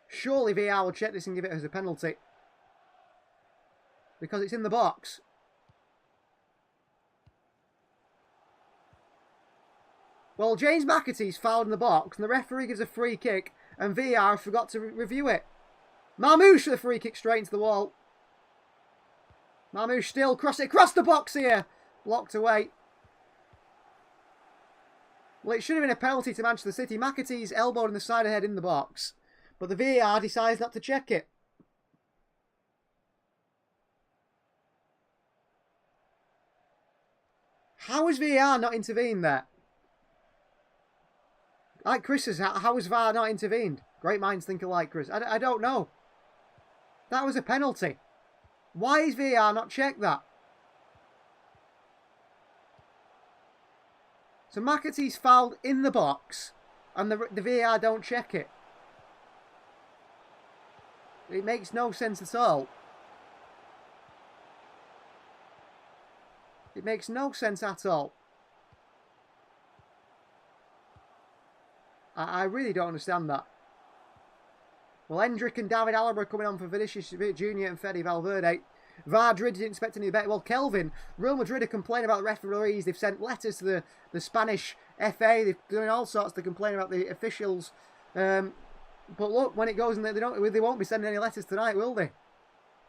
Surely VAR will check this and give it as a penalty. Because it's in the box. Well, James McAtee's fouled in the box and the referee gives a free kick and VAR forgot to review it. Marmoush with a free kick straight into the wall. Marmoush still cross it across the box here. Blocked away. Well, it should have been a penalty to Manchester City. McAtee's elbowed in the side of the head in the box. But the VAR decides not to check it. How has VAR not intervened there? Like Chris says, how has VAR not intervened? Great minds think alike, Chris. I don't know. That was a penalty. Why has VAR not checked that? So McAtee's fouled in the box and the VAR don't check it. It makes no sense at all. It makes no sense at all. I really don't understand that. Well, Hendrick and David Alaba coming on for Vinicius Jr. and Fede Valverde. Madrid didn't expect any better. Well, Kelvin, Real Madrid are complaining about the referees. They've sent letters to the Spanish FA. They're doing all sorts to complain about the officials. But look, when it goes, and they won't be sending any letters tonight, will they?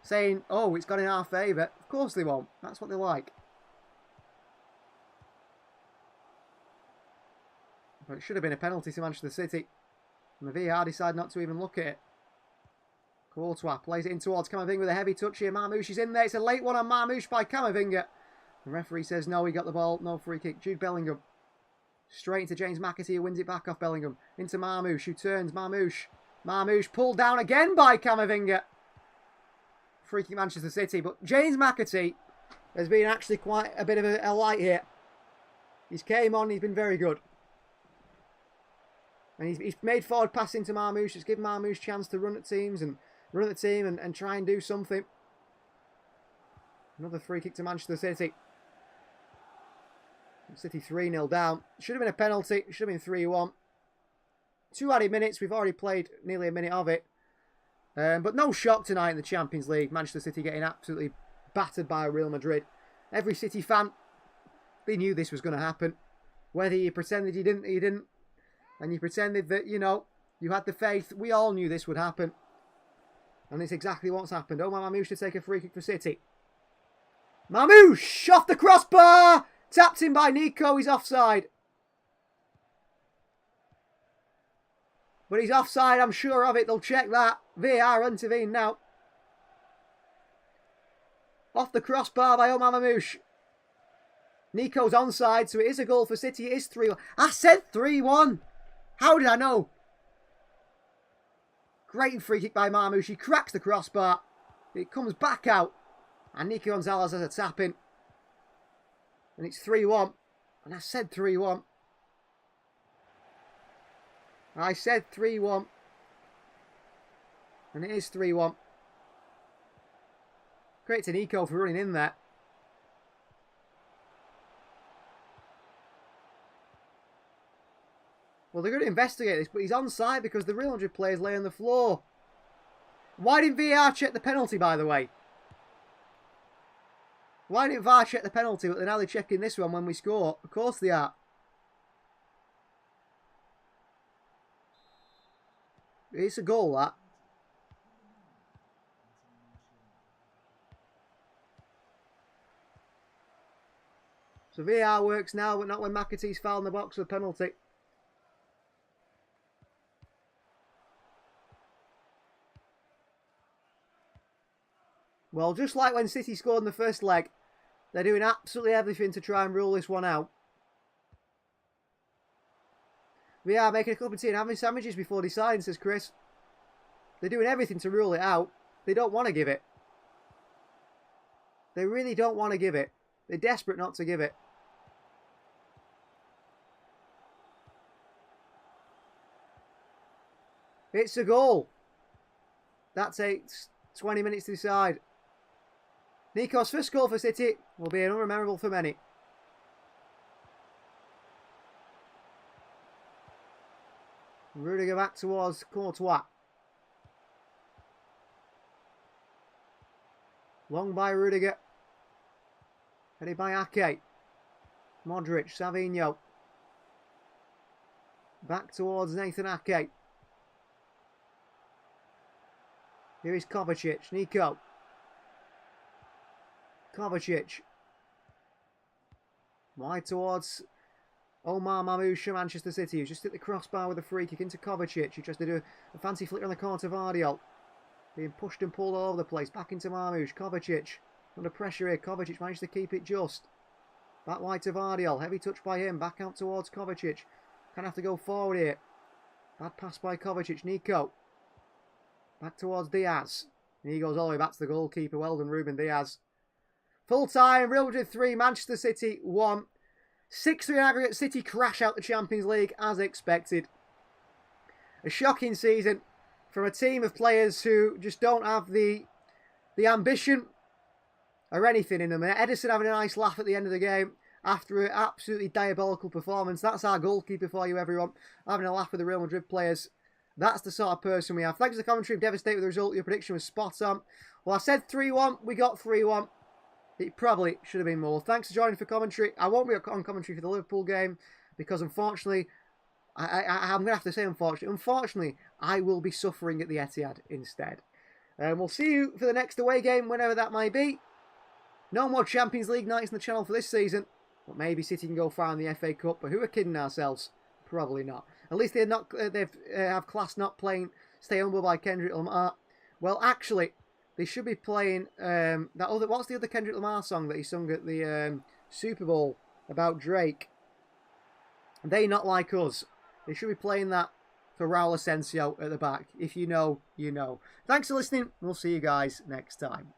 Saying, oh, it's gone in our favour. Of course they won't. That's what they like. But it should have been a penalty to Manchester City. And the VAR decided not to even look at it. Courtois plays it in towards Camavinga with a heavy touch here. Marmoush is in there. It's a late one on Marmoush by Camavinga. The referee says no, he got the ball. No free kick. Jude Bellingham. Straight into James McAtee, who wins it back off Bellingham. Into Marmoush, who turns. Marmoush. Marmoush pulled down again by Camavinga. Free kick Manchester City. But James McAtee has been actually quite a bit of a light here. He's came on, he's been very good. And he's made forward passing to Marmoush. It's given Marmoush a chance to run at teams and run at the team and try and do something. Another free kick to Manchester City. City 3-0 down. Should have been a penalty. Should have been 3-1. 2 added minutes. We've already played nearly a minute of it. But no shock tonight in the Champions League. Manchester City getting absolutely battered by Real Madrid. Every City fan, they knew this was going to happen. Whether you pretended you didn't. And you pretended that, you know, you had the faith. We all knew this would happen. And it's exactly what's happened. Omar Marmoush to take a free kick for City. Marmoush off the crossbar! Tapped in by Nico, he's offside. But he's offside, I'm sure of it. They'll check that. VAR intervene now. Off the crossbar by Omar Marmoush. Nico's onside, so it is a goal for City. It is 3-1. I said 3-1. How did I know? Great free kick by Marmoush. He cracks the crossbar. It comes back out. And Nico Gonzalez has a tap in. And it's 3-1. And I said 3-1. I said 3-1. And it is 3-1. Great to Nico for running in there. Well, they're going to investigate this, but he's onside because the Real Madrid players lay on the floor. Why didn't VAR check the penalty, by the way? Why didn't VAR check the penalty, but now they're checking this one when we score? Of course they are. It's a goal, that. So VAR works now, but not when McAtee's fouled in the box for the penalty. Well, just like when City scored in the first leg, they're doing absolutely everything to try and rule this one out. We are making a cup of tea and having sandwiches before deciding, says Chris. They're doing everything to rule it out. They don't want to give it. They really don't want to give it. They're desperate not to give it. It's a goal. That takes 20 minutes to decide. Nico's first goal for City will be unmemorable for many. Rudiger back towards Courtois. Long by Rudiger. Headed by Ake. Modric, Savinho. Back towards Nathan Ake. Here is Kovacic. Nico. Kovacic. Wide towards Omar Marmoush, Manchester City, who's just hit the crossbar with a free kick into Kovacic, who tries to do a fancy flicker on the corner to Vardiol. Being pushed and pulled all over the place. Back into Marmoush. Kovacic. Under pressure here. Kovacic managed to keep it just. Back wide to Vardiol. Heavy touch by him. Back out towards Kovacic. Kind of have to go forward here. Bad pass by Kovacic. Nico. Back towards Diaz. And he goes all the way back to the goalkeeper. Well done, Ruben Diaz. Full time. Real Madrid 3. Manchester City 1. 6-3 aggregate. City crash out the Champions League as expected. A shocking season from a team of players who just don't have the ambition or anything in them. Edison having a nice laugh at the end of the game after an absolutely diabolical performance. That's our goalkeeper for you, everyone. Having a laugh with the Real Madrid players. That's the sort of person we have. Thanks for the commentary. I'm devastated with the result. Your prediction was spot on. Well, I said 3-1. We got 3-1. It probably should have been more. Thanks for joining for commentary. I won't be on commentary for the Liverpool game because, unfortunately, I'm going to have to say unfortunately, I will be suffering at the Etihad instead. We'll see you for the next away game, whenever that might be. No more Champions League nights on the channel for this season, but maybe City can go far in the FA Cup. But who are kidding ourselves? Probably not. At least they have class not playing Stay Humble by Kendrick Lamar. Well, actually, they should be playing what's the other Kendrick Lamar song that he sung at the Super Bowl about Drake? They Not Like Us. They should be playing that for Raul Asensio at the back. If you know, you know. Thanks for listening. We'll see you guys next time.